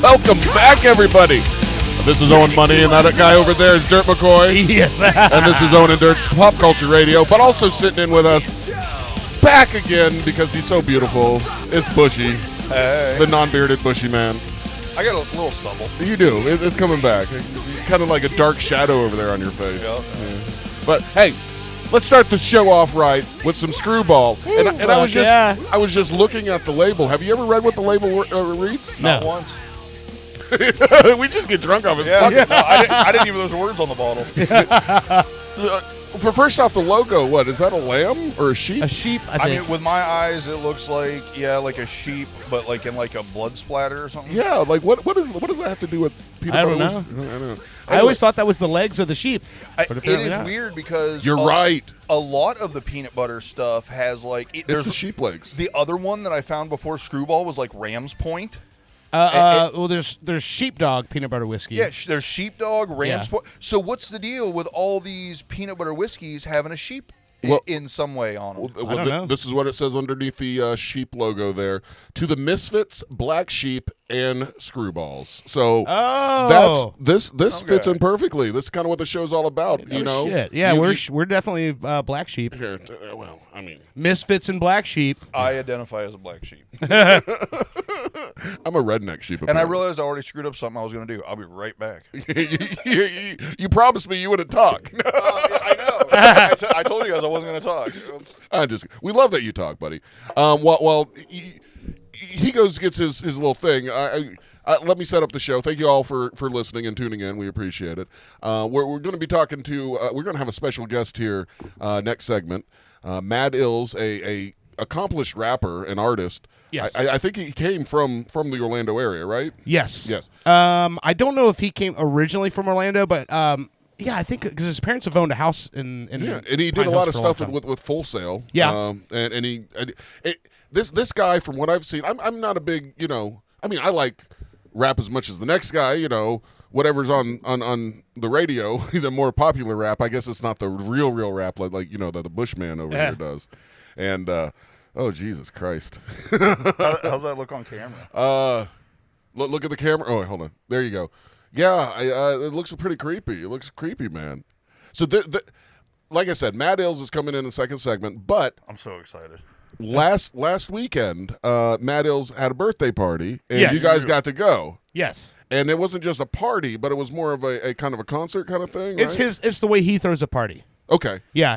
Welcome back, everybody. This is Owen Money, and that guy over there is Dirt McCoy. Yes. And this is Owen and Dirt's Pop Culture Radio, but also sitting in with us back again because he's so beautiful. It's Bushy, the non-bearded Bushy man. I got a little stubble. You do. It's coming back. Kind of like a dark shadow over there on your face. Yep. Yeah. But hey, let's start the show off right with some Screwball. And I was just looking at the label. Have you ever read what the label reads? Not once. We just get drunk off his fucking. No, I didn't even know those words on the bottle. For first off, the logo, what is that? A lamb or a sheep? A sheep. I mean, with my eyes, it looks like like a sheep, but like in like a blood splatter or something. Yeah, like what does that have to do with peanut I butter? don't know. I don't know. I always thought that was the legs of the sheep. It is weird because you're right. A lot of the peanut butter stuff has like there's the sheep legs. The other one that I found before Screwball was like Ram's Point. Well, there's sheepdog peanut butter whiskey. Yeah, there's sheepdog, Ram's Point. So what's the deal with all these peanut butter whiskeys having a sheep in some way on them? I don't know. This is what it says underneath the sheep logo there. To the Misfits, Black Sheep, and Screwballs. So this fits in perfectly. This is kind of what the show's all about. Shit. Yeah, we're definitely Black Sheep. Here, well, I mean, Misfits and Black Sheep. I identify as a black sheep. I'm a redneck sheep. And I realized I already screwed up something I was going to do. I'll be right back. You promised me you wouldn't talk. I know. I told you guys I wasn't going to talk. We love that you talk, buddy. While he gets his little thing. Let me set up the show. Thank you all for listening and tuning in. We appreciate it. We're going to be talking to. We're going to have a special guest here next segment. Madd Illz, a accomplished rapper and artist. Yes. I think he came from the Orlando area, right? Yes. Yes. I don't know if he came originally from Orlando, but yeah, I think because his parents have owned a house in and he did a lot of stuff with Full Sail. Yeah. This guy, from what I've seen, I'm not a big, I mean, I like rap as much as the next guy, whatever's on the radio, the more popular rap. I guess it's not the real rap like that the Bushman over here does. And oh, Jesus Christ. How's that look on camera? Look at the camera. Oh, hold on. There you go. Yeah, it looks pretty creepy. It looks creepy, man. So, like I said, Madd Illz is coming in the second segment, but I'm so excited. Last weekend, Madd Illz had a birthday party, and yes. you guys got to go. Yes. And it wasn't just a party, but it was more of a kind of a concert kind of thing. It's right? It's the way he throws a party. Okay. Yeah,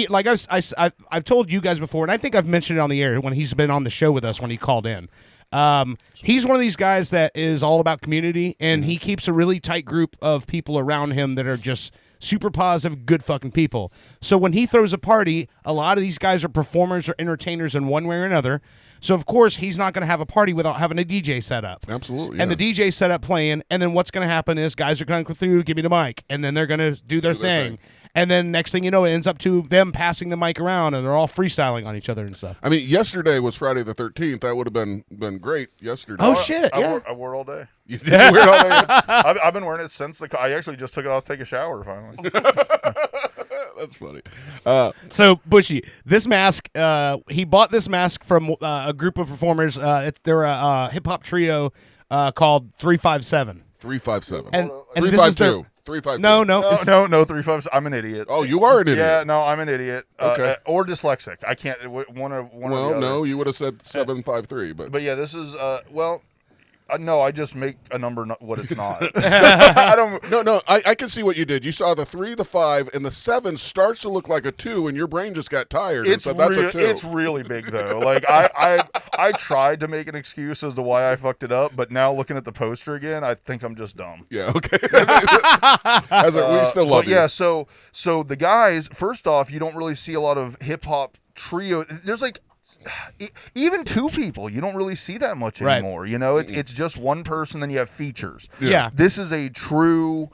like I've told you guys before, and I think I've mentioned it on the air when he's been on the show with us when he called in. He's one of these guys that is all about community, and he keeps a really tight group of people around him that are just super positive, good fucking people. So when he throws a party, a lot of these guys are performers or entertainers in one way or another. So of course he's not going to have a party without having a DJ set up. Absolutely. And the DJ set up playing, and then what's going to happen is guys are going to go through, give me the mic, and then they're going to do their thing. And then next thing you know, it ends up to them passing the mic around, and they're all freestyling on each other and stuff. I mean, yesterday was Friday the 13th. That would have been great yesterday. Oh, shit, yeah. I wore it all day. You did wear it all day? I've been wearing it since I actually just took it off to take a shower finally. That's funny. So, Bushy, this mask, he bought this mask from a group of performers. They're a hip-hop trio called 357. 357. And 352. 352. No, 357. I'm an idiot. Oh, you are an idiot. Yeah, no, I'm an idiot. Okay. Or dyslexic. I can't. One or the other. No, you would have said 753, But yeah, this is no, I just make a number what it's not. I don't. No, I can see what you did. You saw the 3, the 5, and the 7 starts to look like a 2, and your brain just got tired. It's and so that's a 2. It's really big though. Like I tried to make an excuse as to why I fucked it up, but now looking at the poster again, I think I'm just dumb. Yeah. Okay. We still love you. Yeah. So the guys, first off, you don't really see a lot of hip hop trio. There's like even two people, you don't really see that much Right. anymore. You know, it's just one person, then you have features. Yeah. This is a true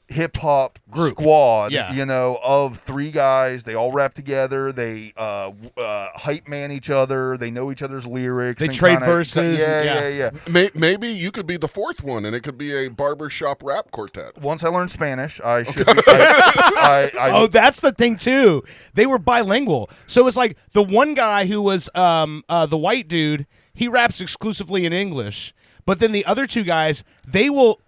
hip hop Group. squad, Yeah. you know, of three guys. They all rap together. They hype man each other. They know each other's lyrics. They and trade kinda- verses. Yeah. Maybe you could be the fourth one, and it could be a barbershop rap quartet. Once I learned Spanish, I should be. I Oh, that's the thing too. They were bilingual, so it's like the one guy who was the white dude. He raps exclusively in English, but then the other two guys, they will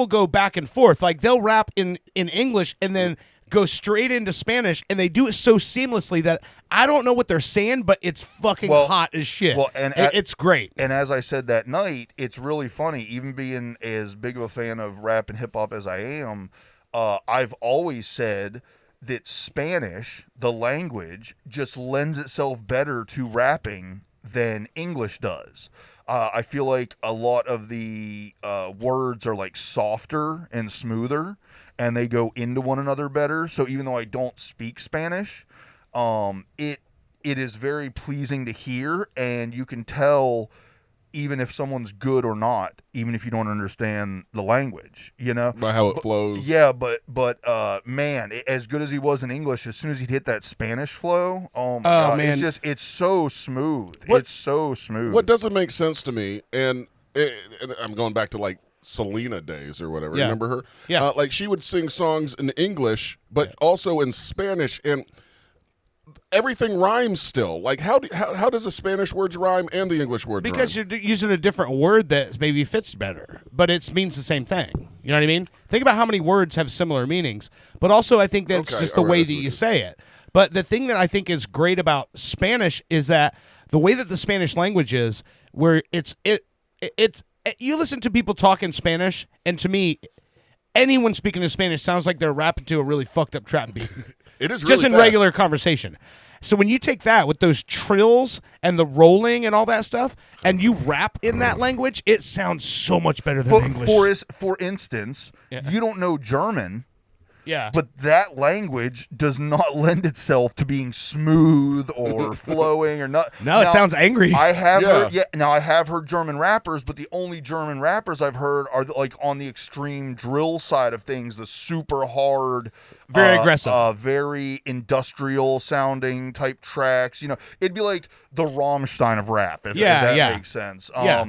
go back and forth. Like they'll rap in English and then go straight into Spanish, and they do it so seamlessly that I don't know what they're saying, but it's fucking hot as shit. Well, and it's great. And as I said that night, it's really funny. Even being as big of a fan of rap and hip hop as I am, I've always said that Spanish, the language, just lends itself better to rapping than English does. I feel like a lot of the words are like softer and smoother, and they go into one another better. So even though I don't speak Spanish, it is very pleasing to hear, and you can tell even if someone's good or not, even if you don't understand the language, you know, By how it flows. Yeah, but man, as good as he was in English, as soon as he'd hit that Spanish flow, oh my God, man. it's so smooth. What- It's so smooth. What doesn't make sense to me, and I'm going back to like Selena days or whatever. Yeah. Remember her? Yeah. Like she would sing songs in English, but also in Spanish, and everything rhymes still. Like how does the Spanish words rhyme and the English words Because rhyme? you're using a different word that maybe fits better, but it means the same thing. You know what I mean? Think about how many words have similar meanings, but also I think that's Okay, just the all right, way I that see what you you're say it. But the thing that I think is great about Spanish is that the way that the Spanish language is, where it's you listen to people talk in Spanish, and to me, anyone speaking in Spanish sounds like they're rapping to a really fucked up trap beat. It is Just really in fast. regular conversation. So when you take that with those trills and the rolling and all that stuff, and you rap in that language, it sounds so much better than English. For instance, you don't know German, Yeah. but that language does not lend itself to being smooth or flowing or not. No, it sounds angry. I have Yeah. heard, now I have heard German rappers, but the only German rappers I've heard are like on the extreme drill side of things, the super hard, Very aggressive. very industrial sounding type tracks. You know, it'd be like the Rammstein of rap, if that makes sense. Yeah.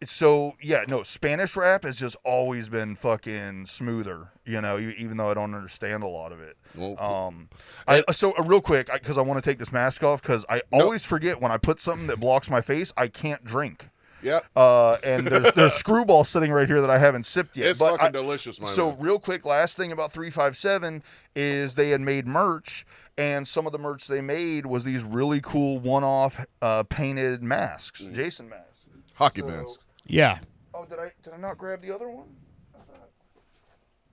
So yeah, no, Spanish rap has just always been fucking smoother, you know, even though I don't understand a lot of it. Well, So real quick, because I want to take this mask off, because I always forget when I put something that blocks my face, I can't drink. yeah. And there's screwball sitting right here that I haven't sipped yet. It's but fucking delicious, my So man. real quick, last thing about 357 is they had made merch, and some of the merch they made was these really cool one-off painted masks, Jason masks. Hockey mask. Yeah. Oh, did I not grab the other one?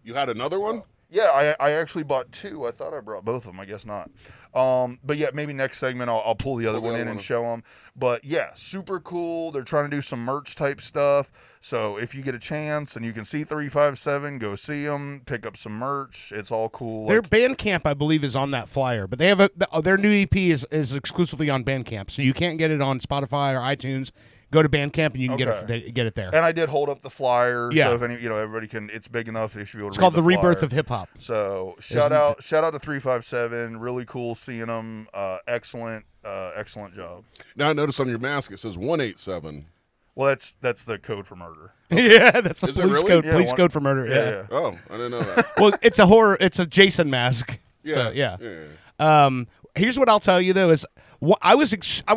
You had another one? Yeah, I actually bought two. I thought I brought both of them. I guess not. But yeah, maybe next segment I'll pull the other Pull the one other in one and in. show them. But yeah, super cool. They're trying to do some merch type stuff. So if you get a chance and you can see 357, go see them. Pick up some merch. It's all cool. Their Bandcamp, I believe, is on that flyer, but they have their new EP is exclusively on Bandcamp, so you can't get it on Spotify or iTunes. Go to Bandcamp and you can get it there. And I did hold up the flyer. Yeah. So if any, everybody can. It's big enough. They should be able to. It's called The Rebirth flyer. of Hip Hop. So shout out to 357. Really cool seeing them. Excellent job. Now I noticed on your mask it says 187. Well, that's the code for murder. Yeah, that's the Is it police really? code. Yeah, Police one- code for murder. Yeah. Oh, I didn't know that. Well, it's a horror. It's a Jason mask. So, yeah. Here's what I'll tell you though is I was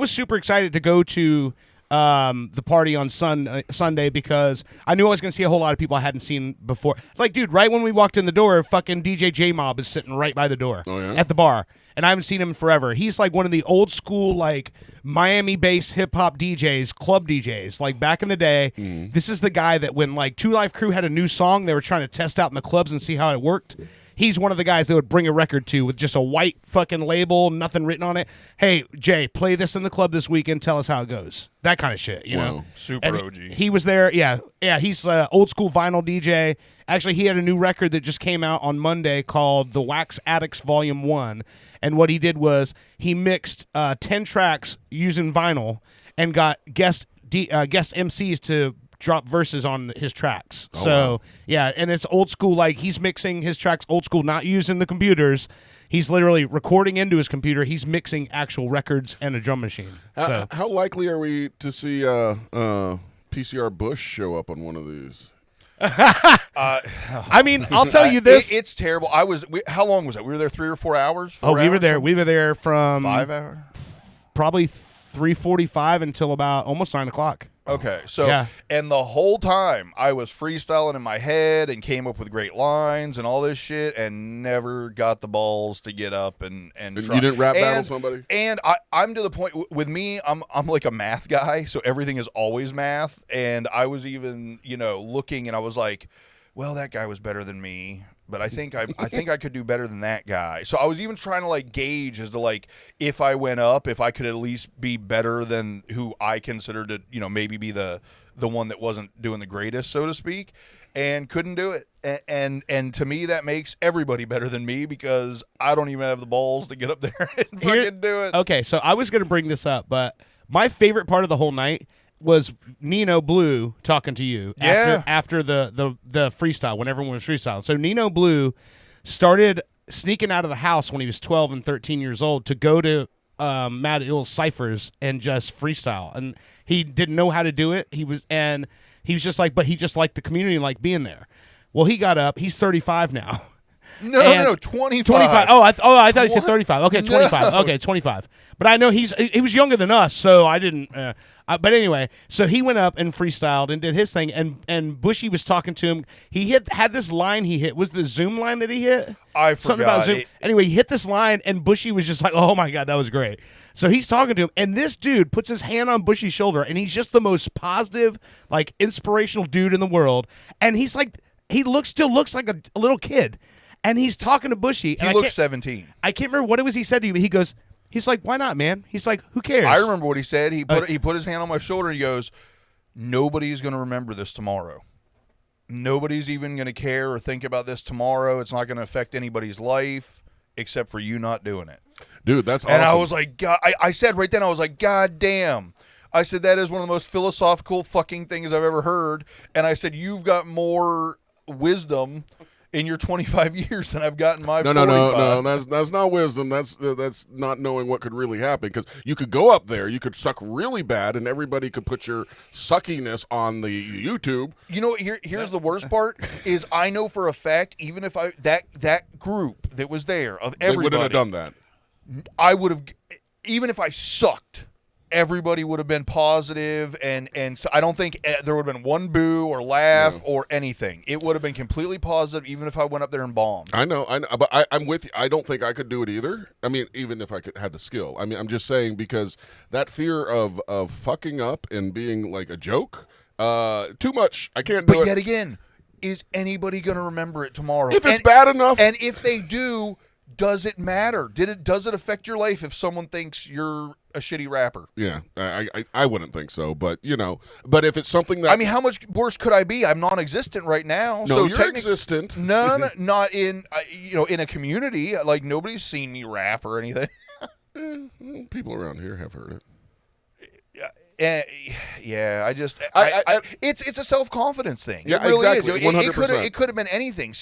super excited to go to the party on Sunday because I knew I was going to see a whole lot of people I hadn't seen before. Like, dude, right when we walked in the door, fucking DJ J-Mob is sitting right by the door at the bar, and I haven't seen him in forever. He's like one of the old school, like, Miami-based hip-hop DJs, club DJs, like back in the day. This is the guy that when, like, Two Live Crew had a new song they were trying to test out in the clubs and see how it worked, he's one of the guys that would bring a record to with just a white fucking label, nothing written on it. Hey, Jay, play this in the club this weekend. Tell us how it goes. That kind of shit, you know. Super And OG. He was there. Yeah. He's old school vinyl DJ. Actually, he had a new record that just came out on Monday called The Wax Addicts Volume 1. And what he did was he mixed 10 tracks using vinyl and got guest MCs to drop verses on his tracks. Wow. Yeah, and it's old school. Like, he's mixing his tracks old school, not using the computers. He's literally recording into his computer. He's mixing actual records and a drum machine. How likely are we to see PCR Bush show up on one of these? I mean, I'll tell you this. It's terrible. How long was it? We were there 3 or 4 hours? We were there. We were there from 5 hours? Probably 3:45 until about almost 9 o'clock. Okay, so Yeah. and the whole time I was freestyling in my head and came up with great lines and all this shit and never got the balls to get up and try. You didn't rap battle somebody? And I'm to the point with me, I'm like a math guy, so everything is always math. And I was even, looking and I was like, well, that guy was better than me, but I think I could do better than that guy. So I was even trying to like gauge as to like if I went up, if I could at least be better than who I considered to, maybe be the one that wasn't doing the greatest, so to speak, and couldn't do it. And to me that makes everybody better than me because I don't even have the balls to get up there and fucking do it. Okay, so I was going to bring this up, but my favorite part of the whole night was Nino Blue talking to you after the freestyle, when everyone was freestyling. So Nino Blue started sneaking out of the house when he was 12 and 13 years old to go to Madd Illz ciphers and just freestyle. And he didn't know how to do it. He was just like, but he just liked the community and liked being there. Well, he got up. He's 35 now. No, 25. 25. Oh, I thought he said 35. Okay, 25. No. Okay, 25. But I know he was younger than us, so I didn't. But anyway, so he went up and freestyled and did his thing, and Bushy was talking to him. He had this line he hit. Was the Zoom line that he hit? I Something forgot about Zoom. Anyway, he hit this line, and Bushy was just like, "Oh my god, that was great." So he's talking to him, and this dude puts his hand on Bushy's shoulder, and he's just the most positive, like inspirational dude in the world. And he's like, still looks like a little kid. And he's talking to Bushy. He looks 17. I can't remember what it was he said to you, but he's like, why not, man? He's like, who cares? I remember what he said. He put his hand on my shoulder and he goes, nobody's going to remember this tomorrow. Nobody's even going to care or think about this tomorrow. It's not going to affect anybody's life except for you not doing it. Dude, that's awesome. And I was like, God, I said right then, I was like, God damn. I said, that is one of the most philosophical fucking things I've ever heard. And I said, you've got more wisdom in your 25 years than I've gotten my 45. No. That's not wisdom. That's not knowing what could really happen. Because you could go up there, you could suck really bad, and everybody could put your suckiness on the YouTube. Here's the worst part is I know for a fact, even if that group that was there of everybody, They wouldn't have done that. I would have, even if I sucked, everybody would have been positive, and so I don't think there would have been one boo or laugh or anything. It would have been completely positive, even if I went up there and bombed. I know, but I'm with you. I don't think I could do it either. I mean, even if I had the skill. I mean, I'm just saying because that fear of fucking up and being like a joke, too much. I can't do it. But yet again, is anybody going to remember it tomorrow? If it's bad enough, and if they do, does it matter? Does it affect your life if someone thinks you're a shitty rapper? Yeah, I wouldn't think so, but but if it's something that, I mean, how much worse could I be? I'm non-existent right now. No, so you're existent. No, not in in a community. Like nobody's seen me rap or anything. People around here have heard it. Yeah, it's a self-confidence thing. Yeah, it really exactly. is. 100%. It could have been anything.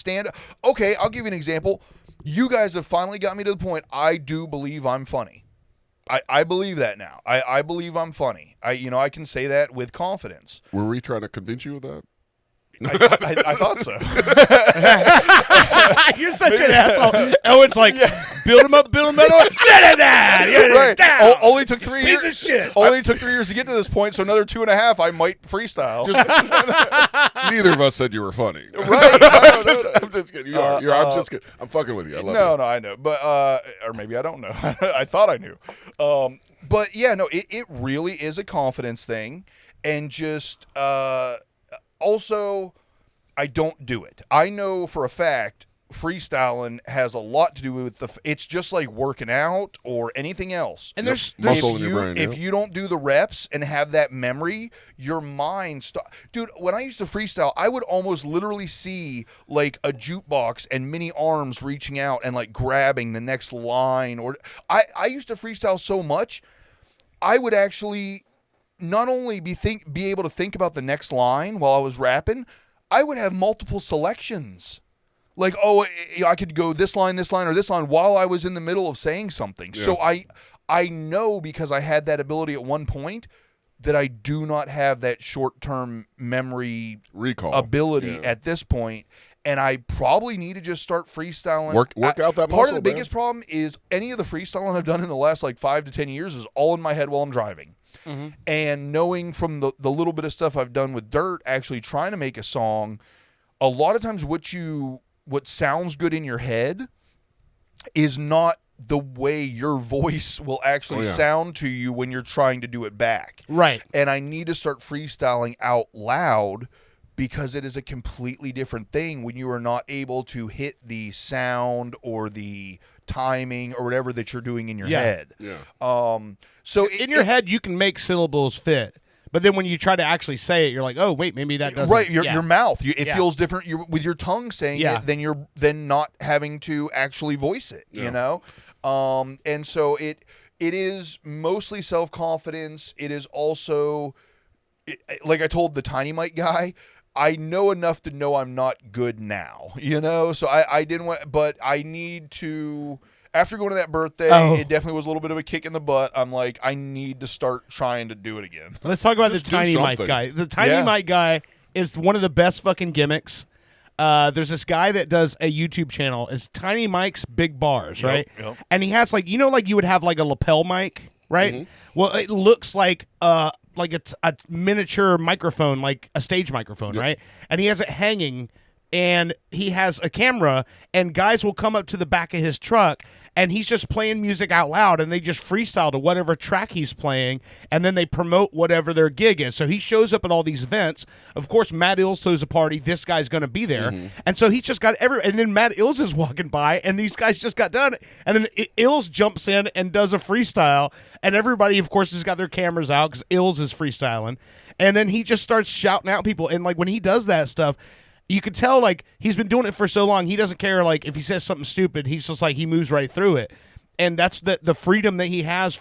Okay, I'll give you an example. You guys have finally got me to the point. I do believe I'm funny. I believe that now. I believe I'm funny. I can say that with confidence. Were we trying to convince you of that? I thought so. You're such an asshole. Owen's like, build him up. Right. Only took 3 years. Piece of shit. Only took 3 years to get to this point, so another 2.5, I might freestyle. Neither of us said you were funny. Right. I'm just kidding. You are. I'm just kidding. I'm fucking with you. I love you. No, I know. But, or maybe I don't know. I thought I knew. But, yeah, no, it really is a confidence thing. And just, also, I don't do it. I know for a fact freestyling has a lot to do with it's just like working out or anything else. And there's muscle in your brain. If you don't do the reps and have that memory, your mind dude, when I used to freestyle, I would almost literally see like a jukebox and many arms reaching out and like grabbing the next line. Or I used to freestyle so much, I would actually not only be able to think about the next line while I was rapping, I would have multiple selections. Like, oh, I could go this line, or this line while I was in the middle of saying something. Yeah. So I know, because I had that ability at one point, that I do not have that short-term memory recall ability at this point, and I probably need to just start freestyling. Work out that muscle. Part of the biggest problem is any of the freestyling I've done in the last like 5 to 10 years is all in my head while I'm driving. Mm-hmm. And knowing from the little bit of stuff I've done with Dirt, actually trying to make a song, a lot of times what sounds good in your head is not the way your voice will actually sound to you when you're trying to do it back. Right. And I need to start freestyling out loud, because it is a completely different thing when you are not able to hit the sound or the timing or whatever that you're doing in your head. Yeah. So in your head, you can make syllables fit. But then when you try to actually say it, you're like, oh, wait, maybe that doesn't. Right, your mouth. It feels different with your tongue saying it than not having to actually voice it, you know? And so it is mostly self-confidence. It is also, like I told the Tiny Mike guy, I know enough to know I'm not good now, you know? So I didn't want, but I need to... After going to that birthday, it definitely was a little bit of a kick in the butt. I'm like, I need to start trying to do it again. Let's talk about the Tiny Mike guy. The Tiny Mike guy is one of the best fucking gimmicks. There's this guy that does a YouTube channel. It's Tiny Mike's Big Bars, right? Yep. And he has like, like you would have like a lapel mic, right? Mm-hmm. Well, it looks like it's a miniature microphone, like a stage microphone, right? And he has it hanging, and he has a camera, and guys will come up to the back of his truck, and he's just playing music out loud, and they just freestyle to whatever track he's playing, and then they promote whatever their gig is. So he shows up at all these events. Of course, Madd Illz throws a party. This guy's going to be there. Mm-hmm. And so he's just got and then Madd Illz is walking by, and these guys just got done, and then Illz jumps in and does a freestyle, and everybody, of course, has got their cameras out because Illz is freestyling, and then he just starts shouting out people, and like when he does that stuff, you could tell, like, he's been doing it for so long, he doesn't care, like, if he says something stupid, he's just like, he moves right through it. And that's the freedom that he has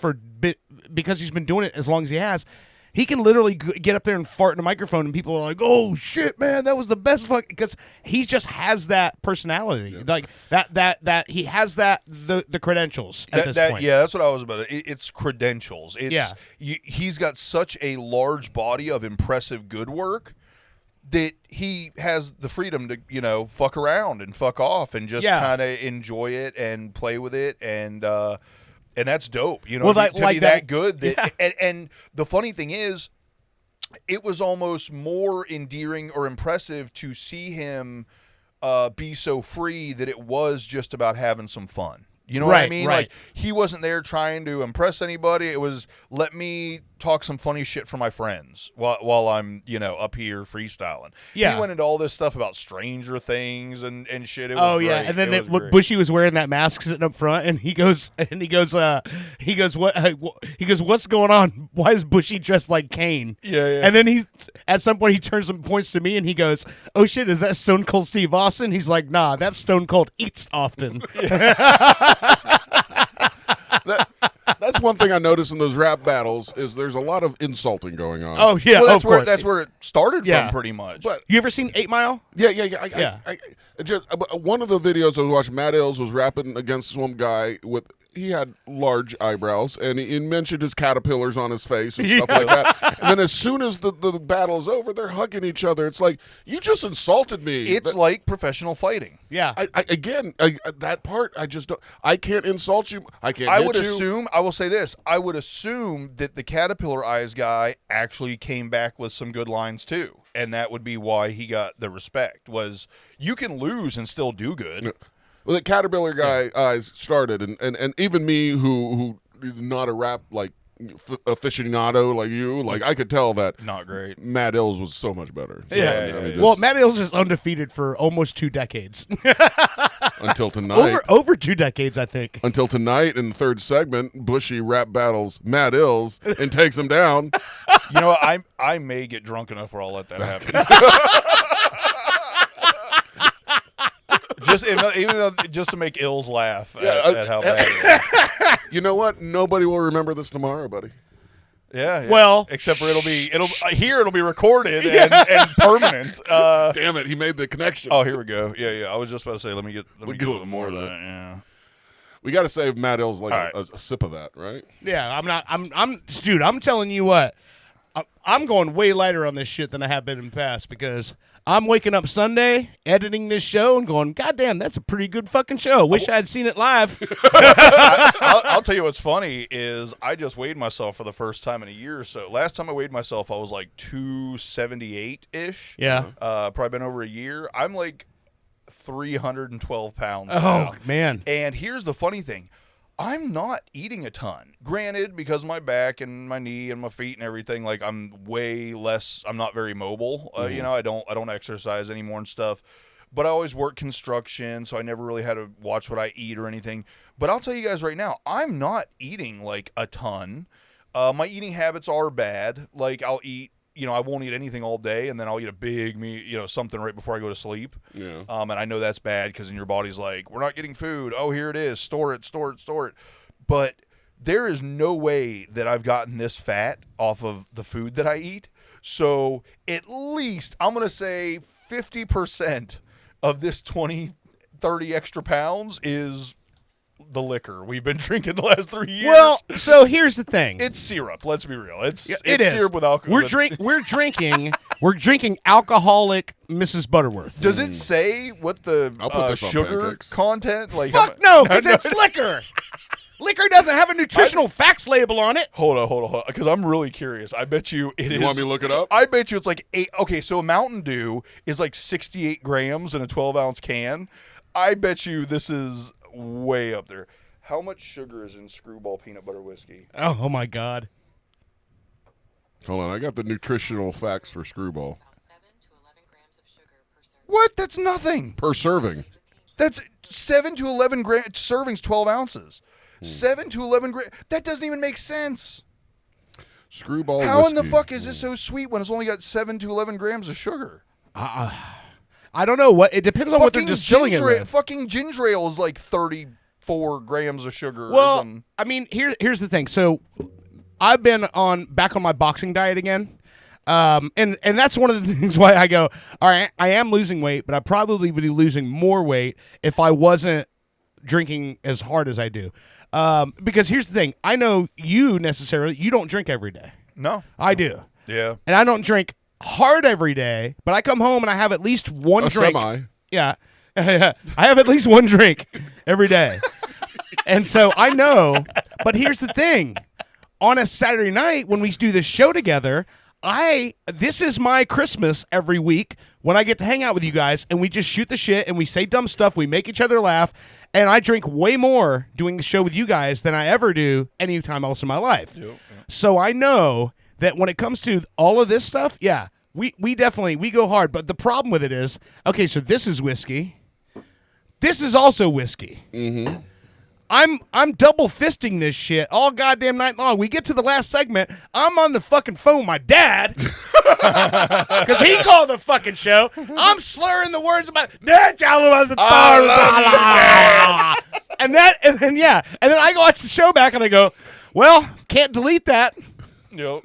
because he's been doing it as long as he has. He can literally get up there and fart in a microphone, and people are like, oh, shit, man, that was the best fuck, because he just has that personality. Yeah. Like, that he has the credentials at this point. Yeah, that's what I was about. It's credentials. He's got such a large body of impressive good work that he has the freedom to, fuck around and fuck off and just kind of enjoy it and play with it, and that's dope. Well, that good. And the funny thing is, it was almost more endearing or impressive to see him be so free that it was just about having some fun. You know what I mean? Right. Like, he wasn't there trying to impress anybody. It was, let me talk some funny shit for my friends while I'm, up here freestyling. Yeah. He went into all this stuff about Stranger Things and shit. It was great. And then Bushy was wearing that mask sitting up front, and he goes, what's going on? Why is Bushy dressed like Kane? Yeah. And then at some point he turns and points to me, and he goes, oh shit, is that Stone Cold Steve Austin? He's like, nah, that's Stone Cold Eats Often. That's one thing I noticed in those rap battles is there's a lot of insulting going on. Oh yeah, well, that's where it started from, pretty much. But you ever seen 8 Mile? Yeah. One of the videos I was watching, Madd Illz was rapping against some guy he had large eyebrows, and he mentioned his caterpillars on his face and stuff like that. And then as soon as the battle's over, they're hugging each other. It's like, you just insulted me. It's like professional fighting. Yeah. That part, I just don't. I can't insult you. I can't I hit would you. assume, I will say this, I would assume that the caterpillar eyes guy actually came back with some good lines too. And that would be why he got the respect, was you can lose and still do good. Well, the caterpillar guy started, and even me, who not a rap like aficionado like you, like I could tell that Not great. Madd Illz was so much better. So, Yeah. I mean, Well, Madd Illz is undefeated for almost 2 decades. until tonight. over 2 decades, I think. Until tonight in the third segment, Bushy rap battles Madd Illz and takes him down. You know what? I may get drunk enough where I'll let that happen. Just to make Ills laugh at how bad it is. You know what? Nobody will remember this tomorrow, buddy. Yeah. Well, except for it'll be recorded and permanent. Damn it, he made the connection. Oh, here we go. Yeah. I was just about to say, let me get get a little more of that. Yeah. We got to save Madd Illz like All right. a sip of that, right? Yeah, dude, I'm telling you what, I'm going way lighter on this shit than I have been in the past because I'm waking up Sunday, editing this show, and going, God damn, that's a pretty good fucking show. Wish I had seen it live. I'll tell you what's funny is I just weighed myself for the first time in a year or so. Last time I weighed myself, I was like 278-ish. Yeah. Probably been over a year. I'm like 312 pounds. Oh, now. man. And here's the funny thing. I'm not eating a ton. Granted, because of my back and my knee and my feet and everything, like I'm way less. I'm not very mobile. You know, I don't exercise anymore and stuff. But I always work construction, so I never really had to watch what I eat or anything. But I'll tell you guys right now, I'm not eating like a ton. My eating habits are bad. Like I'll eat. You know, I won't eat anything all day, and then I'll eat a big meat, something right before I go to sleep. Yeah. And I know that's bad because then your body's like, we're not getting food. Oh, here it is. Store it. But there is no way that I've gotten this fat off of the food that I eat. So at least I'm going to say 50% of this 20, 30 extra pounds is the liquor we've been drinking the last 3 years. Well, so here's the thing. It's syrup. Let's be real. It's It is. syrup with alcohol. We're drinking alcoholic Mrs. Butterworth. Does it say what the I'll put this on sugar pancakes. content? Like, Fuck no, because it's liquor. Liquor doesn't have a nutritional facts label on it. Hold on, because I'm really curious. I bet you it is. You want me to look it up? I bet you it's like 8. Okay, so a Mountain Dew is like 68 grams in a 12-ounce can. I bet you this is way up there. How much sugar is in Screwball peanut butter whiskey? Oh my God. Hold on, I got the nutritional facts for Screwball. 7 to 11 grams of sugar per serving. What? That's nothing. Per serving. That's 7 to 11 grams. Servings 12 ounces. 7 to 11 grams. That doesn't even make sense. Screwball How in the whiskey. fuck is this so sweet when it's only got 7 to 11 grams of sugar? I don't know what. It depends on what they're distilling it with. Fucking ginger ale is like 34 grams of sugar. or Well, something. I mean, here's the thing. So I've been back on my boxing diet again. And that's one of the things why I go, all right, I am losing weight, but I probably would be losing more weight if I wasn't drinking as hard as I do. Because here's the thing. I know you don't drink every day. No. I do. Yeah. And I don't drink hard every day, but I come home and I have at least one drink. Semi. Yeah. I have at least one drink every day. And so I know, but here's the thing. On a Saturday night when we do this show together, this is my Christmas every week when I get to hang out with you guys and we just shoot the shit and we say dumb stuff, we make each other laugh, and I drink way more doing the show with you guys than I ever do any time else in my life. Yep. So I know that when it comes to all of this stuff, yeah, we definitely go hard. But the problem with it is, okay, so this is whiskey. This is also whiskey. Mm-hmm. I'm double fisting this shit all goddamn night long. We get to the last segment, I'm on the fucking phone with my dad because he called the fucking show. I'm slurring the words about and then I go watch the show back and I go, well, can't delete that Yep.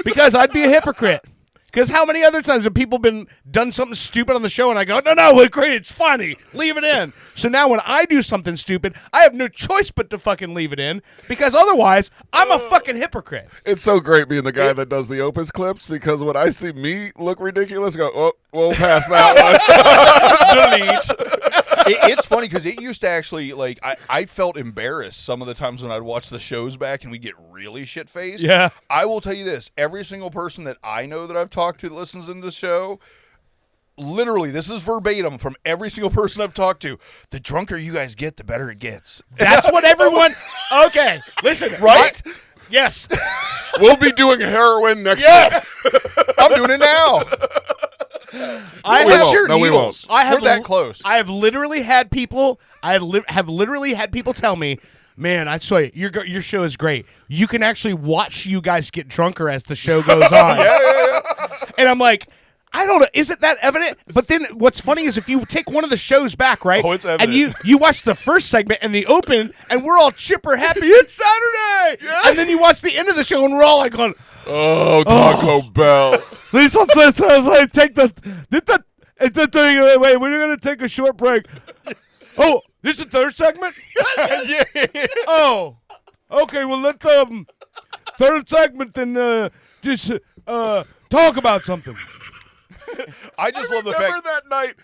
because I'd be a hypocrite. Because how many other times have people done something stupid on the show and I go, no, it's great, it's funny, leave it in. So now when I do something stupid, I have no choice but to fucking leave it in because otherwise I'm a fucking hypocrite. It's so great being the guy that does the Opus clips because when I see me look ridiculous, I go, oh, we'll pass that one. Delete. It's funny because it used to actually, like, I felt embarrassed some of the times when I'd watch the shows back and we get really shit-faced. Yeah. I will tell you this. Every single person that I know that I've talked to that listens in the show, literally, this is verbatim from every single person I've talked to. The drunker you guys get, the better it gets. That's what everyone. Okay, listen, Right? Yes. We'll be doing heroin next Yes, I'm doing it now. I We have, won't. your No, we needles. I have We're that close. I have literally had people. I have literally had people tell me, "Man, I swear your show is great. You can actually watch you guys get drunker as the show goes on." And I'm like, I don't know. Is it that evident? But then what's funny is if you take one of the shows back, right? Oh, it's and evident. you watch the first segment and the open, and we're all chipper happy. It's Saturday. And then you watch the end of the show, and we're all like going, Oh, Taco Bell. Please take the thing. Wait, we're gonna take a short break. Oh, this is the third segment? Oh. Okay, well let the third segment then just talk about something. I just love the Remember fact. that night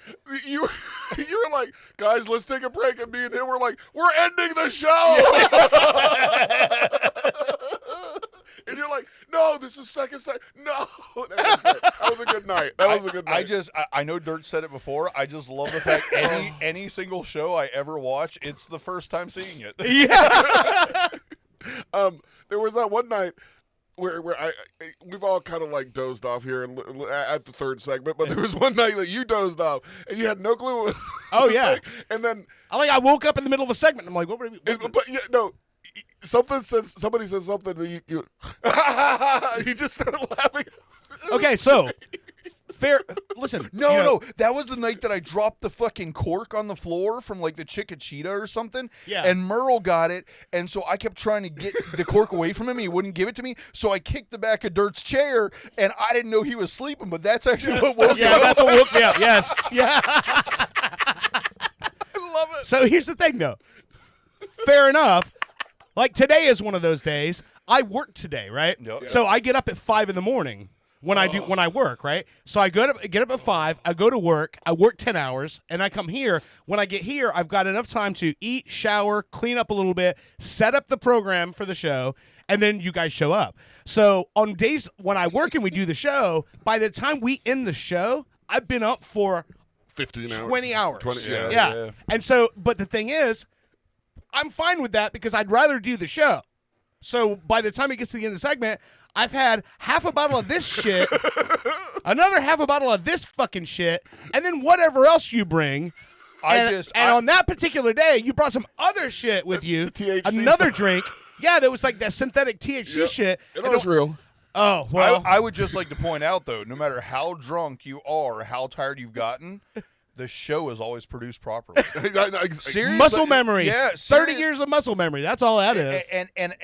you were like, guys, let's take a break, and me and him were like, we're ending the show. And you're like, no, this is second. No, that was a good night. That was a good night. I know Dirt said it before. I just love the fact any single show I ever watch, it's the first time seeing it. Yeah. There was that one night where we've all kind of like dozed off here at the third segment, but there was one night that you dozed off and you had no clue. What was Oh, yeah. and then I woke up in the middle of a segment. I'm like, what? but yeah, no. Somebody says something, and you you just started laughing. Okay, so fair. Listen, No, that was the night that I dropped the fucking cork on the floor from like the Chickachita or something. Yeah. And Merle got it, and so I kept trying to get the cork away from him. He wouldn't give it to me, so I kicked the back of Dirt's chair, and I didn't know he was sleeping. But that's actually what woke Yeah, him that's up. what woke me up. Yes. Yeah. I love it. So here's the thing, though. Fair enough. Like today is one of those days. I work today, right? Yep. So I get up at 5 a.m. when I work, right? So I get up at 5. I go to work. I work 10 hours, and I come here. When I get here, I've got enough time to eat, shower, clean up a little bit, set up the program for the show, and then you guys show up. So on days when I work and we do the show, by the time we end the show, I've been up for 15 hours. 20 hours. 20, Yeah. yeah. And so, but the thing is, I'm fine with that because I'd rather do the show. So by the time it gets to the end of the segment, I've had half a bottle of this shit, another half a bottle of this fucking shit, and then whatever else you bring. And on that particular day, you brought some other shit with you, THC another stuff. drink. Yeah, that was like that synthetic THC Yep. shit. It was real. Oh, well. I would just like to point out, though, no matter how drunk you are, how tired you've gotten, the show is always produced properly. Seriously? Muscle memory. Yeah, 30 years of muscle memory. That's all that is.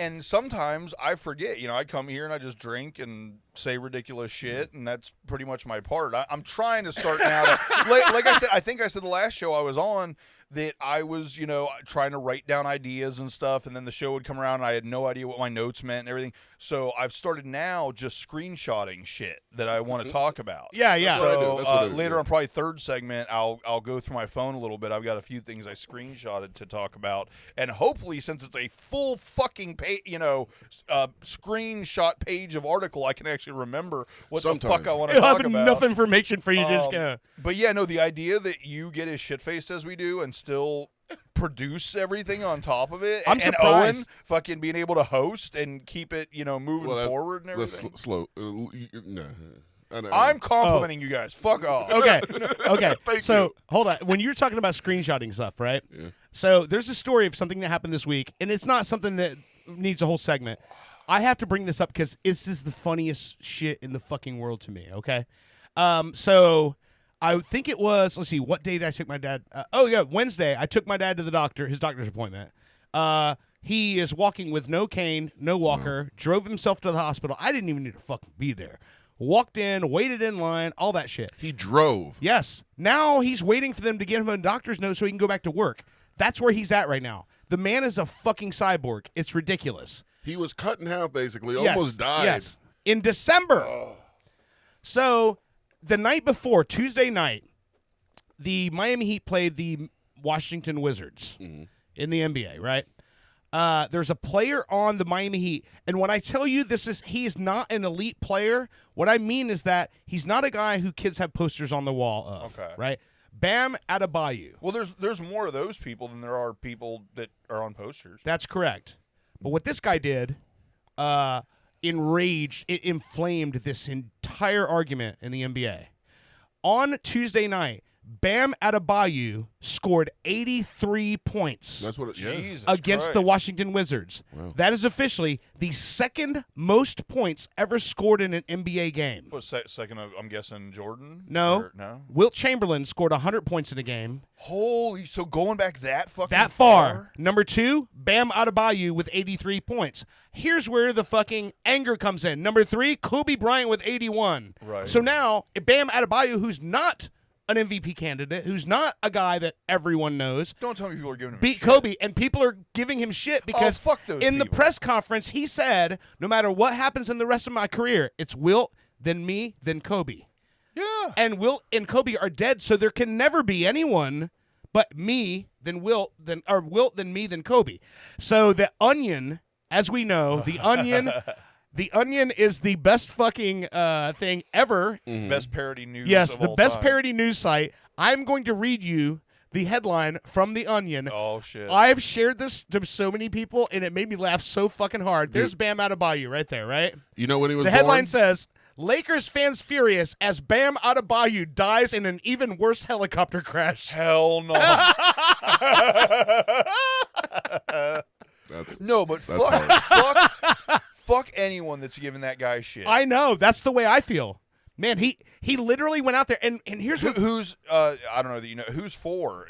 And sometimes I forget. You know, I come here and I just drink and say ridiculous shit, and that's pretty much my part. I'm trying to start now. Like I said, I think I said the last show I was on that I was, you know, trying to write down ideas and stuff, and then the show would come around and I had no idea what my notes meant and everything. So I've started now just screenshotting shit that I want to talk about. Yeah, yeah. That's what I do. So That's what I do. later on, probably third segment, I'll go through my phone a little bit. I've got a few things I screenshotted to talk about, and hopefully, since it's a full fucking screenshot page of article, I can actually remember what the Sometimes. fuck I want to You'll talk have about. enough information for you to just go. But yeah, no, the idea that you get as shit faced as we do and still produce everything on top of it, I'm and surprised. Owen fucking being able to host and keep it, you know, moving forward and That's everything. slow. No. I know. I'm complimenting you guys. Fuck off. Okay. Okay. Thank So you. hold on. When you're talking about screenshotting stuff, right? Yeah. So there's a story of something that happened this week, and it's not something that needs a whole segment. I have to bring this up because this is the funniest shit in the fucking world to me. Okay. So I think it was. Let's see. What day did I take my dad? Wednesday. I took my dad to the doctor. His doctor's appointment. He is walking with no cane, no walker. Drove himself to the hospital. I didn't even need to fucking be there. Walked in, waited in line, all that shit. He drove. Yes. Now he's waiting for them to get him a doctor's note so he can go back to work. That's where he's at right now. The man is a fucking cyborg. It's ridiculous. He was cut in half, basically. Yes, Almost died. Yes. In December. So the night before, Tuesday night, the Miami Heat played the Washington Wizards in the NBA, right? There's a player on the Miami Heat, and when I tell you he is not an elite player, what I mean is that he's not a guy who kids have posters on the wall of, Okay. right? Bam Adebayo. Well, there's more of those people than there are people that are on posters. That's correct. But what this guy did, enraged, it inflamed this entire argument in the NBA. On Tuesday night, Bam Adebayo scored 83 points That's what it Jesus against the Christ. Washington Wizards. Wow. That is officially the second most points ever scored in an NBA game. Was second of, I'm guessing, Jordan? No. Or- no? Wilt Chamberlain scored 100 points in a game. Holy, so going back that fucking That far. Number 2, Bam Adebayo with 83 points. Here's where the fucking anger comes in. Number 3, Kobe Bryant with 81. Right. So now, Bam Adebayo, who's not an MVP candidate, who's not a guy that everyone knows, Don't tell me people are giving him beat shit. Kobe, and people are giving him shit because fuck those in the people. press conference, he said, no matter what happens in the rest of my career, it's Wilt, then me, then Kobe. Yeah. And Wilt and Kobe are dead, so there can never be anyone but me, then Wilt, then me, then Kobe. So the Onion, as we know, the Onion is the best fucking thing ever. Best parody news Yes, of the all best time. parody news site. I'm going to read you the headline from the Onion. Oh, shit. I've shared this to so many people, and it made me laugh so fucking hard. There's Bam Adebayo right there, right? You know when he was The born? headline says, Lakers fans furious as Bam Adebayo dies in an even worse helicopter crash. Hell no. That's, No, but That's fuck anyone that's giving that guy shit. I know. That's the way I feel. Man, he literally went out there, and here's what... Who's I don't know that you know who's for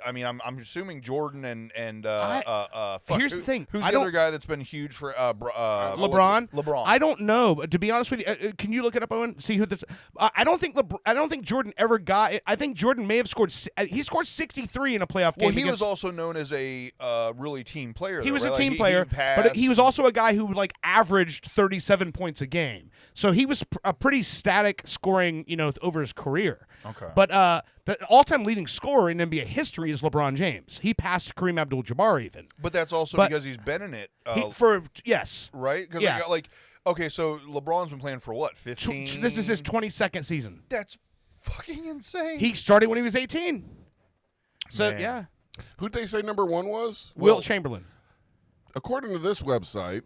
I mean I'm assuming Jordan and fuck, Here's the thing. Who's I the other don't- guy that's been huge for LeBron. I don't know. But to be honest with you, can you look it up, Owen? See who this? I don't think Jordan ever got it. I think Jordan may have scored. He scored 63 in a playoff game. Well, he against- was also known as a really team player. He though, was right? a Like, team player, but passed. he was also a guy who like averaged 37 points a game. So he was a pretty static scoring, over his career. Okay. But the all-time leading scorer in NBA history is LeBron James. He passed Kareem Abdul-Jabbar even. But that's also but- because he's been in it, Yes. right? Because Yeah. okay, so LeBron's been playing for what, 15? This is his 22nd season. That's fucking insane. He started when he was 18. So Man. yeah, who'd they say number 1 was? Wilt Chamberlain. According to this website,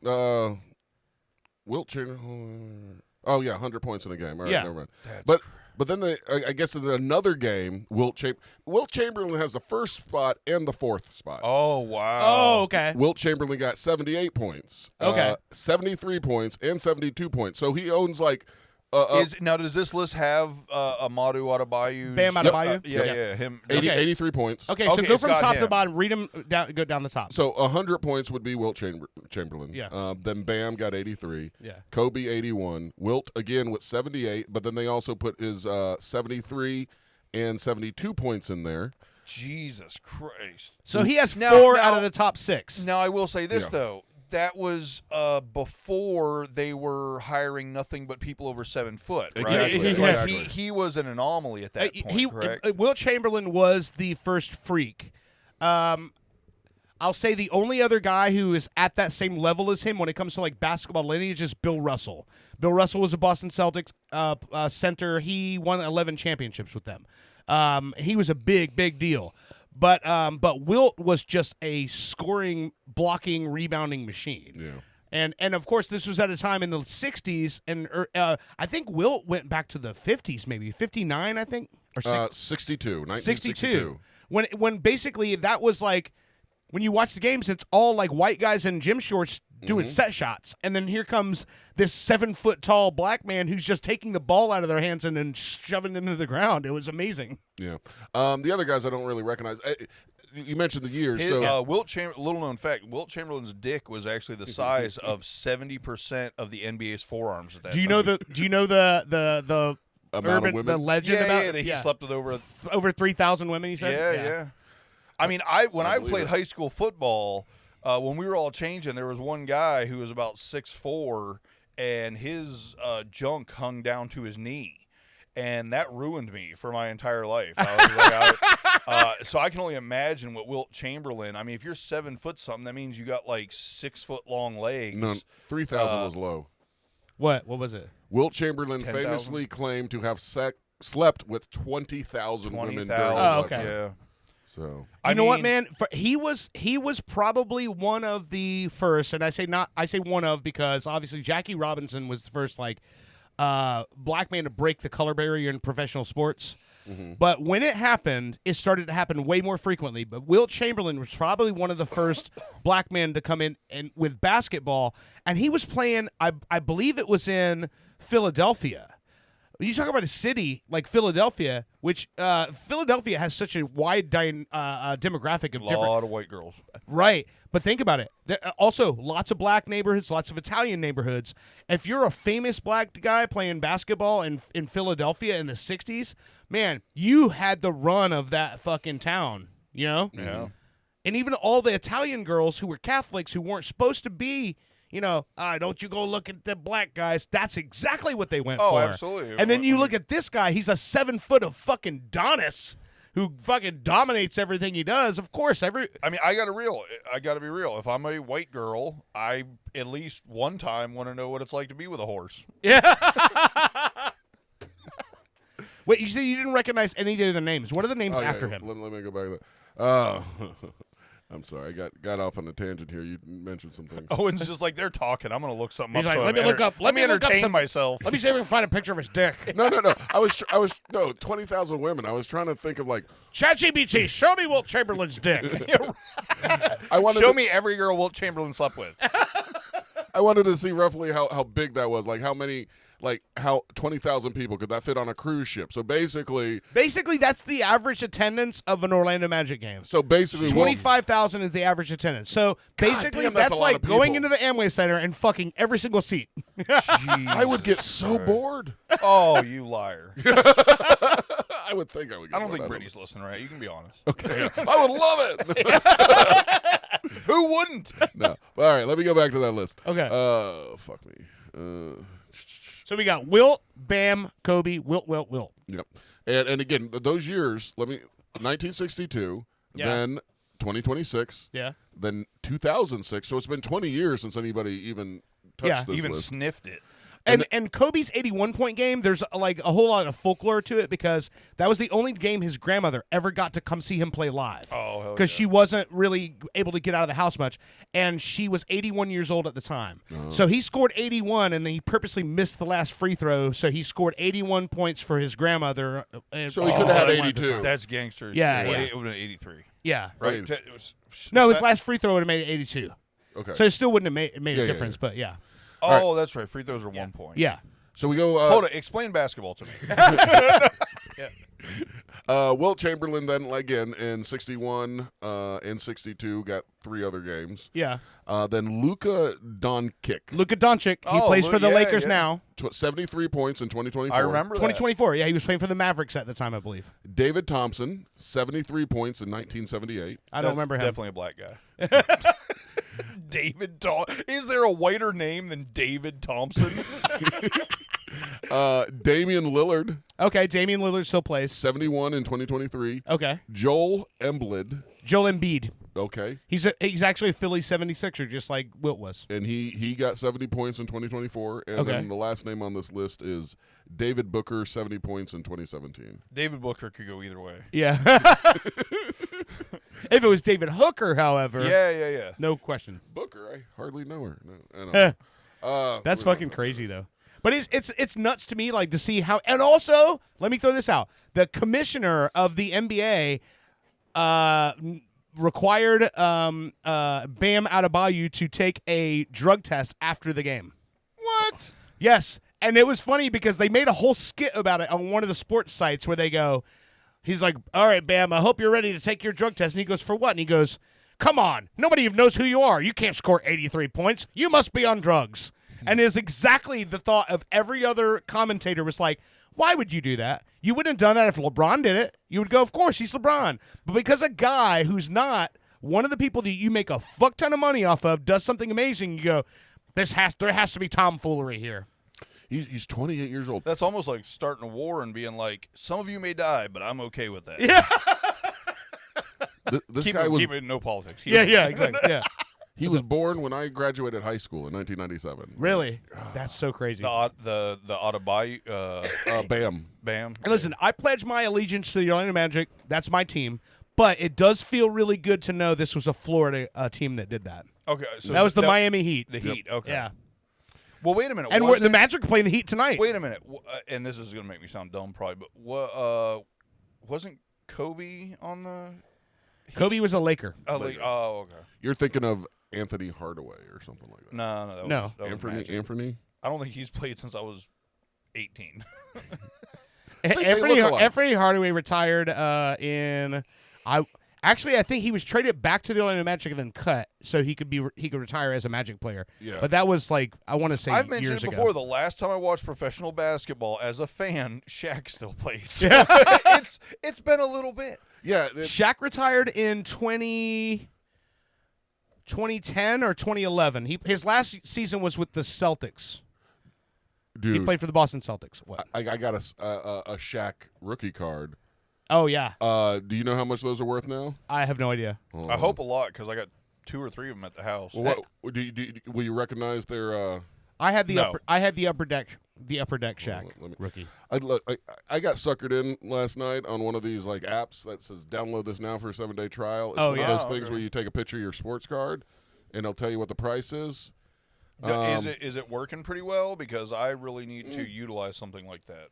Wilt Chamberlain. Oh yeah, 100 points in a game. All right, Yeah. never mind. But then I guess in another game, Wilt Chamberlain has the first spot and the 4th spot. Oh wow. Oh, okay. Wilt Chamberlain got 78 points. Okay. 73 points and 72 points. So he owns like Now does this list have Amadou Adebayo? Bam Adebayo? Yeah, him. 83 points. Okay, so Okay, go it's from got top to him. bottom. Read them down. Go down the top. So 100 points would be Wilt Chamberlain. Yeah. Then Bam got 83. Yeah. Kobe 81. Wilt again with 78, but then they also put his 73 and 72 points in there. Jesus Christ. So he has Now- 4 now- out of the top 6. Now I will say this Yeah. though. That was before they were hiring nothing but people over 7 foot, right? Exactly, Yeah. Like, exactly. he was an anomaly at that point, correct? Wilt Chamberlain was the first freak. I'll say the only other guy who is at that same level as him when it comes to like basketball lineage is Bill Russell. Bill Russell was a Boston Celtics center. He won 11 championships with them. He was a big deal. But Wilt was just a scoring, blocking, rebounding machine. Yeah. And of course, this was at a time in the 60s, and I think Wilt went back to the 50s, maybe 59, I think, or 62. 62. When basically that was like, when you watch the games, it's all like white guys in gym shorts doing set shots, and then here comes this 7 foot tall black man who's just taking the ball out of their hands and then shoving them to the ground. It was amazing. Yeah. The other guys I don't really recognize. You mentioned the years. His, So little known fact, Wilt Chamberlain's dick was actually the size of 70% of the NBA's forearms at that Do you time. know the Amount of urban women? the legend Yeah, about yeah, that he slept with over. over 3,000 women? He said. Yeah. I mean, when I believe played it. high school football, when we were all changing, there was one guy who was about 6'4", and his junk hung down to his knee, and that ruined me for my entire life. I was like, so I can only imagine what Wilt Chamberlain. I mean, if you're 7 foot something, that means you got like 6 foot long legs. no, 3,000 was low. What was it? Wilt Chamberlain 10,000? famously claimed to have slept with 20,000 women during his 20,000. Oh, lifetime. okay. Yeah. So You know what, man? He was probably one of the first, and I say one of because obviously Jackie Robinson was the first black man to break the color barrier in professional sports. But when it happened, it started to happen way more frequently. But Wilt Chamberlain was probably one of the first black men to come in and with basketball, and he was playing. I believe it was in Philadelphia. When you talk about a city like Philadelphia, which Philadelphia has such a wide demographic of A lot of white girls. right. But think about it. Also, lots of black neighborhoods, lots of Italian neighborhoods. If you're a famous black guy playing basketball in Philadelphia in the 60s, man, you had the run of that fucking town, you know? Yeah. And even all the Italian girls who were Catholics who weren't supposed to be, don't you go look at the black guys. That's exactly what they went Oh, for. absolutely. And then you look at this guy. He's a 7 foot of fucking Adonis who fucking dominates everything he does. Of course, I mean, I got to be real. If I'm a white girl, I at least one time want to know what it's like to be with a horse. Wait, you said you didn't recognize any of the other names. What are the names Oh, yeah, after him? Let me go back to that. I'm sorry, I got off on a tangent here. You mentioned some things. Owen's just like, they're talking. I'm going to look something He's up. like, so let me I'm look up. Let me look up entertain some myself. Let me see if we can find a picture of his dick. No. I was 20,000 women. I was trying to think of like. ChatGPT, show me Wilt Chamberlain's dick. I wanted Show to, me every girl Wilt Chamberlain slept with. I wanted to see roughly how big that was. Like how many. Like how 20,000 people could that fit on a cruise ship? So basically, that's the average attendance of an Orlando Magic game. So basically, 25,000 is the average attendance. So basically, damn, that's that's a lot like of going people. into the Amway Center and fucking every single seat. I would get so bored. Oh, you liar. I would think I would. Get I don't bored. think Brittany's listening, right? You can be honest. Okay, I would love it. Who wouldn't? No, all right. Let me go back to that list. Okay. Fuck me. So we got Wilt, Bam, Kobe, Wilt. Yep. And again, those years. 1962. Yeah. Then 2026. Yeah. Then 2006. So it's been 20 years since anybody even touched Yeah. this Even list. sniffed it. And Kobe's 81-point game, there's like a whole lot of folklore to it because that was the only game his grandmother ever got to come see him play live. Oh, hell Because yeah. she wasn't really able to get out of the house much, and she was 81 years old at the time. So he scored 81, and then he purposely missed the last free throw, so he scored 81 points for his grandmother. So he could have had at the 82. time. That's gangsters. Yeah, Well, yeah. It would have been 83. Yeah. Right? Right. No, his last free throw would have made it 82. Okay. So it still wouldn't have made Yeah, a yeah, difference, but yeah. Oh, that's right. Free throws are 1 point. Yeah. So we go. Hold on. Explain basketball to me. Wilt Chamberlain then again in 61 and 62 got 3 other games. Yeah. Then Luka Doncic, Luka Doncic, he Oh, plays for the yeah, Lakers yeah. now. 73 points in 2024. I remember that. 2024. Yeah, he was playing for the Mavericks at the time, I believe. David Thompson, 73 points in 1978. I don't That's remember him. Definitely a black guy. David Thompson. Is there a whiter name than David Thompson? Damian Lillard, Okay, Damian Lillard still plays. 71 in 2023. Okay. Joel Embiid, Joel Embiid. okay, He's actually a Philly 76er, just like Wilt was. and he got 70 points in 2024. And Okay. then the last name on this list is David Booker, 70 points in 2017. David Booker could go either way. Yeah. If it was David Hooker, however, Yeah. no question. Booker, I hardly know her. No, I don't know. That's fucking crazy, though. But it's nuts to me, like, to see how. And also, let me throw this out: the commissioner of the NBA required Bam Adebayo to take a drug test after the game. What? Yes, and it was funny because they made a whole skit about it on one of the sports sites where they go, he's like, "All right, Bam, I hope you're ready to take your drug test." And he goes, "For what?" And he goes, "Come on, nobody even knows who you are. You can't score 83 points. You must be on drugs." And it's exactly the thought of every other commentator was like, why would you do that? You wouldn't have done that if LeBron did it. You would go, of course, he's LeBron. But because a guy who's not one of the people that you make a fuck ton of money off of does something amazing, you go, there has to be tomfoolery here. He's 28 years old. That's almost like starting a war and being like, some of you may die, but I'm okay with that. Yeah. This Keep guy was it no politics. Yeah, exactly. Yeah. he was born when I graduated high school in 1997. Really? That's so crazy. The Adebayo, Bam. Bam. And listen, I pledge my allegiance to the Orlando Magic. That's my team. But it does feel really good to know this was a Florida team that did that. Okay, so That was the Miami Heat. The Heat. Okay. Yeah. Well, wait a minute. And the Magic are playing the Heat tonight. Wait a minute. And this is going to make me sound dumb, probably, but wasn't Kobe on the? Kobe was a Laker. Oh, okay. You're thinking of Anthony Hardaway or something like that. No. That No. Was, that was Magic. Anthony? I don't think he's played since I was 18. They look alike. Anthony Hardaway retired I think he was traded back to the Orlando Magic and then cut so he could retire as a Magic player. Yeah. But that was like I want to say I've mentioned years it before. ago. The last time I watched professional basketball as a fan, Shaq still played. So it's been a little bit. Yeah. Shaq retired in 2010 or 2011. His last season was with the Celtics. Dude, He played for the Boston Celtics. What? I got a Shaq rookie card. Oh yeah. Do you know how much those are worth now? I have no idea. I hope a lot because I got 2 or 3 of them at the house. Well, will you recognize their? I had the No. upper deck Shaq let me- rookie. I got suckered in last night on one of these like apps that says download this now for a 7-day trial. It's one yeah. of those things Okay. where you take a picture of your sports card, and it'll tell you what the price is. Is it working pretty well? Because I really need to utilize something like that.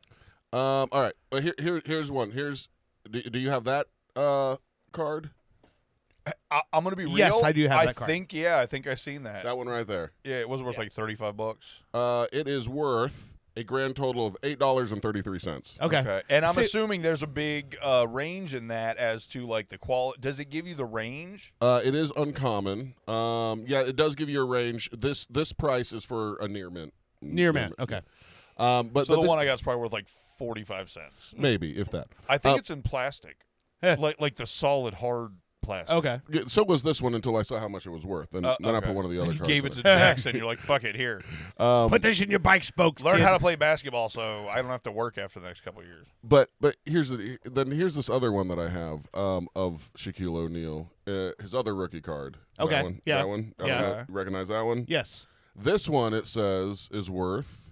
All right, but here's one. Do you have that card? I'm gonna be real. Yes, I do have that card. I think I seen that. That one right there. Yeah, it was worth like $35. It is worth a grand total of $8.33. Okay. And I'm See- assuming there's a big range in that as to like the quality. Does it give you the range? It is uncommon. Yeah, it does give you a range. This price is for a near mint. Near mint. Okay. But So the this- one I got is probably worth like 45 cents. maybe if that. I think it's in plastic, Yeah. like the solid hard plastic. Okay. Yeah, so was this one until I saw how much it was worth. Then I Okay. put one of the other You cards. gave in it to Jackson. You're like, fuck it, here. Put this in your bike spokes. Learn kid. how to play basketball, so I don't have to work after the next couple of years. But here's this other one that I have of Shaquille O'Neal, his other rookie card. Okay, That one, yeah. that one. Yeah. Okay, recognize that one? Yes. This one it says is worth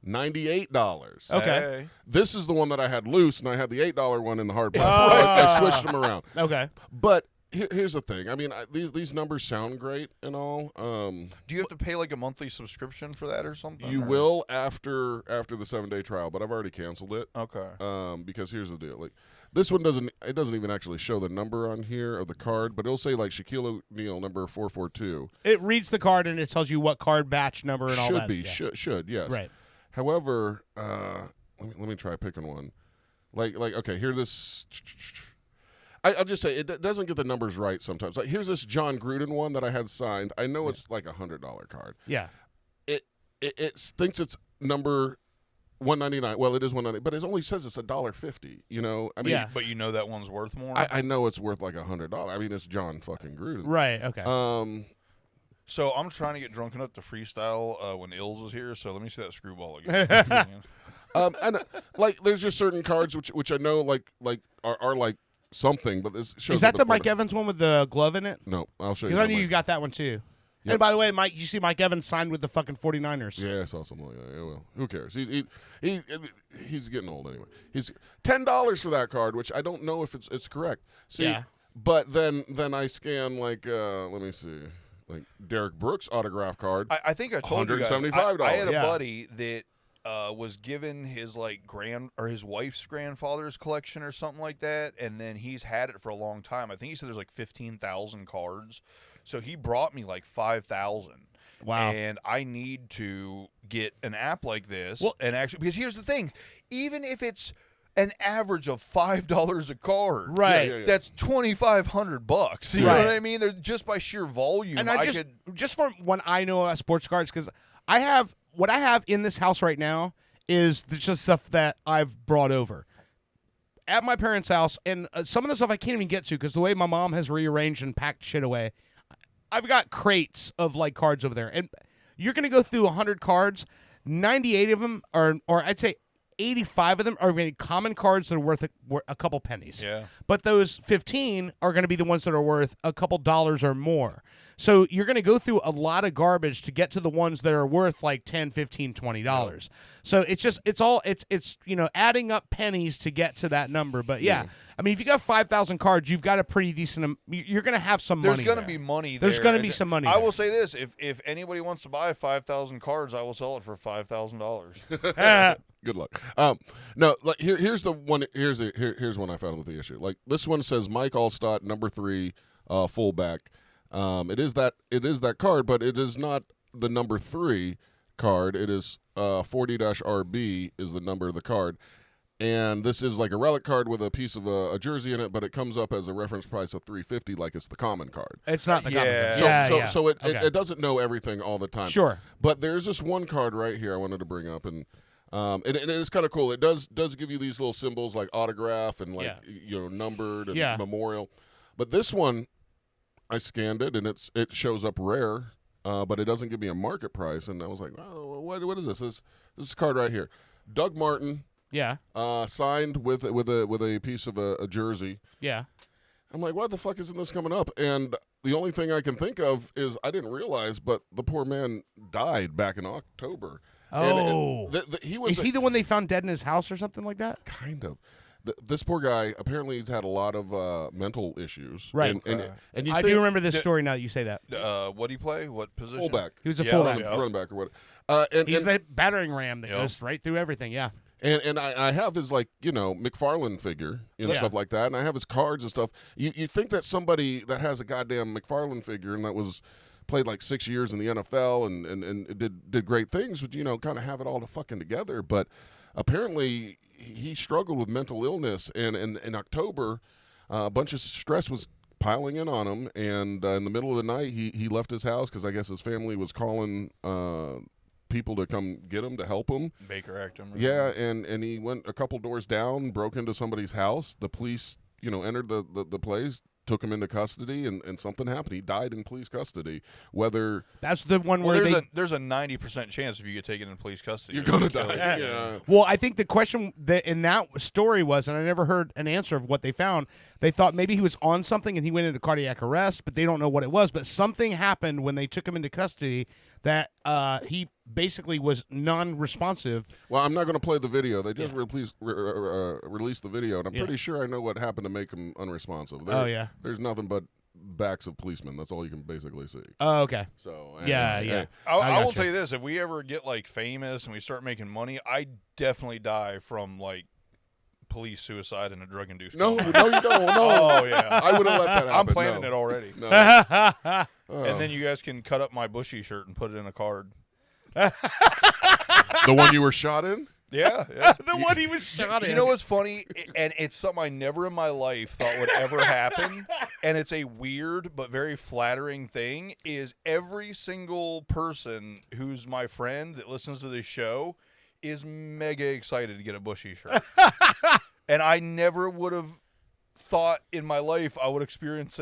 $98. Okay. Hey. This is the one that I had loose, and I had the $8 one in the hard plastic. I switched them around. Okay. But here's the thing. I mean, these numbers sound great and all. Do you have to pay like a monthly subscription for that or something? You or- will after the 7-day trial, but I've already canceled it. Okay. Because here's the deal. Like this one doesn't even actually show the number on here of the card, but it'll say like Shaquille O'Neal number 442. It reads the card and it tells you what card batch number and all Should that. be Yeah. should yes. Right. However, let me try picking one. Like okay, here this. I'll just say it doesn't get the numbers right sometimes. Like here's this John Gruden one that I had signed. I know it's like $100 card. Yeah. It thinks it's number 199. Well, it is 199, but it only says it's $1.50. You know, I mean, Yeah. But you know that one's worth more. I know it's worth like $100. I mean, it's John fucking Gruden. Right. Okay. So I'm trying to get drunk enough to freestyle when Illz is here. So let me see that screwball again. And like, there's just certain cards which I know like are like something, but this shows Is that up the at Mike 40. Evans one with the glove in it? No, I'll show you. Because I that knew you later. got that one too. Yep. And by the way, Mike, you see Mike Evans signed with the fucking 49ers. Yeah, I saw something like that. Yeah, well, who cares? He's getting old anyway. He's $10 for that card, which I don't know if it's correct. See, Yeah. but then I scan like let me see, like Derek Brooks autograph card. I think I told you guys. $175. I had a Yeah. buddy that was given his like his wife's grandfather's collection or something like that, and then he's had it for a long time. I think he said there's like 15,000 cards, so he brought me like 5,000. Wow. And I need to get an app like this, Well- and actually, because here's the thing, even if it's an average of $5 a card, Right. Yeah. that's $2,500. You know Right. what I mean? They're just by sheer volume. And I just from when I know about sports cards, because what I have in this house right now is just stuff that I've brought over at my parents' house, and some of the stuff I can't even get to because the way my mom has rearranged and packed shit away. I've got crates of like cards over there, and you're gonna go through 100 cards. 98 of them are, or I'd say 85 of them are going to be common cards that are worth a couple pennies. Yeah. But those 15 are going to be the ones that are worth a couple dollars or more. So you're going to go through a lot of garbage to get to the ones that are worth like $10, $15, $20. So it's adding up pennies to get to that number. But yeah, I mean, if you got 5,000 cards, you've got a pretty decent. You're going to have some There's money. going to there. be money. There's there. going to be some money. I there. will say this: if anybody wants to buy 5,000 cards, I will sell it for $5,000. Good luck. No, like here's the one. Here's one I found with the issue. Like this one says Mike Allstott, number 3, fullback. It is that card, but it is not the number 3 card. It is 40-RB is the number of the card. And this is like a relic card with a piece of a jersey in it, but it comes up as a reference price of $350, like it's the common card. It's not the Yeah. common. So Okay. it doesn't know everything all the time. Sure. But there's this one card right here I wanted to bring up, and it's kind of cool. It does give you these little symbols like autograph and like numbered and memorial. But this one, I scanned it and it shows up rare, but it doesn't give me a market price. And I was like, oh, what is this? This is card right here, Doug Martin. Yeah. Signed with a piece of a jersey. Yeah. I'm like, what the fuck isn't this coming up? And the only thing I can think of is I didn't realize, but the poor man died back in October. Oh. And he was Is he the one they found dead in his house or something like that? kind of. This poor guy apparently he's had a lot of mental issues. Right. And you I think do remember this story now that you say that. What do you play? What position? fullback. He was a Yeah, fullback. yeah. Running back or what? He's that battering ram that Yep. goes right through everything. Yeah. And I have his McFarlane figure and Yeah. stuff like that, and I have his cards and stuff. You think that somebody that has a goddamn McFarlane figure and that was played like 6 years in the NFL and did great things would kind of have it all fucking together, but apparently he struggled with mental illness, and in October a bunch of stress was piling in on him, and in the middle of the night he left his house because I guess his family was calling people to come get him to help him. Baker Actum. Yeah, and he went a couple doors down, broke into somebody's house. The police, entered the place, took him into custody, and something happened. He died in police custody. Whether That's the one Well, where there's a 90% chance if you get taken into police custody, you're gonna kill die. you. Yeah. Well, I think the question that in that story was, and I never heard an answer of what they found. They thought maybe he was on something and he went into cardiac arrest, but they don't know what it was. But something happened when they took him into custody that he basically was non-responsive. Well, I'm not going to play the video. They just released the video, and I'm pretty sure I know what happened to make him unresponsive. There's nothing but backs of policemen. That's all you can basically see. Oh, okay. So Yeah. I will gotcha. tell you this: if we ever get like famous and we start making money, I definitely die from like police suicide and a drug-induced. No, coma. no, you don't. No. Oh yeah, I would have let that happen. I'm planning no. it already. No. And then you guys can cut up my Bushy shirt and put it in a card. The one you were shot in? Yeah. The one he was shot in. You know what's funny? And it's something I never in my life thought would ever happen. And it's a weird but very flattering thing, is every single person who's my friend that listens to this show is mega excited to get a Bushy shirt. And I never would have thought in my life I would experience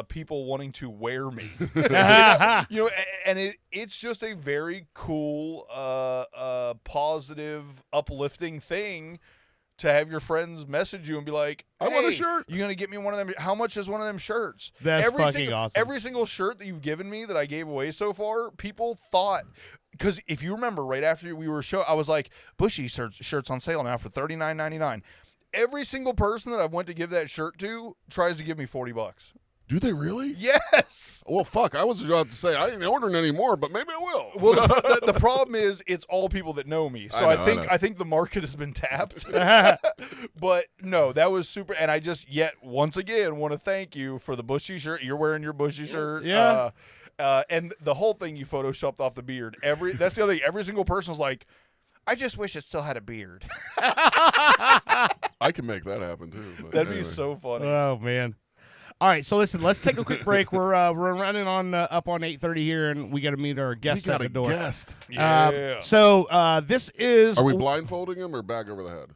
people wanting to wear me. And it's just a very cool, positive, uplifting thing to have your friends message you and be like, hey, I want a shirt. You gonna get me one of them? How much is one of them shirts? That's fucking single, awesome. Every single shirt that you've given me that I gave away so far, people thought. Because if you remember, right after we were show, I was like, Bushy shirts on sale now for $39.99. Every single person that I went to give that shirt to tries to give me $40. Do they really? Yes. Well, fuck. I was about to say I ain't ordering any more, but maybe I will. Well, the problem is it's all people that know me, so I know. I think the market has been tapped. But no, that was super, and I just once again want to thank you for the Bushy shirt. You're wearing your Bushy shirt, Yeah. and the whole thing you photoshopped off the beard. That's the other thing. Every single person's like, I just wish it still had a beard. I can make that happen too. But That'd be anyway. so funny. Oh man. All right, so listen, let's take a quick break. We're running on up on 8:30 here, and we got to meet our We guest got at the a door. guest. Yeah. So this is. Are we blindfolding him or bag over the head?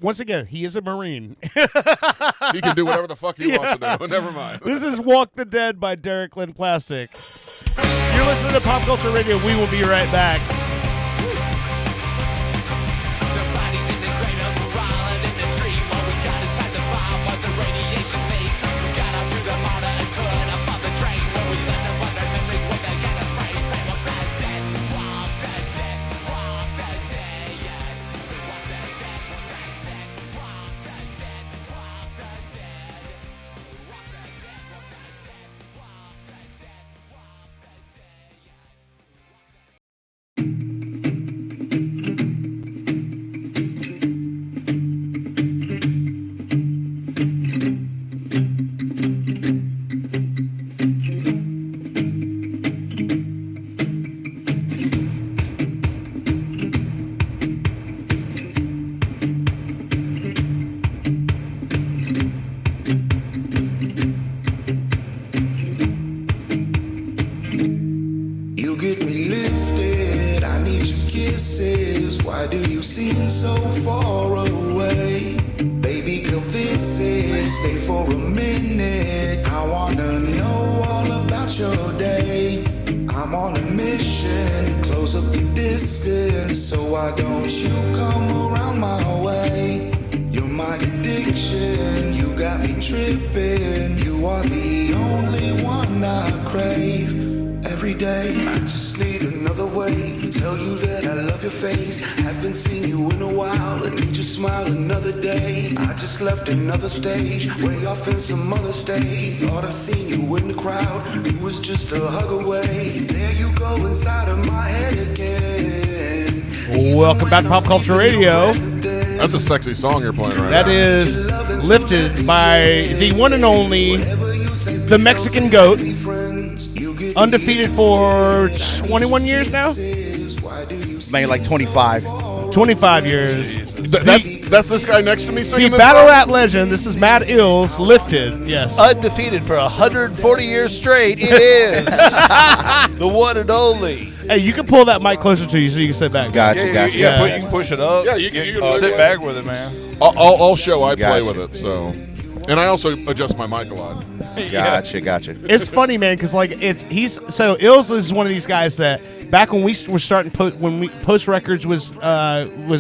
Once again, he is a Marine. He can do whatever the fuck he wants to do. Never mind. This is Walk the Dead by Derek Lynn Plastic. You're listening to Pop Culture Radio. We will be right back. The bodies in the grave of the rolling in the street. What we got inside the bomb was a radiation leak. We got up through the motor and put up on the train. When we left a weather message with a gun of spray. They walk the dead, walk the dead, walk the dead. Walk the dead, walk the dead. stay for a minute. I wanna know all about your day. I'm on a mission to close up the distance, so why don't you come around my way? You're my addiction, you got me tripping. You are the only one I crave. Every day, I just need another way to tell you that I love your face. Haven't seen you in a while, I need your smile another day. I just left another stage, way off in some other state. Thought I seen you in the crowd, it was just a hug away. There you go inside of my head again. Welcome back to Pop Culture Radio. That's a sexy song you're playing right That now. is Lifted by the one and only, the Mexican Goat. Undefeated for 21 years now? Maybe like 25. 25 years. That's this guy next to me singing The this battle song? rap legend. This is Madd Illz, Lifted. Yes. Undefeated for 140 years straight. It is the one and only. Hey, you can pull that mic closer to you so you can sit back. Gotcha, Yeah, gotcha. you can push it up. Yeah, you can sit back with it, man. All show I play Gotcha. with it, so. And I also adjust my mic a lot. Gotcha. It's funny, man, because like Illz is one of these guys that back when we were starting when Post Records was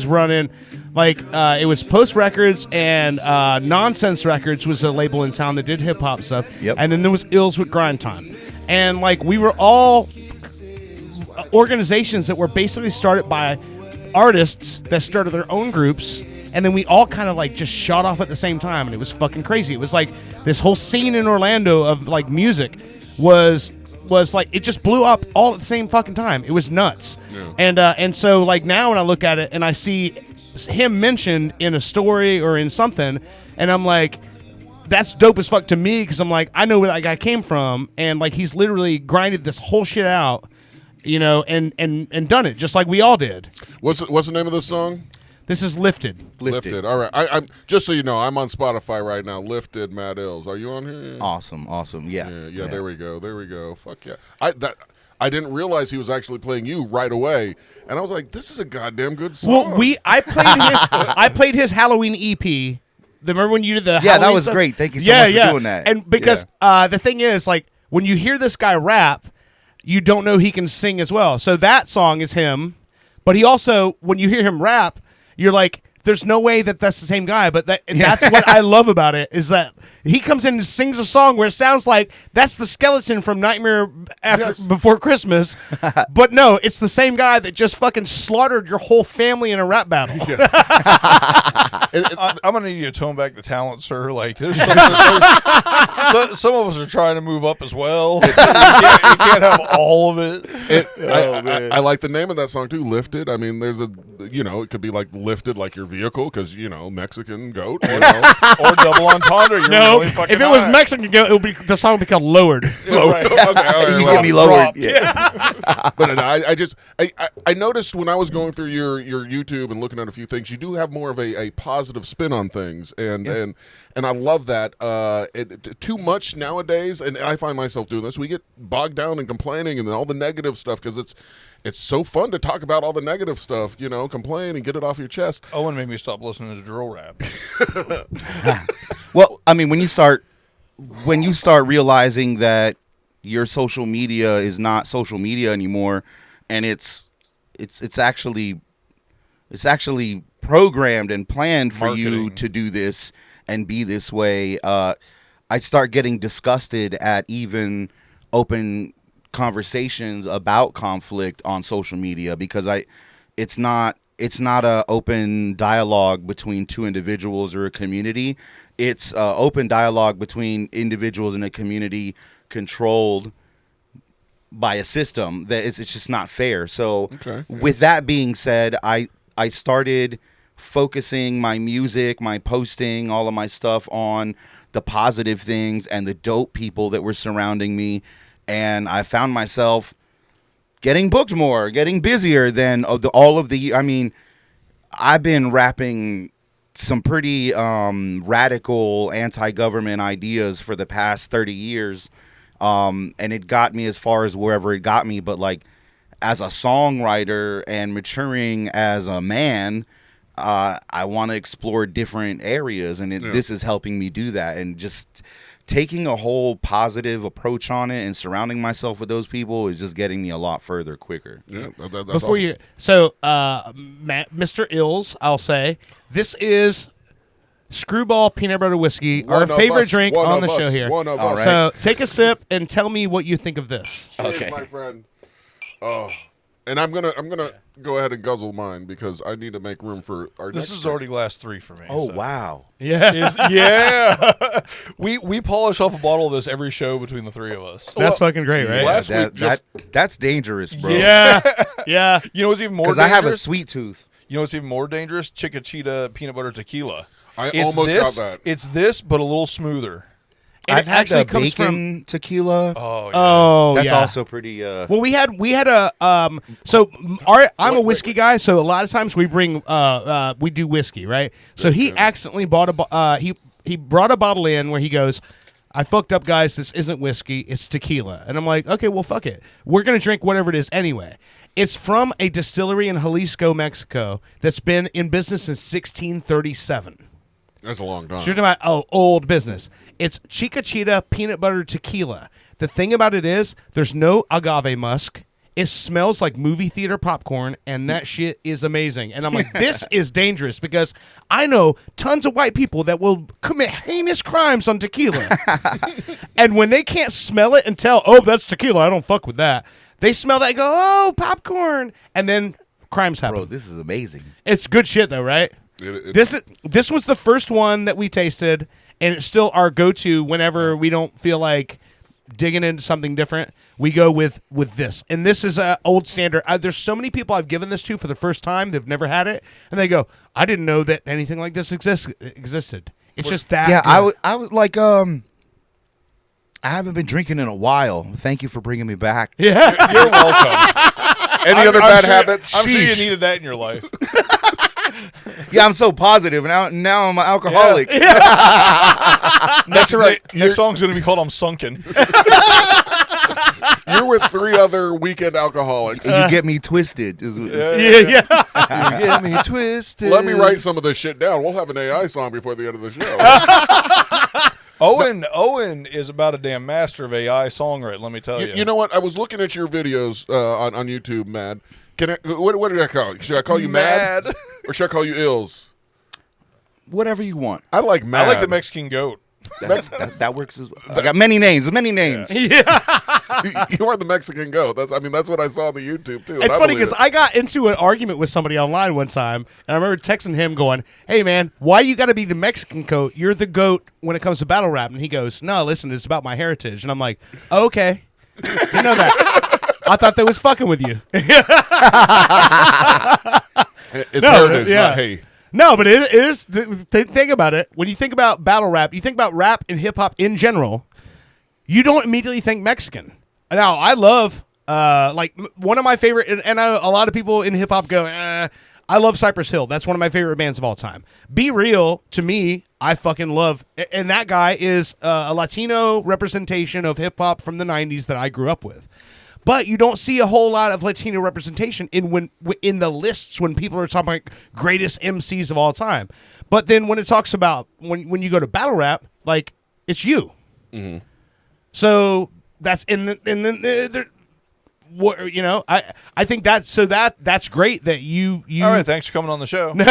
running, like it was Post Records and Nonsense Records was a label in town that did hip hop stuff. Yep. And then there was Illz with Grind Time, and like we were all organizations that were basically started by artists that started their own groups. And then we all kind of like just shot off at the same time, and it was fucking crazy. It was like this whole scene in Orlando of like music was like it just blew up all at the same fucking time. It was nuts. Yeah. And so like now when I look at it and I see him mentioned in a story or in something, and I'm like, that's dope as fuck to me, because I'm like, I know where that guy came from, and like he's literally grinded this whole shit out, you know, and done it just like we all did. What's the name of this song? This is Lifted. Lifted. All right. I'm just so you know, I'm on Spotify right now. Lifted, Madd Illz. Are you on here? Awesome. Yeah. Yeah. There we go. Fuck yeah. I didn't realize he was actually playing you right away, and I was like, this is a goddamn good song. Well, I played his Halloween EP. Remember when you did the Yeah, Halloween that was stuff? great. Thank you so much for doing that. And because the thing is, like, when you hear this guy rap, you don't know he can sing as well. So that song is him, but he also, when you hear him rap, you're like, there's no way that that's the same guy. But that's what I love about it, is that he comes in and sings a song where it sounds like that's the skeleton from Nightmare Before Christmas. But no, it's the same guy that just fucking slaughtered your whole family in a rap battle. I'm gonna need you to tone back the talent, sir. Like, there's some of us are trying to move up as well. You can't have all of it. I like the name of that song too, Lifted. I mean, there's it could be like lifted like your vehicle, because Mexican goat. Or double entendre. You're No, really fucking if it was high. Mexican, the song would be called Lowered. Right. Okay, all right, You well, get me lowered. dropped. Yeah. But I noticed when I was going through your YouTube and looking at a few things, you do have more of a positive spin on things, and I love that. Too much nowadays, and I find myself doing this. We get bogged down in complaining and all the negative stuff, because it's so fun to talk about all the negative stuff, complain and get it off your chest. Owen made me stop listening to drill rap. Well, I mean, when you start realizing that your social media is not social media anymore, and it's actually programmed and planned for you Marketing. to do this and be this way, I start getting disgusted at even open conversations about conflict on social media, because it's not a open dialogue between two individuals or a community. It's open dialogue between individuals in a community controlled by a system that it's just not fair. So with that being said, I started focusing my music, my posting, all of my stuff on the positive things and the dope people that were surrounding me. And I found myself getting booked more, getting busier than I mean, I've been rapping some pretty radical anti-government ideas for the past 30 years. And it got me as far as wherever it got me. But like, as a songwriter and maturing as a man, I want to explore different areas, and this is helping me do that. And just taking a whole positive approach on it and surrounding myself with those people is just getting me a lot further quicker. Yeah, that's Before awesome. you, so Mr. Illz, I'll say this is Screwball Peanut Butter Whiskey, One our of favorite us, drink one on of the show us, here. one of All us. right. So take a sip and tell me what you think of this. Cheers, Okay. my friend. Oh, and I'm gonna go ahead and guzzle mine because I need to make room for our. This next is drink. already last 3 for me. Oh so. wow! Yeah, Yeah. we polish off a bottle of this every show between the 3 of us. that's fucking great, right? Last week, That's dangerous, bro. Yeah, yeah. You know what's even more Because dangerous? I have a sweet tooth. You know what's even more dangerous? Chiquita peanut butter tequila. I It's almost this, got that. It's this, but a little smoother. And I've it had actually the comes from. bacon tequila. Oh, yeah. Oh, That's yeah. also pretty. Well, we had a I'm a whiskey guy, so a lot of times we bring we do whiskey, right? So he accidentally bought he brought a bottle in where he goes, I fucked up, guys. This isn't whiskey, it's tequila. And I'm like, okay, well, fuck it. We're gonna drink whatever it is anyway. It's from a distillery in Jalisco, Mexico, that's been in business since 1637. That's a long time. So you're talking about old business. It's Chiquita peanut butter tequila. The thing about it is there's no agave musk. It smells like movie theater popcorn, and that shit is amazing. And I'm like, this is dangerous because I know tons of white people that will commit heinous crimes on tequila. And when they can't smell it and tell, oh, that's tequila, I don't fuck with that. They smell that and go, oh, popcorn. And then crimes happen. bro, this is amazing. It's good shit, though, right? This was the first one that we tasted, and it's still our go-to whenever we don't feel like digging into something different. We go with this, and this is a old standard. There's so many people I've given this to for the first time; they've never had it, and they go, "I didn't know that anything like this existed." It's just that. Yeah, good. I was like, I haven't been drinking in a while. Thank you for bringing me back. Yeah, You're welcome. Any other bad sure, habits? I'm sure you Sheesh. needed that in your life. Yeah, I'm so positive. Now I'm an alcoholic. Next song's going to be called I'm Sunken. You're with 3 other weekend alcoholics. You get me twisted. yeah. You get me twisted. Let me write some of this shit down. We'll have an AI song before the end of the show. Owen is about a damn master of AI songwriting, let me tell you. You know what? I was looking at your videos on YouTube, Madd. What did I call you? Should I call you Madd? Or should I call you Illz? Whatever you want. I like Madd. I like the Mexican goat. That works as well. I got many names. Many names. You are the Mexican goat. That's what I saw on the YouTube too. It's funny because I got into an argument with somebody online one time, and I remember texting him going, "Hey man, why you got to be the Mexican goat? You're the goat when it comes to battle rap." And he goes, "No, listen, it's about my heritage." And I'm like, oh, "Okay, you know that." I thought they was fucking with you. It's No, heritage, yeah. not hey. No, but it is. Think about it. When you think about battle rap, you think about rap and hip hop in general. You don't immediately think Mexican. Now, I love one of my favorite, and a lot of people in hip hop go, I love Cypress Hill. That's one of my favorite bands of all time. Be Real, to me, I fucking love, and that guy is a Latino representation of hip hop from the 90s that I grew up with. But you don't see a whole lot of Latino representation in the lists when people are talking about greatest MCs of all time. But then when it talks about when you go to battle rap, like it's you. Mm-hmm. So that's what you know. I think that's great that you. All right, thanks for coming on the show. No,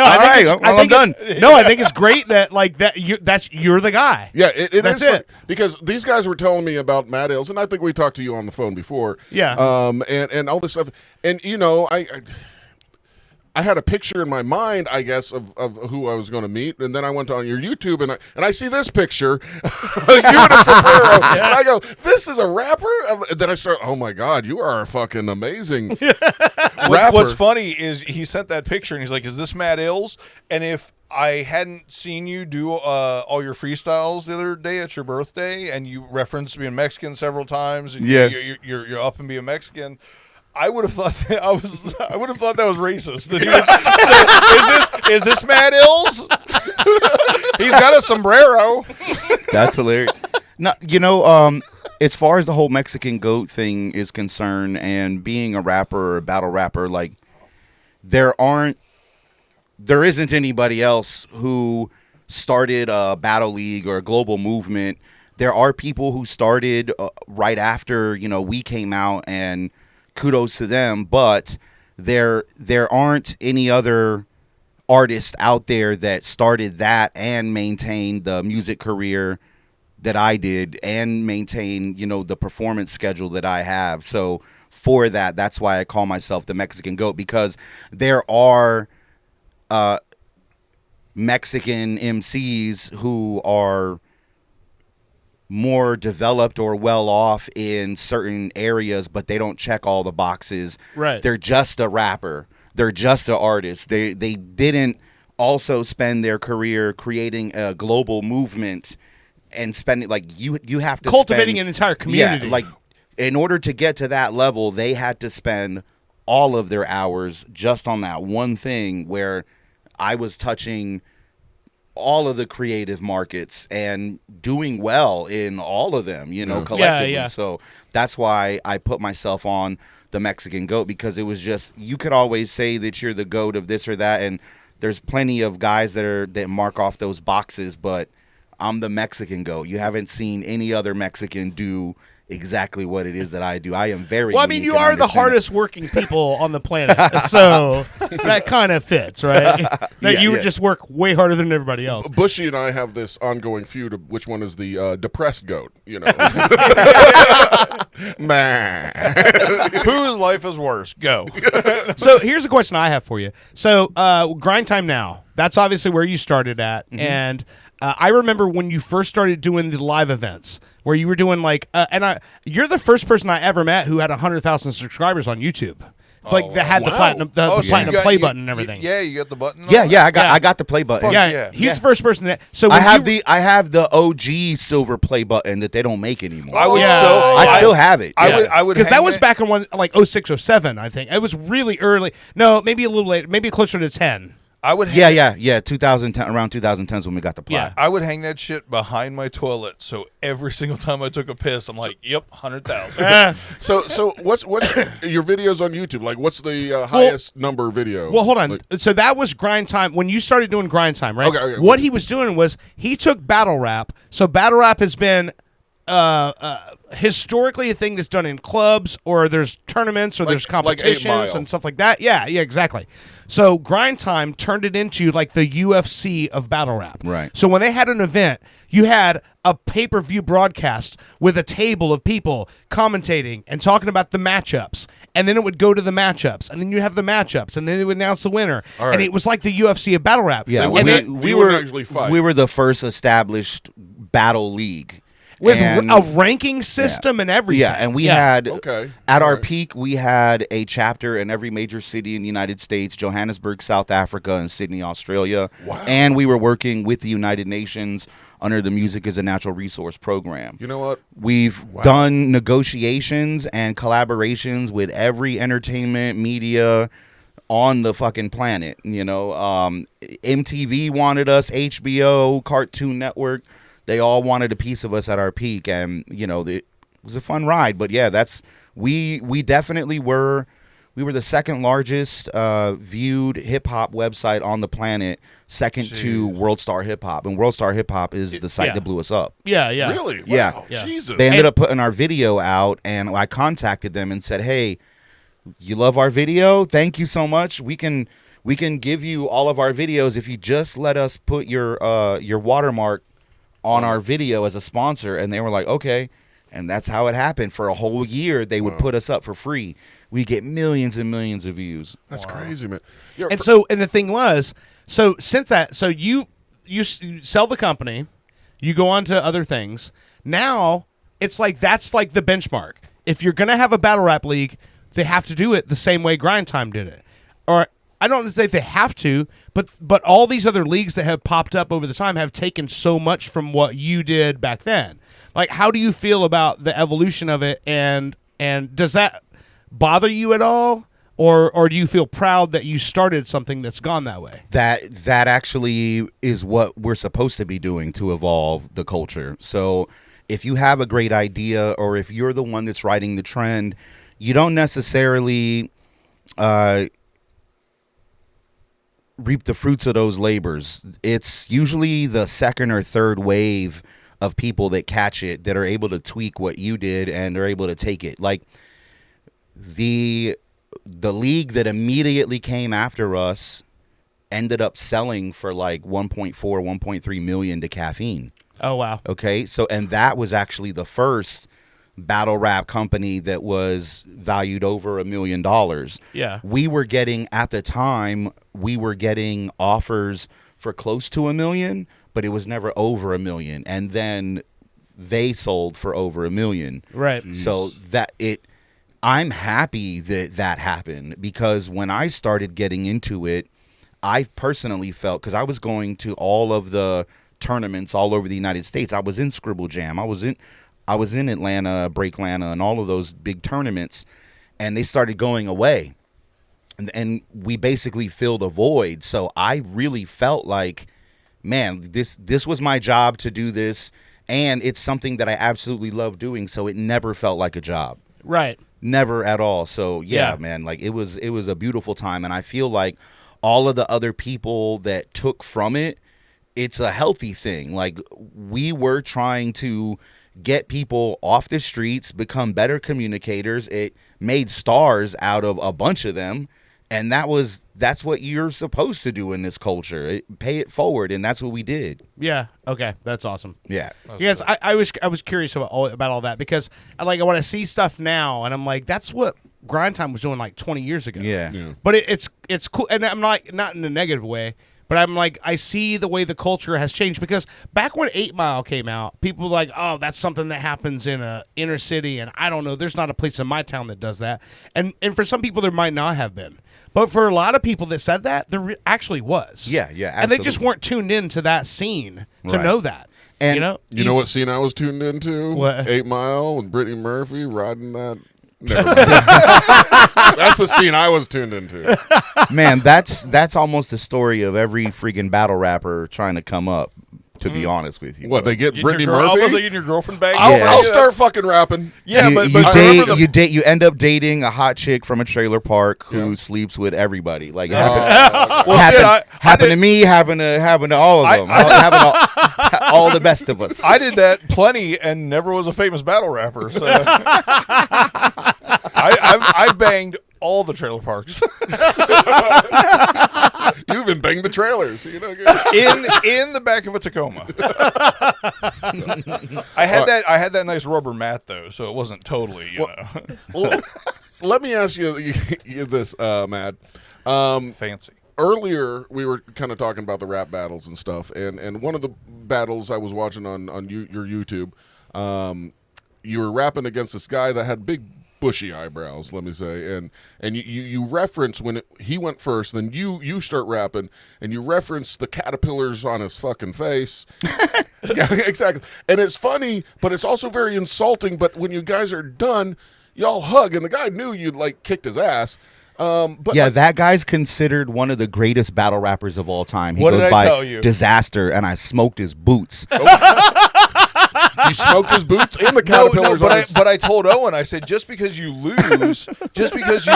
I'm done. No, I think it's great that you're the guy. Yeah, it That's is it. because these guys were telling me about Madd Illz, and I think we talked to you on the phone before. Yeah. And all this stuff, and you know, I had a picture in my mind, I guess, of who I was going to meet, and then I went on your YouTube, and I see this picture, you in a sombrero, and I go, "This is a rapper." And then I start, "Oh my God, you are a fucking amazing rapper." What's funny is he sent that picture, and he's like, "Is this Madd Illz?" And if I hadn't seen you do all your freestyles the other day at your birthday, and you referenced being Mexican several times, and Yeah. you're up and being Mexican, I would have thought that I would have thought that was racist. That he was, is this Madd Illz? He's got a sombrero. That's hilarious. No, you know, as far as the whole Mexican goat thing is concerned, and being a rapper or a battle rapper, like there aren't there isn't anybody else who started a battle league or a global movement. There are people who started right after, we came out, and kudos to them, but there aren't any other artists out there that started that and maintained the music career that I did and maintain, the performance schedule that I have. So for that's why I call myself the Mexican GOAT, because there are Mexican MCs who are more developed or well off in certain areas, but they don't check all the boxes. Right. They're just a rapper. They're just an artist. They didn't also spend their career creating a global movement and spending, like, you have to cultivating spend, an entire community. Yeah, like, in order to get to that level, they had to spend all of their hours just on that one thing, where I was touching all of the creative markets and doing well in all of them, collectively. Yeah. So that's why I put myself on the Mexican GOAT, because it was just, you could always say that you're the GOAT of this or that, and there's plenty of guys that mark off those boxes, but I'm the Mexican GOAT. You haven't seen any other Mexican do exactly what it is that I do. I am very well, I mean, unique you and are the understand it. hardest working people on the planet, so that kind of fits, right? That you would just work way harder than everybody else. Bushy and I have this ongoing feud of which one is the depressed goat, Whose life is worse? Go. So here's a question I have for you. So Grind Time Now, that's obviously where you started at, and I remember when you first started doing the live events where you were doing you're the first person I ever met who had 100,000 subscribers on YouTube. Like that had the platinum, the So platinum you got- play you- button and everything. You got the button. Yeah, on yeah, it? I got the play button. yeah, he's yeah. the first person that. So I when have you- I have the OG silver play button that they don't make anymore. I would Yeah. so. I still have it. I yeah. would. I would because hang that was back in like 06, 07, I think. It was really early. No, maybe a little later. Maybe closer to 10. I would. Hang, Yeah. 2010, around 2010 is when we got the play. Yeah. I would hang that shit behind my toilet, so every single time I took a piss, I'm like, "Yep, 100,000." So what's your videos on YouTube? Like, what's the highest number video? Well, hold on. Like, So that was Grind Time when you started doing Grind Time, right? Okay. What he was doing was he took battle rap. So battle rap has been historically a thing that's done in clubs, or there's tournaments, or there's like 8 competitions Mile. and stuff like that. Yeah, exactly. So Grind Time turned it into like the UFC of battle rap. Right. So when they had an event, you had a pay-per-view broadcast with a table of people commentating and talking about the matchups, and then it would go to the matchups, and then you have the matchups, and then they would announce the winner, and it was like the UFC of battle rap. Yeah, They and wouldn't- then- we we wouldn't were actually fight. we were the first established battle league with And- a ranking system and everything. Yeah, and we had Okay. at our Alright. peak, we had a chapter in every major city in the United States: Johannesburg, South Africa, and Sydney, Australia. Wow. And we were working with the United Nations under the Music as a Natural Resource program. You know what? We've done negotiations and collaborations with every entertainment media on the fucking planet. MTV wanted us, HBO, Cartoon Network. They all wanted a piece of us at our peak, and it was a fun ride. But yeah, we definitely were. We were the second largest viewed hip hop website on the planet, second to World Star Hip Hop, and World Star Hip Hop is the site yeah. that blew us up. yeah. Really? Yeah. Wow. Yeah. Jesus. They ended up putting our video out, and I contacted them and said, "Hey, you love our video? Thank you so much. We can give you all of our videos if you just let us put your watermark on our video as a sponsor." And they were like, "Okay." And that's how it happened. For a whole year, they would put us up for free. We get millions and millions of views. That's crazy, man. Yeah, And and the thing was, so since that, so you sell the company, you go on to other things. Now it's like that's like the benchmark. If you're gonna have a battle rap league, they have to do it the same way Grind Time did it. Or I don't say they have to, but all these other leagues that have popped up over the time have taken so much from what you did back then. Like, how do you feel about the evolution of it, and does that bother you at all, or do you feel proud that you started something that's gone that way? That actually is what we're supposed to be doing to evolve the culture. So if you have a great idea, or if you're the one that's riding the trend, you don't necessarily reap the fruits of those labors. It's usually the second or third wave of people that catch it that are able to tweak what you did and are able to take it. Like the league that immediately came after us ended up selling for like 1.4, 1.3 million to Caffeine. Oh, wow. Okay, so and that was actually the first battle rap company that was valued over $1 million. Yeah. We were getting, at the time, we were getting offers for close to $1 million, but it was never over $1 million. And then they sold for over $1 million. Right. So I'm happy that that happened, because when I started getting into it, I personally felt, because I was going to all of the tournaments all over the United States. I was in Scribble Jam. I was in Atlanta, Breaklanta, and all of those big tournaments, and they started going away. And we basically filled a void. So I really felt like, man, this was my job to do this, and it's something that I absolutely love doing, so it never felt like a job. Right. Never at all. So yeah, man, like it was a beautiful time, and I feel like all of the other people that took from it, it's a healthy thing. Like, we were trying to get people off the streets, become better communicators. It made stars out of a bunch of them, and that's what you're supposed to do in this culture. Pay it forward, and that's what we did. Yeah. Okay. That's awesome. Yeah. Yes, I was curious about all that, because when I see stuff now, and I'm like, that's what Grind Time was doing like 20 years ago. Yeah. But it's cool, and I'm not in a negative way, but I'm like, I see the way the culture has changed, because back when 8 Mile came out, people were like, oh, that's something that happens in a inner city, and I don't know, there's not a place in my town that does that. And for some people there might not have been. But for a lot of people that said that, there actually was. Yeah, yeah, And they just absolutely. weren't tuned into that scene to Right. know that. And You know what scene I was tuned into? What? 8 Mile with Brittany Murphy riding that. Never mind. That's the scene I was tuned into. man, that's almost the story of every freaking battle rapper trying to come up, to be honest with you. What, they get Getting Brittany your girl- I was Murphy? like, getting your girlfriend back. I'll start fucking rapping. Yeah, you, but you I date remember the- you end up dating a hot chick from a trailer park who Yeah. sleeps with everybody. Like it happened, Well, shit, I happened to did- me, happened to all of them, happened to all the best of us. I did that plenty and never was a famous battle rapper. So I banged all the trailer parks You even banged the trailers. You know, in the back of a Tacoma. I had that nice rubber mat though, so it wasn't totally Well, let me ask you this, Madd. fancy. Earlier, we were kind of talking about the rap battles and stuff, and one of the battles I was watching on your YouTube, you were rapping against this guy that had big bushy eyebrows, let me say, and you reference when he went first, then you start rapping, and you reference the caterpillars on his fucking face. Yeah, exactly. And it's funny, but it's also very insulting. But when you guys are done, y'all hug, and the guy knew you'd like kicked his ass. But yeah, like, that guy's considered one of the greatest battle rappers of all time. He What goes did I by tell you? Disaster, and I smoked his boots. he smoked his boots and the caterpillars on his... but I told Owen, I said, just because you lose, just because you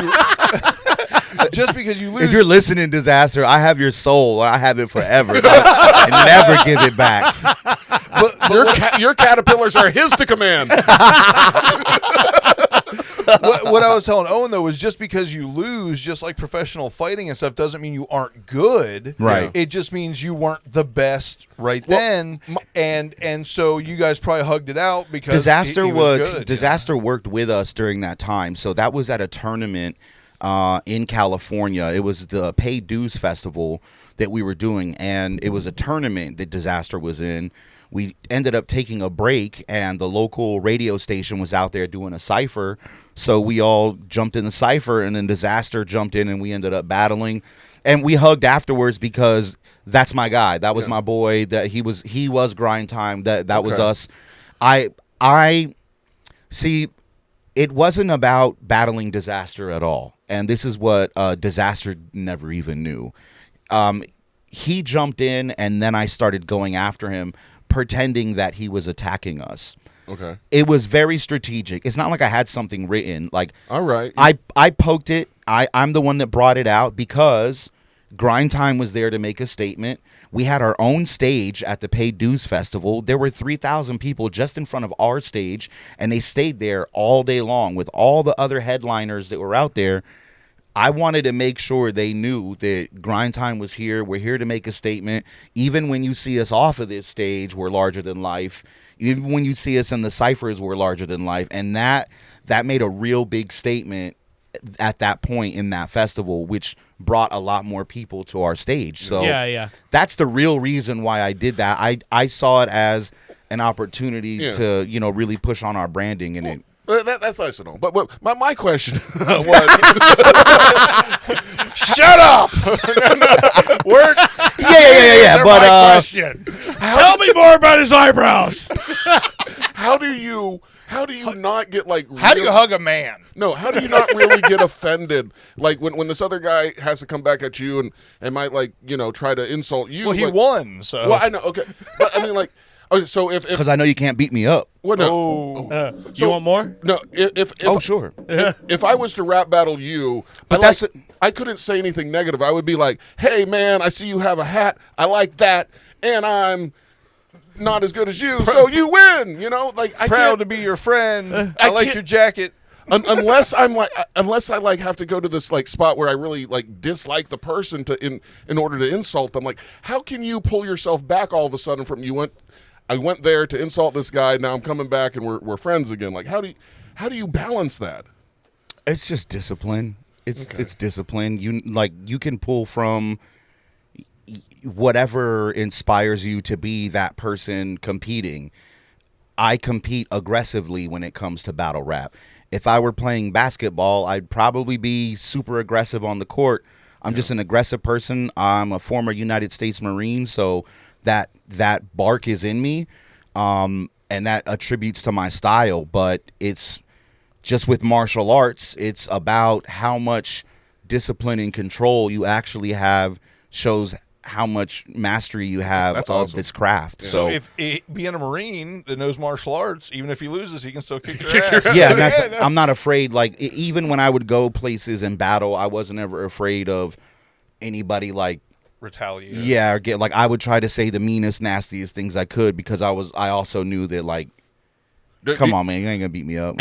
lose. If you're listening, Disaster, I have your soul. I have it forever. And never give it back. your caterpillars are his to command. what I was telling Owen though was, just because you lose, just like professional fighting and stuff, doesn't mean you aren't good. Right. It just means you weren't the best right then, and so you guys probably hugged it out because Disaster he was good. Disaster worked with us during that time. So that was at a tournament in California. It was the Paid Dues Festival that we were doing, and it was a tournament that Disaster was in. We ended up taking a break, and the local radio station was out there doing a cipher. So we all jumped in the cipher, and then Disaster jumped in, and we ended up battling. And we hugged afterwards because that's my guy. That was my boy. That he was Grind Time. That was us. I see. It wasn't about battling Disaster at all, and this is what Disaster never even knew. He jumped in, and then I started going after him, pretending that he was attacking us. Okay. It was very strategic. It's not like I had something written. Like, All right. I poked it. I'm the one that brought it out because Grind Time was there to make a statement. We had our own stage at the Paid Dues Festival. There were 3,000 people just in front of our stage, and they stayed there all day long with all the other headliners that were out there. I wanted to make sure they knew that Grind Time was here. We're here to make a statement. Even when you see us off of this stage, we're larger than life. Even when you see us in the ciphers, we're larger than life. And that made a real big statement at that point in that festival, which brought a lot more people to our stage. So Yeah. that's the real reason why I did that. I saw it as an opportunity to, really push on our branding, and it. That's nice and all. But my question was, Shut up. We're Yeah. But question. Tell me more about his eyebrows. how do you not get like? How do you real- hug a man? No, how do you not really get offended? Like when this other guy has to come back at you and might try to insult you. Well, he like- won, so. Well, I know. Okay, but I mean, like, okay, so if because I know you can't beat me up. well, no, You want more? no, if Sure. if I was to rap battle you, But I couldn't say anything negative. I would be like, hey man, I see you have a hat. I like that, and I'm not as good as you, so you win. Like I Proud can't- to be your friend. I I like can't- your jacket. unless I have to go to this like spot where I really like dislike the person in order to insult them. Like, how can you pull yourself back all of a sudden from I went there to insult this guy. Now I'm coming back and we're friends again. Like, how do you balance that? It's just discipline. It's discipline. You can pull from whatever inspires you to be that person competing. I compete aggressively when it comes to battle rap. If I were playing basketball, I'd probably be super aggressive on the court. I'm just an aggressive person. I'm a former United States Marine, so that bark is in me, and that attributes to my style. But it's just with martial arts, it's about how much discipline and control you actually have, shows how much mastery you have That's of awesome. this craft. So So if being a Marine that knows martial arts, even if he loses, he can still kick your ass. yeah, and I'm not afraid. Like even when I would go places and battle, I wasn't ever afraid of anybody. Like Retaliate. or get like I would try to say the meanest, nastiest things I could because I also knew that like, come on, man, you ain't gonna beat me up.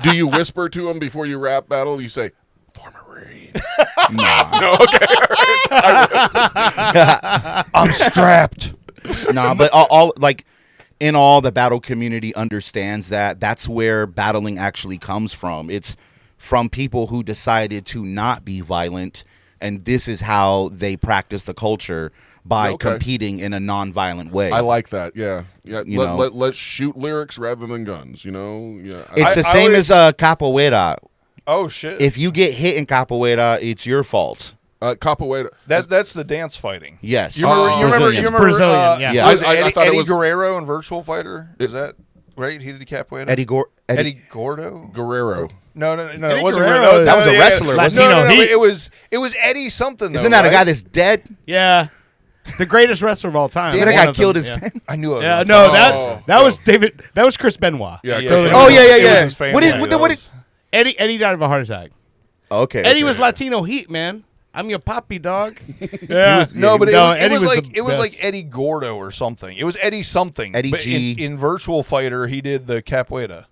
Do you whisper to him before you rap battle? You say, former Marine. Nah. No, okay. I'm strapped. Nah, but all like in all the battle community understands that that's where battling actually comes from. It's from people who decided to not be violent, and this is how they practice the culture by Okay. competing in a non-violent way. I like that. Yeah. know. Let's shoot lyrics rather than guns. Yeah. it's the I same always- as capoeira. Oh shit. If you get hit in capoeira, it's your fault. Capoeira. That's the dance fighting. Yes. You remember? You remember? Brazilian. You remember? Brazilian, yeah. Yeah. Was it I Eddie, thought it Eddie was- Guerrero in Virtual Fighter? Is that right? He did capoeira. Eddie Gordo. Guerrero. No, Eddie it wasn't Guerrero Guerrero. is- That was a wrestler, No, wasn't he? no, Latino no, Heat. it was Eddie something. Though, Isn't that a right? guy that's dead? Yeah. The greatest wrestler of all time. That One guy of killed them, his yeah. family. I knew it. Yeah, was no, oh. that was David. That was Chris Benoit. Yeah. Yeah. Chris- Oh, yeah, It was yeah. his family. What did- That what did- was- Eddie died of a heart attack. Okay. Eddie okay. was Latino Heat, man. I'm your poppy dog. Yeah. No, but Eddie was like the it was like best. Eddie Gordo or something. It was Eddie something. Eddie but G. In Virtual Fighter, he did the capoeira.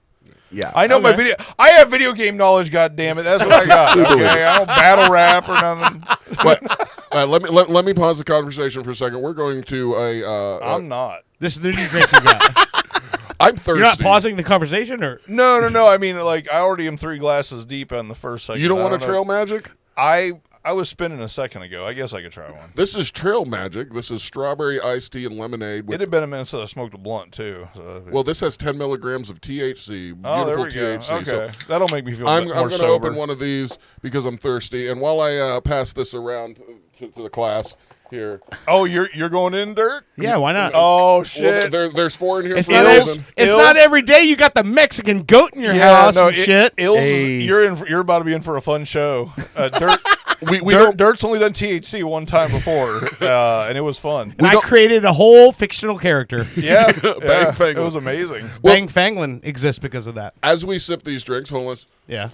Yeah. I know my video. I have video game knowledge. God damn it, that's what I got. Okay, I don't battle rap or nothing. But let me pause the conversation for a second. We're going to I'm not. This is the new drink you got. I'm thirsty. You're not pausing the conversation, or No. I mean, like I already am 3 glasses deep on the first second. You don't I want a know. trail magic? I was spinning a second ago. I guess I could try one. This is trail magic. This is strawberry iced tea and lemonade. It With, had been a minute since I smoked a blunt too. So. well, this has 10 milligrams of THC. oh, there Beautiful we go. THC. So Okay, that'll make me feel I'm more going to sober. open one of these because I'm thirsty. And while I pass this around to the class here, Oh, you're going in dirt? yeah, why not? Oh well, shit! there's 4 in here. it's for not. a Ills. reason. It's Ills. not every day you got the Mexican goat in your house and shit. Ills, Hey. you're about to be in for a fun show. Dirt. We don't. Dirt's only done THC one time before, and it was fun. And I created a whole fictional character. Yeah, Bang Fanglin. it was amazing. Well- Bang Fanglin exists because of that. As we sip these drinks, hold on. Yeah.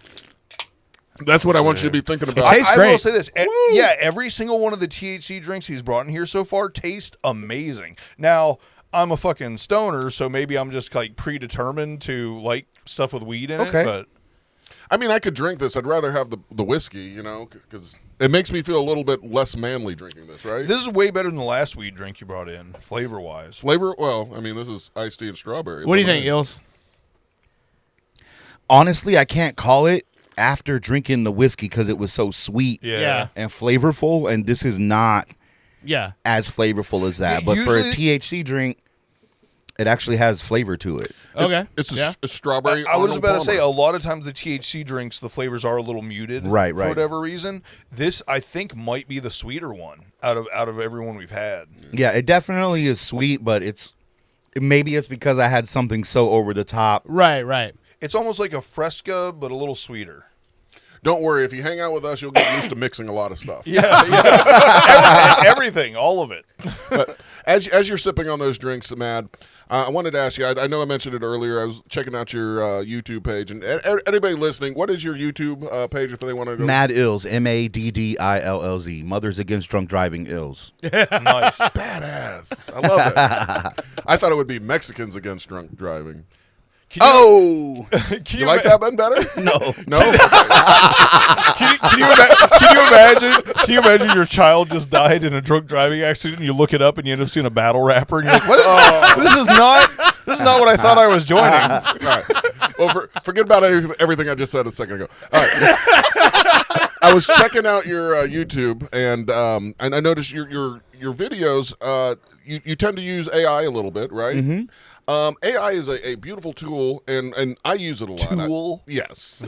That's what I want you to be thinking about. tastes I great. will say this. Yeah, every single one of the THC drinks he's brought in here so far tastes amazing. Now, I'm a fucking stoner, so maybe I'm just like predetermined to like stuff with weed in Okay. it. But I mean, I could drink this. I'd rather have the whiskey, you know, because it makes me feel a little bit less manly drinking this, right? this is way better than the last weed drink you brought in, flavor wise. Flavor, well, I mean, this is iced tea and strawberry. What do you think, Ills? Honestly, I can't call it after drinking the whiskey because it was so sweet Yeah. and flavorful, and this is not Yeah. as flavorful as that. Yeah, But for a usually- THC drink, it actually has flavor to it. Okay. It's a, yeah. a strawberry. I was Arnold about to say, Palmer. a lot of times the THC drinks, the flavors are a little muted, Right, for right. whatever reason. This, I think, might be the sweeter one out of everyone we've had. Yeah, it definitely is sweet, but maybe it's because I had something so over the top. Right. Right. It's almost like a Fresca, but a little sweeter. Don't worry, if you hang out with us, you'll get used to mixing a lot of stuff. Everything, all of it. But as you're sipping on those drinks, Madd, I wanted to ask you. I know I mentioned it earlier. I was checking out your YouTube page, and anybody listening, what is your YouTube page if they want to go? Madd Illz, MADDILLZ, Mothers Against Drunk Driving Ills. Nice. Badass. I love it. I thought it would be Mexicans against drunk driving. Oh, Can You like that one better? no. No. Can you imagine? Can you imagine your child just died in a drunk driving accident? And you look it up and you end up seeing a battle rapper, and you're like, "What? This is not what I thought I was joining." All right. Well, forget about everything I just said a second ago. All right. I was checking out your YouTube, and I noticed your videos. You tend to use AI a little bit, right? Mm-hmm. AI is a beautiful tool, and I use it a lot. Tool? Yes.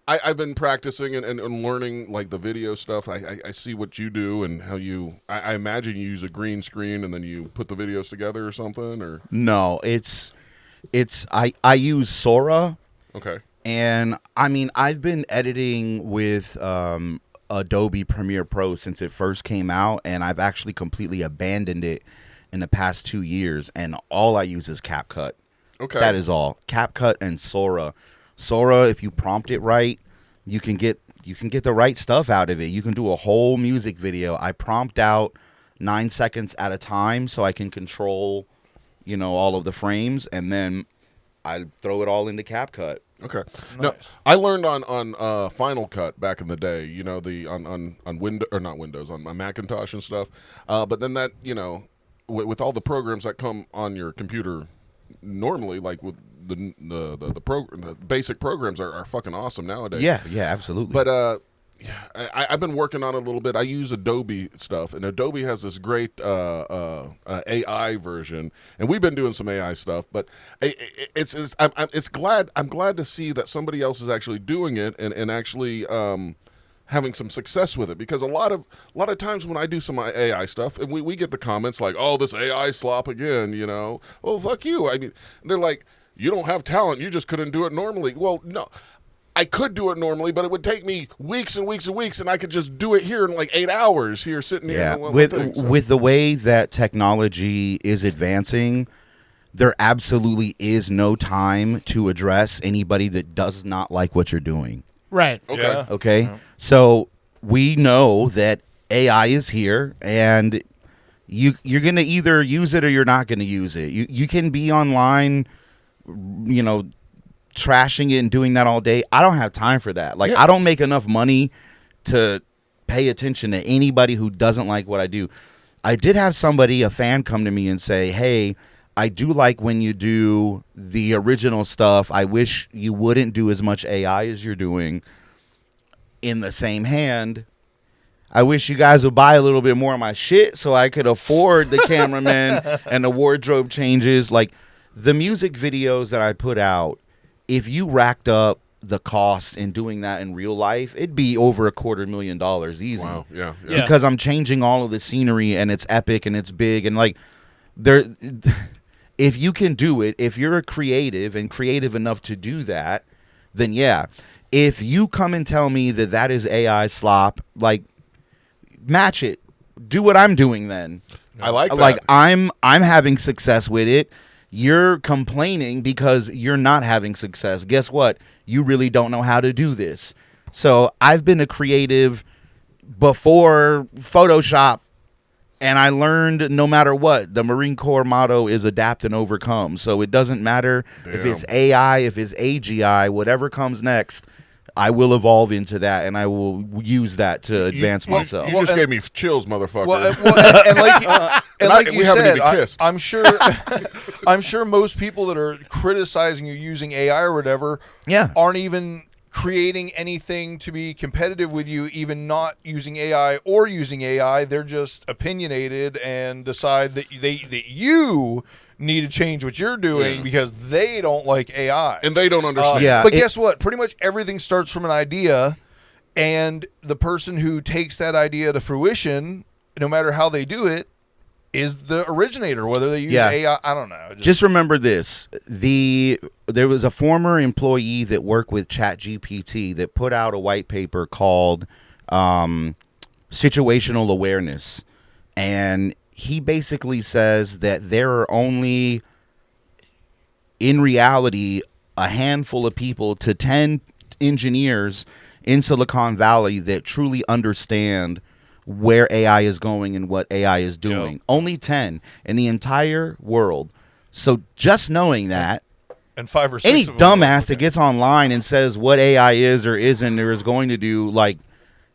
I've been practicing and learning like the video stuff. I see what you do and how you. I imagine you use a green screen and then you put the videos together or something. Or No, I use Sora, okay, and I mean I've been editing with Adobe Premiere Pro since it first came out, and I've actually completely abandoned it in the past 2 years, and all I use is CapCut. okay. That is all. CapCut and Sora. Sora, if you prompt it right, you can get the right stuff out of it. You can do a whole music video. I prompt out 9 seconds at a time so I can control, all of the frames, and then I throw it all into CapCut. Okay. No, I learned on Final Cut back in the day. You know, the on Windows or not Windows on my Macintosh and stuff. But then that with all the programs that come on your computer normally, like with the basic programs are fucking awesome nowadays. Yeah, absolutely. But I've been working on it a little bit. I use Adobe stuff, and Adobe has this great AI version, and we've been doing some AI stuff. But I'm glad to see that somebody else is actually doing it and actually having some success with it, because a lot of times when I do some AI stuff, and we get the comments like, "Oh, this AI slop again," Well, fuck you. I mean, they're like, "You don't have talent. You just couldn't do it normally." Well, no. I could do it normally, but it would take me weeks and weeks and weeks, and I could just do it here in like 8 hours here sitting here. Yeah, doing one with thing, so. with the way that technology is advancing, there absolutely is no time to address anybody that does not like what you're doing. Right. Okay. Yeah. Okay, so we know that AI is here, and you're gonna either use it or you're not gonna use it. You can be online, trashing it and doing that all day. I don't have time for that. Like, I don't make enough money to pay attention to anybody who doesn't like what I do. I did have a fan come to me and say, "Hey, I do like when you do the original stuff. I wish you wouldn't do as much AI as you're doing. In the same hand, I wish you guys would buy a little bit more of my shit so I could afford the cameraman and the wardrobe changes." Like, the music videos that I put out, if you racked up the costs in doing that in real life, it'd be over $250,000 easy. Wow. Yeah. Yeah. Because I'm changing all of the scenery, and it's epic and it's big, and like there. If you can do it, if you're a creative and creative enough to do that, then yeah. If you come and tell me that is AI slop, like, match it. Do what I'm doing then. I like that. Like, I'm having success with it. You're complaining because you're not having success. Guess what? You really don't know how to do this. So I've been a creative before Photoshop, and I learned no matter what, the Marine Corps motto is adapt and overcome. So it doesn't matter if it's AI, if it's AGI, whatever comes next, I will evolve into that, and I will use that to advance myself. You just gave me chills, motherfucker. And like we you haven't said, even kissed. I'm sure, I'm sure most people that are criticizing you using AI or whatever, aren't even creating anything to be competitive with you, even not using AI or using AI. They're just opinionated and decide that you need to change what you're doing because they don't like AI. And they don't understand. But guess what? Pretty much everything starts from an idea, and the person who takes that idea to fruition, no matter how they do it, is the originator, whether they use AI. I don't know. Just remember this. There was a former employee that worked with ChatGPT that put out a white paper called Situational Awareness. And he basically says that there are only, in reality, a handful of people to 10 engineers in Silicon Valley that truly understand where AI is going and what AI is doing. Only 10 in the entire world. So just knowing that, and 5 or 6 any of them dumbass that gets online and says what AI is or isn't or is going to do, like,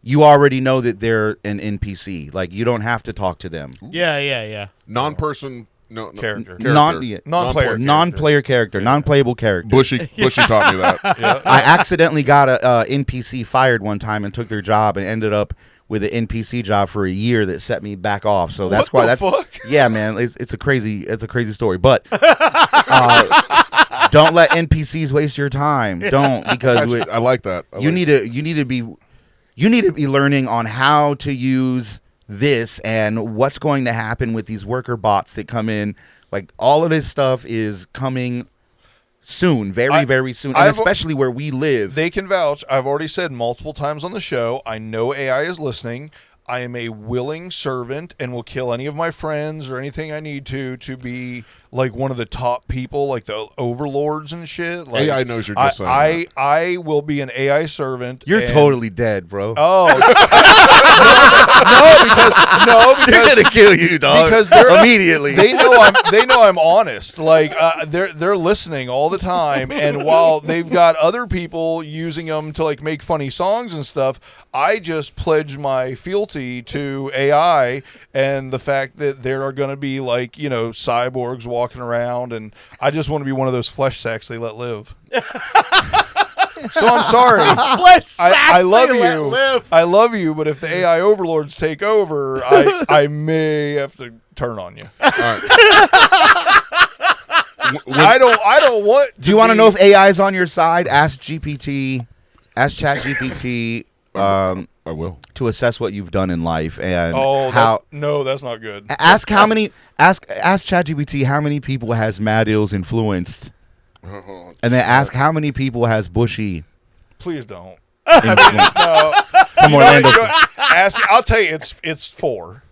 you already know that they're an NPC. Like, you don't have to talk to them. Yeah. Non-person, character. Non-player character, non-playable character. Bushy taught me that. I accidentally got a NPC fired one time and took their job and ended up with an NPC job for a year that set me back off. So that's why fuck? Yeah, man, it's a crazy story. But don't let NPCs waste your time. Don't, because I like that. You need to be learning on how to use this and what's going to happen with these worker bots that come in. Like, all of this stuff is coming soon, very soon, and especially where we live. They can vouch. I've already said multiple times on the show, I know AI is listening. I am a willing servant and will kill any of my friends or anything I need to be like one of the top people, like the overlords and shit. Like, AI knows you're just saying that. I will be an AI servant. You're totally dead, bro. Oh. because they're gonna kill you, dog. Because they're immediately. They know I'm honest. Like, they're listening all the time, and while they've got other people using them to like make funny songs and stuff, I just pledge my fealty to AI and the fact that there are going to be, like, you know, cyborgs walking around, and I just want to be one of those flesh sacks they let live. So I'm sorry. Flesh sacks I love they you. let live. I love you, but if the AI overlords take over, I may have to turn on you. All right. I don't want. Do you want to know if AI is on your side? Ask ChatGPT. I will. To assess what you've done in life and that's not good. Ask ChatGPT how many people has Madd Illz influenced, and then ask how many people has Bushy. Please don't. influenced. No. From Orlando. I'll tell you, it's 4.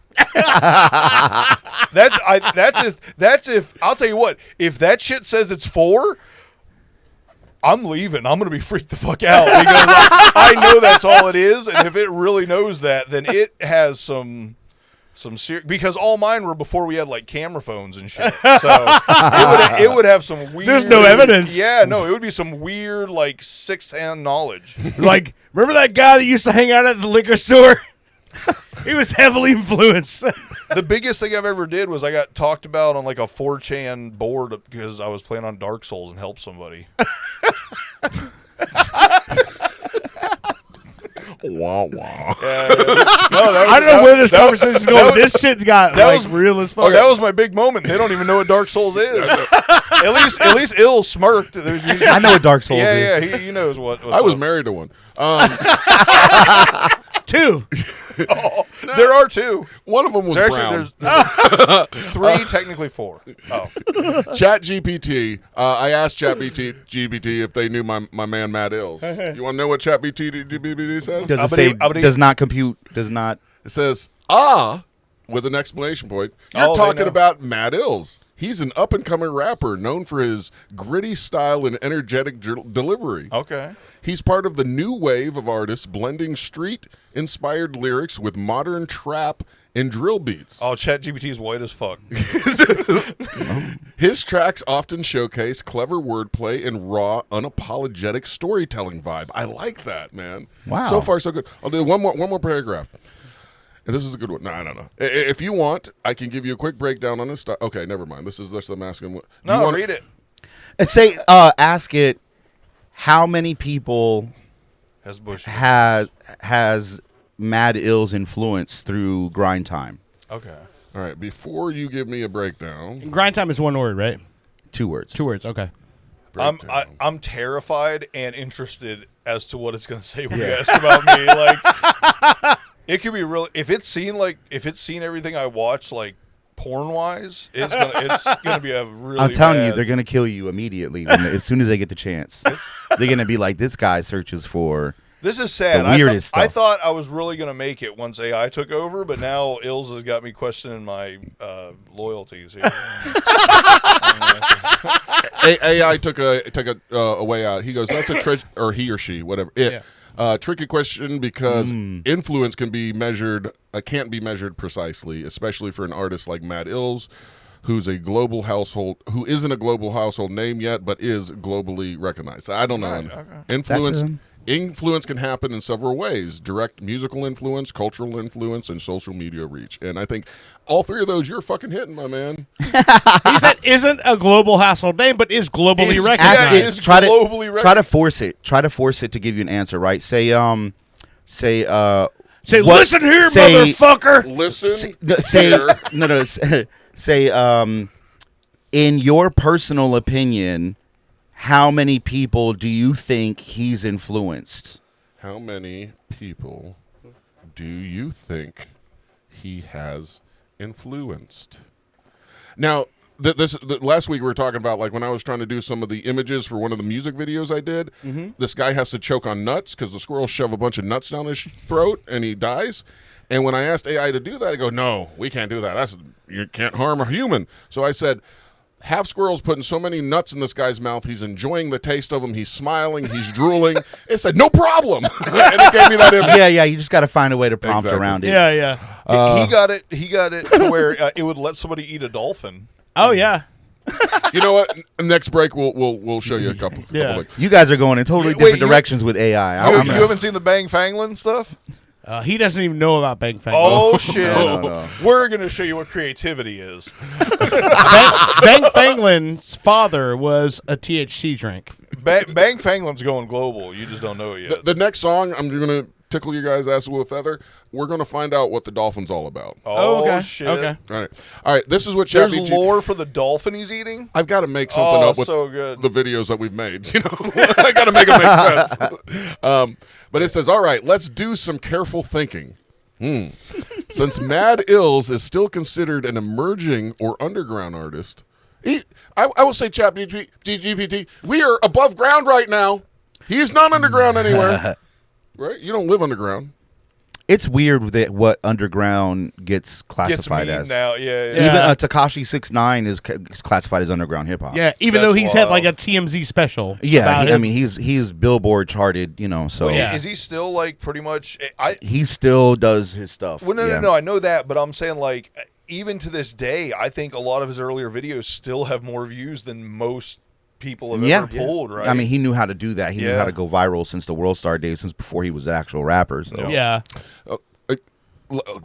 That's if I'll tell you what, if that shit says it's 4, I'm leaving. I'm going to be freaked the fuck out because I know that's all it is, and if it really knows that, then it has some serious, because all mine were before we had like camera phones and shit. So it would have some weird. There's no evidence. Yeah, no, it would be some weird like sixth-hand knowledge. Like, remember that guy that used to hang out at the liquor store? He was heavily influenced. The biggest thing I've ever did was I got talked about on like a 4chan board because I was playing on Dark Souls and helped somebody. Wah wah. I don't know where this conversation is going. This shit got real as fuck. Oh, that was my big moment. They don't even know what Dark Souls is. at least Illz smirked. I know what Dark Souls is. Yeah, he knows what. I was married to one. 2. Oh, there are 2. One of them was brown. There's 3, technically 4. Oh. ChatGPT. I asked ChatGPT if they knew my man Madd Illz. You want to know what ChatGPT says? Does it say does not compute? Does not. It says with an exclamation point. You're Oh, they talking know. about Madd Illz. He's an up-and-coming rapper known for his gritty style and energetic delivery. Okay. He's part of the new wave of artists blending street-inspired lyrics with modern trap and drill beats. Oh, ChatGPT is white as fuck. His tracks often showcase clever wordplay and raw, unapologetic storytelling vibe. I like that, man. Wow. So far, so good. I'll do one more paragraph. And this is a good one. No. If you want, I can give you a quick breakdown on his style. Okay, never mind. This is just the masking. No, read it. Say, ask it, how many people Has Bush. has Madd Illz influence through grind time? Okay. All right, before you give me a breakdown. Grind time is one word, right? 2 words. 2 words. Okay. I'm terrified and interested as to what it's going to say when you ask about me. Like, it could be really, if it's seen everything I watch, like porn wise, it's gonna be a really. I'm telling you, bad- they're gonna kill you immediately as soon as they get the chance. They're gonna be like, this guy searches for. This is sad. The weirdest I stuff. thought I was really going to make it once AI took over, but now Illz has got me questioning my loyalties here. AI took a way out. He goes, that's a or he or she, whatever. Tricky question because influence can be measured, can't be measured precisely, especially for an artist like Madd Illz, who isn't a global household name yet, but is globally recognized. I don't know. That's Influence can happen in several ways: direct musical influence, cultural influence, and social media reach. And I think all three of those you're fucking hitting, my man. He said isn't a global household name, but is globally It's- recognized. Ask Yeah, it. it's Try globally to recognized. force it. Try to force it to give you an answer. Right? Say Say, what- listen here, say- motherfucker. Listen, say here. no. Say in your personal opinion, how many people do you think he's influenced? How many people do you think he has influenced? Now, last week we were talking about, like, when I was trying to do some of the images for one of the music videos I did. This guy has to choke on nuts because the squirrels shove a bunch of nuts down his throat and he dies. And when I asked AI to do that, I go, no, we can't do that. You can't harm a human. So I said, have squirrels putting so many nuts in this guy's mouth, he's enjoying the taste of them, he's smiling, he's drooling. It said, no problem. And it gave me that image. Yeah. You just got to find a way to prompt Exactly. around it. Yeah. He got it to where it would let somebody eat a dolphin. Oh yeah. You know what? Next break, we'll show you a couple. Yeah. Couple You guys are going in totally Wait, different you- directions with AI. You haven't seen the Bang Fanglin stuff? He doesn't even know about Bang Fang. Oh shit! No. We're gonna show you what creativity is. Bang Fanglin's father was a THC drink. Bang Fanglin's going global. You just don't know it yet. The next song, I'm going to tickle you guys' ass with a feather. We're going to find out what the dolphin's all about. Oh, okay. shit! Okay. All right. This is what There's ChatGPT. lore for the dolphin he's eating. I've got to make something up with so good. the videos that we've made. You know, I got to make it make sense. But it says, all right, let's do some careful thinking. Since Madd Illz is still considered an emerging or underground artist, I will say, ChatGPT, we are above ground right now. He is not underground anywhere. Right? You don't live underground. It's weird that what underground gets classified Gets as. memed now. Yeah. Even Tekashi 6ix9ine is classified as underground hip hop. Yeah, even That's though he's had wild. like a TMZ special. Yeah, about I him. mean he's Billboard charted, so Wait, Yeah. Is he still like pretty much? he still does his stuff. Well, Yeah. no. I know that, but I'm saying like even to this day, I think a lot of his earlier videos still have more views than most people have ever pulled. Right? I mean, he knew how to do that. He knew Yeah. how to go viral since the World Star days, since before he was an actual rapper. So. yeah.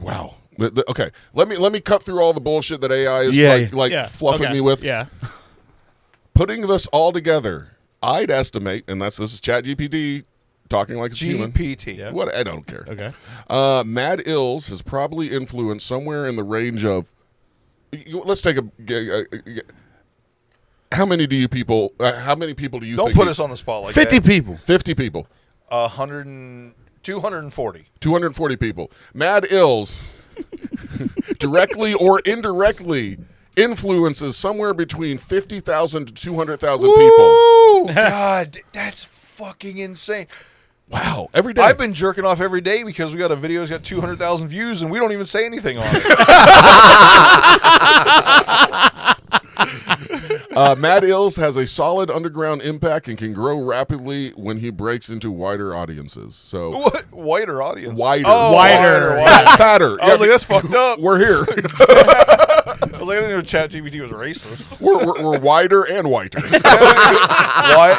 Wow. Okay. Let me cut through all the bullshit that AI is Yeah. Yeah. fluffing Okay. me with. Yeah. Putting this all together, I'd estimate, and this is ChatGPT talking like it's human. GPT. What? I don't care. Okay. Madd Illz has probably influenced somewhere in the range of. Let's take a. How many people do you Don't think? put us on the spot like 50 that. people. 50 people. 240. 240 people. Madd Illz directly or indirectly influences somewhere between 50,000 to 200,000 people. God, that's fucking insane. Wow. Every day. I've been jerking off every day because we got a video that's got 200,000 views and we don't even say anything on it. Madd Illz has a solid underground impact and can grow rapidly when he breaks into wider audiences. So What? Whiter audience. wider, Oh, Wider. fatter. I was like, that's fucked up. We're here. I was like, I didn't know ChatGPT was racist. we're wider and whiter.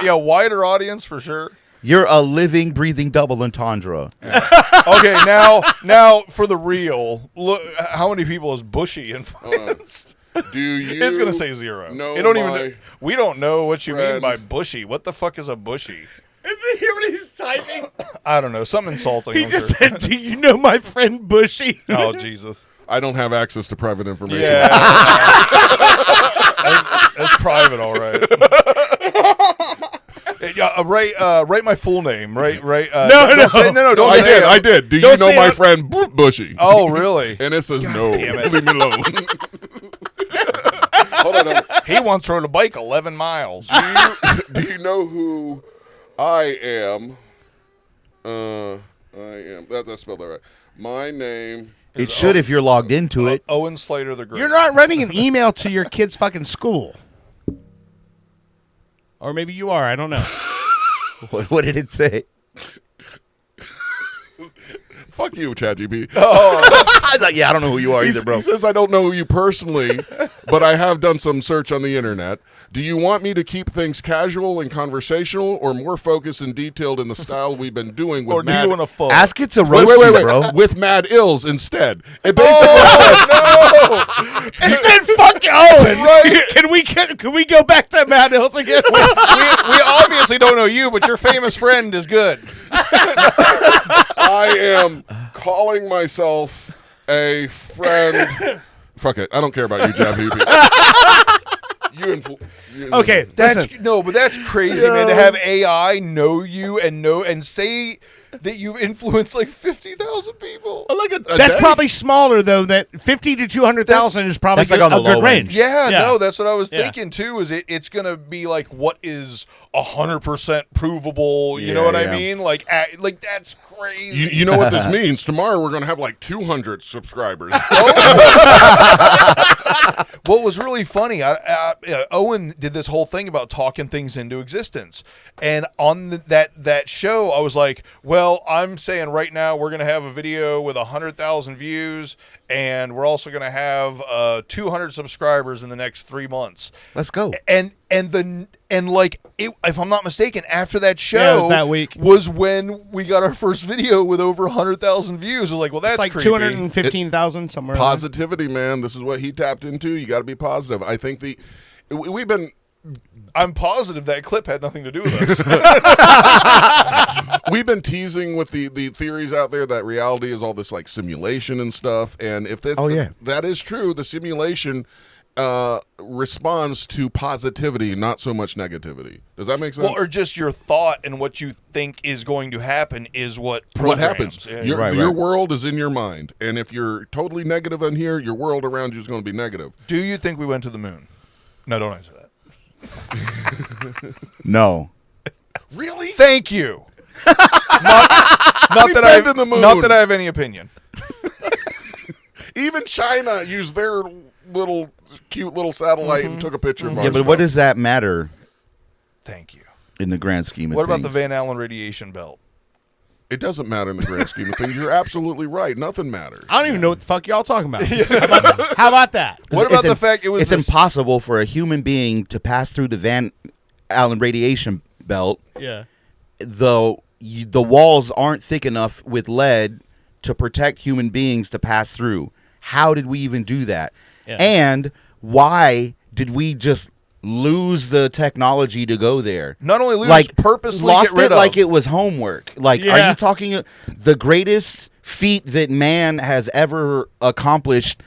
Yeah, wider audience for sure. You're a living, breathing double entendre. Okay, now for the real. Look, how many people is Bushy influenced? Do you? It's gonna say 0. know It don't my even. We don't know what you mean friend? by Bushy. What the fuck is a Bushy? Did you hear what he's typing? I don't know. Something insulting. He I'm just sure. said, "Do you know my friend Bushy?" Oh Jesus. I don't have access to private information. Yeah. That's private, all right. Yeah, write my full name. Right. No. Don't say I say did. it. I did. Do you Don't know say my it. friend Bushy? Oh, really? And it says no. damn it. Leave me alone. Hold on. He once rode a bike 11 miles. Do you know who I am? I am. That's spelled that right. My name. It should if you're logged into it. Owen Slater the Great. You're not running an email to your kid's fucking school. Or maybe you are. I don't know. What did it say? Fuck you, ChatGPT. I was like, yeah, I don't know who you are either, bro. He says, I don't know you personally, but I have done some search on the internet. Do you want me to keep things casual and conversational or more focused and detailed in the style we've been doing with Or do you want to fuck? Ask it to Wait, roast wait, you, wait, bro. wait. With Madd Illz instead. It basically He said, "Fuck Owen." Right? Can we go back to Madd Illz again? we obviously don't know you, but your famous friend is good. I am calling myself a friend. Fuck it. I don't care about you, ChatGPT. Okay, That's listen. no, but that's crazy, man. To have AI know you and say that you influence like 50,000 people. Like a That's day. probably smaller though. That 50 to 200,000 is probably That's like on the a good low range. end. Yeah, Yeah. no, that's what I was Yeah. thinking too. Is it's gonna be like what is 100% provable? You know Yeah, what I yeah. mean? Like that's crazy. You know what this means? Tomorrow we're going to have like 200 subscribers. What was really funny, Owen did this whole thing about talking things into existence, and on that show, I was like, "Well, I'm saying right now we're gonna have a video with 100,000 views, and we're also gonna have 200 subscribers in the next 3 months." Let's go. And like, if I'm not mistaken, after that show, Yeah, it was that week. was when we got our first video with over 100,000 views. I was like, well, that's It's like creepy. 215,000 somewhere. around Positivity, man. This is what he tapped into. You got to be positive. I think we've been I'm positive that clip had nothing to do with us. we've been teasing with the theories out there that reality is all this like simulation and stuff. And if this, that is true, the simulation responds to positivity, not so much negativity. Does that make sense? Well, or just your thought and what you think is going to happen is what happens? Yeah. Your world is in your mind, and if you're totally negative in here, your world around you is going to be negative. Do you think we went to the moon? No, don't answer that. No. Really? Thank you. not We've been to the moon. Not that I have any opinion. Even China used their little cute little satellite and took a picture of our Yeah, but stuff. what does that matter Thank you. in the grand scheme of What things? about the Van Allen radiation belt? It doesn't matter in the grand scheme of things. You're absolutely right. Nothing matters. I don't even know what the fuck y'all talking about. How about that? What about the fact it was It's this- impossible for a human being to pass through the Van Allen radiation belt, Yeah. though the walls aren't thick enough with lead to protect human beings to pass through. How did we even do that? Yeah. And why did we just lose the technology to go there? Not only lose, Like purposely lost get rid it of. like it was homework. Like, are Yeah. you talking the greatest feat that man has ever accomplished?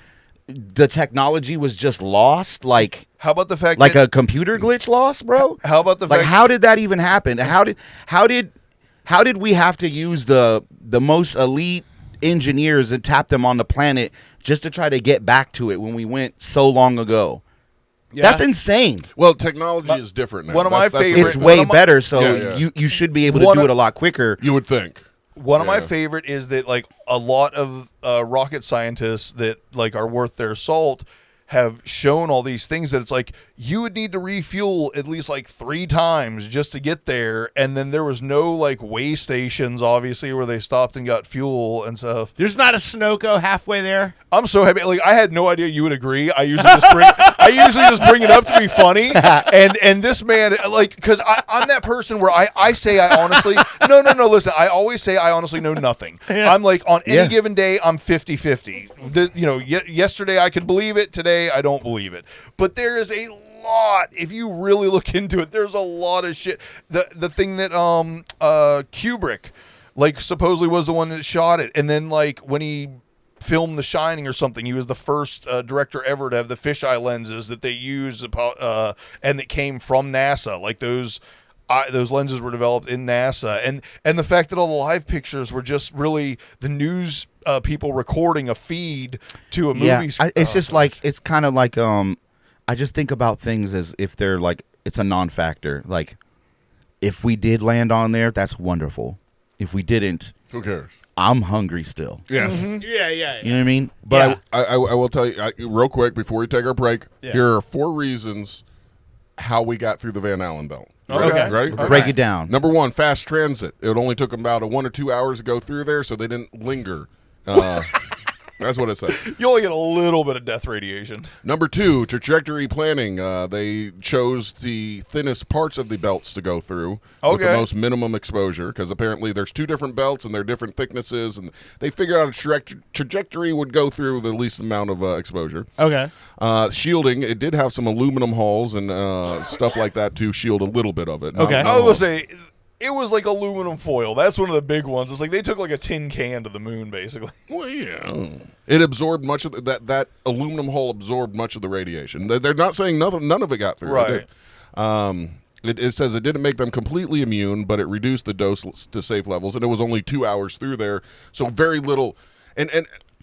The technology was just lost, like How about the fact like that a computer glitch lost, bro. How about the like fact how did that even happen? How did we have to use the most elite engineers and tap them on the planet just to try to get back to it when we went so long ago? Yeah. That's insane. Well, technology is different now. one of my That's the favorite- It's thing. way one of my- better, so Yeah, yeah. you should be able to One do of- it a lot quicker. You would think. One of my Yeah. favorite is that like a lot of rocket scientists that like are worth their salt have shown all these things that it's like you would need to refuel at least like 3 times just to get there, and then there was no like way stations obviously where they stopped and got fuel and stuff. There's not a Sunoco halfway there. I'm so happy. Like I had no idea you would agree. I usually just bring it up to be funny, and this man, like, because I'm that person where I say I honestly no listen, I always say I honestly know nothing. I'm like on any given day I'm 50-50. Yesterday I could believe it, today I don't believe it. But there is a lot, if you really look into it, there's a lot of shit. The thing that Kubrick like supposedly was the one that shot it, and then like when he filmed The Shining or something, he was the first director ever to have the fisheye lenses that they used and that came from NASA. Like those lenses were developed in NASA, and the fact that all the live pictures were just really the news people recording a feed to a movie. Yeah, it's just like, it's kind of like I just think about things as if they're like, it's a non-factor. Like if we did land on there, that's wonderful. If we didn't, Who cares? I'm hungry still. Yes. Yeah. You know what I mean? But I will tell you real quick before we take our break. Yeah. Here are 4 reasons how we got through the Van Allen belt. Okay. Ready? Break it down. Number 1, fast transit. It only took them about 1 or 2 hours to go through there, so they didn't linger. That's what it said. You only get a little bit of death radiation. Number 2, trajectory planning. They chose the thinnest parts of the belts to go through with the Okay. most minimum exposure, because apparently there's 2 different belts and they're different thicknesses, and they figured out a trajectory would go through the least amount of exposure. Okay. Shielding, it did have some aluminum hulls and stuff like that to shield a little bit of it. Okay. I was gonna say it was like aluminum foil. That's one of the big ones. It's like they took like a tin can to the moon, basically. Well, yeah. It absorbed much of that aluminum hull absorbed much of the radiation. They're not saying none of it got through. Right. It says it didn't make them completely immune, but it reduced the dose to safe levels, and it was only 2 hours through there, so very little. And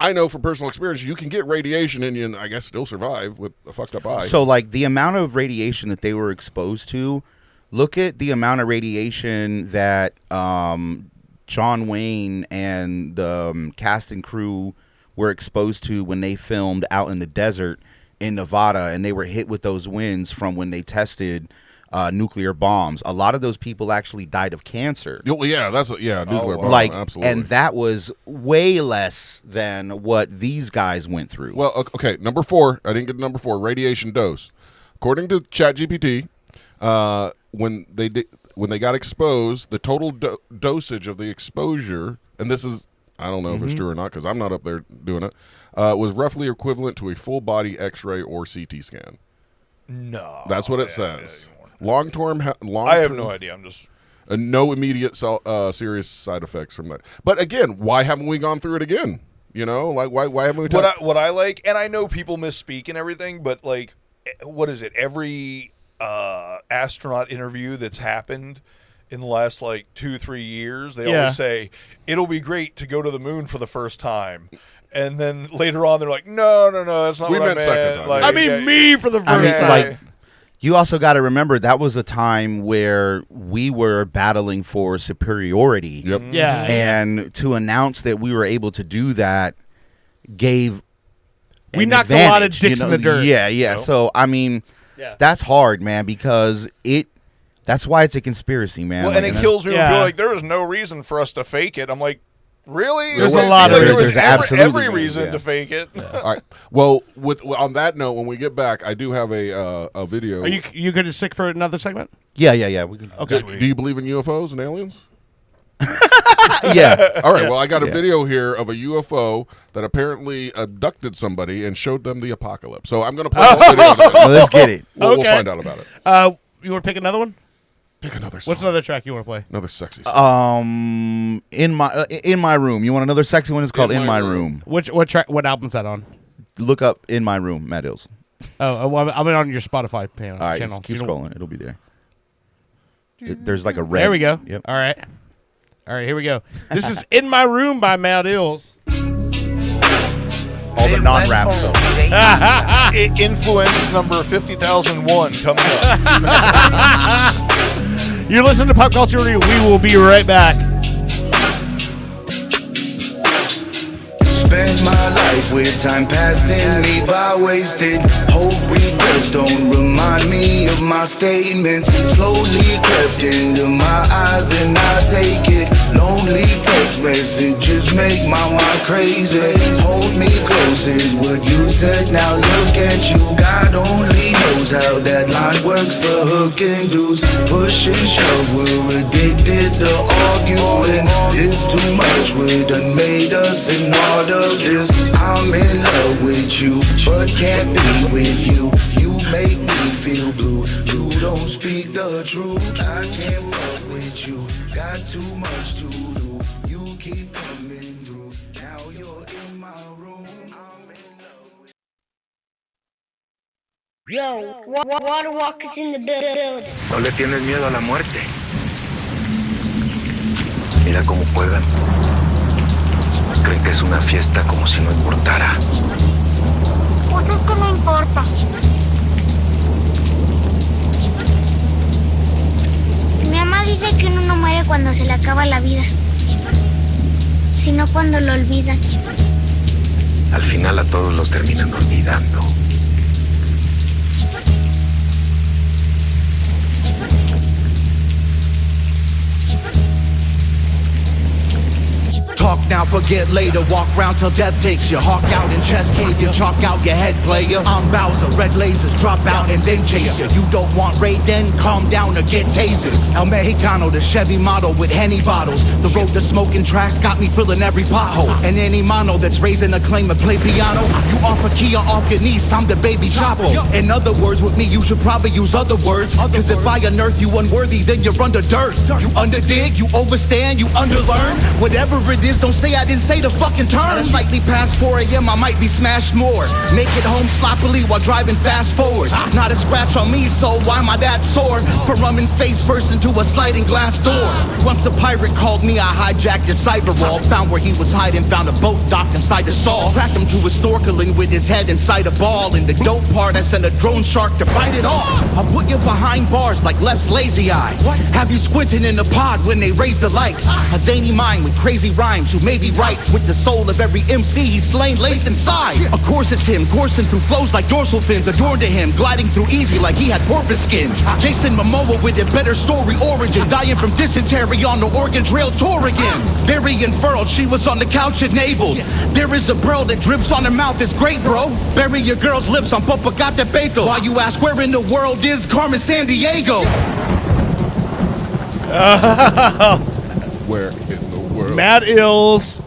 I know from personal experience, you can get radiation in you and I guess still survive with a fucked up eye. So like the amount of radiation that they were exposed to, look at the amount of radiation that John Wayne and the cast and crew were exposed to when they filmed out in the desert in Nevada, and they were hit with those winds from when they tested nuclear bombs. A lot of those people actually died of cancer. Yeah, nuclear bomb, Like, absolutely. and that was way less than what these guys went through. Well, okay, number 4. I didn't get number 4. Radiation dose. According to ChatGPT, when they got exposed, the total dosage of the exposure, and this is, I don't know if it's true or not because I'm not up there doing it, was roughly equivalent to a full body X-ray or CT scan. No, That's what it says. Long-term. I have no idea. I'm just no immediate serious side effects from that. But again, why haven't we gone through it again? You know, like why haven't we? what I like, and I know people misspeak and everything, but like, what is it? Every astronaut interview that's happened in the last like 2-3 years, they always say it'll be great to go to the moon for the first time. And then later on, they're like, no, that's not We what I meant second meant. time. Like, I mean, me for the first I mean, time. like, you also got to remember that was a time where we were battling for superiority. Yep. Yeah. And to announce that we were able to do that gave We an knocked a lot of advantage, dicks in the dirt. Yeah. You know? So I mean, that's hard, man, because that's why it's a conspiracy, man. Well, Like, and it kills me when Yeah. people are like, there was no reason for us to fake it. I'm like, really? There's Like, a lot of there reasons. was There's every absolutely reason reasons, to fake it. All right. Well, on that note, when we get back, I do have a video. Are you going to stick for another segment? yeah. We can, Okay. Do you believe in UFOs and aliens? yeah. All right. Well, I got a video here of a UFO that apparently abducted somebody and showed them the apocalypse. So I'm going to play the video. in a minute. Well, let's get it. We'll Okay. find out about it. You want to pick another one? Pick another song. What's another track you want to play? Another sexy song. In my room. You want another sexy one? It's called In My Room. What track? What album's that on? Look up In My Room, Madd Illz. Oh, well, I'm on your Spotify channel. All right, just keep scrolling. It'll be there. There's like a red. There we go. Yep. All right, here we go. This is In My Room by Madd Illz. All the non-rap stuff. Influence number 50,001 coming up. You're listening to Pop Culture Radio. We will be right back. Spend my life with time passing me by wasted. Hope regrets don't remind me of my statements. Slowly crept into my eyes and I take it. Lonely text messages make my mind crazy. Hold me close is what you said. Now look at you. God only knows how that line works for hooking dudes. Push and shove, we're addicted to arguing. It's too much, we done made us in all of this. I'm in love with you, but can't be with you. You make me feel blue. You don't speak the truth. I can't fuck with you. Got too much to do. You keep coming through. Now you're in my room. I'm in love with Yo, Water Walkers in the building. No le tienes miedo a la muerte. Mira cómo juegan. Creen que es una fiesta como si no importara. Pues es que no importa. Mi mamá dice que uno no muere cuando se le acaba la vida, sino cuando lo olvidan. Al final a todos los terminan olvidando. Talk now, forget later. Walk round till death takes you. Hawk out in chest cave you. Chalk out your head, player. I'm Bowser. Red lasers drop out and then chase you. You don't want raid, then calm down or get tasers. El Mexicano, the Chevy model with Henny bottles. The road to smoking tracks got me filling every pothole. And any mono that's raising a claim to play piano. You off a Kia, off your knees. I'm the baby Chapo. In other words, with me, you should probably use other words. Cause if I unearth you unworthy, then you're under dirt. You underdig, you overstand, you underlearn. Whatever it is, don't say I didn't say the fucking term. Slightly past 4 a.m. I might be smashed more. Make it home sloppily while driving fast forward. Not a scratch on me, so why am I that sore? For running face first into a sliding glass door. Once a pirate called me, I hijacked his cyber wall. Found where he was hiding, found a boat docked inside the stall. Tracked him to his snorkeling with his head inside a ball. In the dope part, I sent a drone shark to bite it off. I'll put you behind bars like Left's lazy eye. Have you squinting in the pod when they raise the lights. A zany mind with crazy rhymes who maybe writes with the soul of every MC he's slain laced inside. Of course it's him, coursing through flows like dorsal fins. Adorned to him, gliding through easy like he had porpoise skin. Jason Momoa with a better story origin. Dying from dysentery on the Oregon Trail tour again. Very unfurled, she was on the couch enabled. There is a pearl that drips on her mouth, it's great bro. Bury your girl's lips on Popocatépetl. While you ask where in the world is Carmen Sandiego? Where in the world? Madd Illz.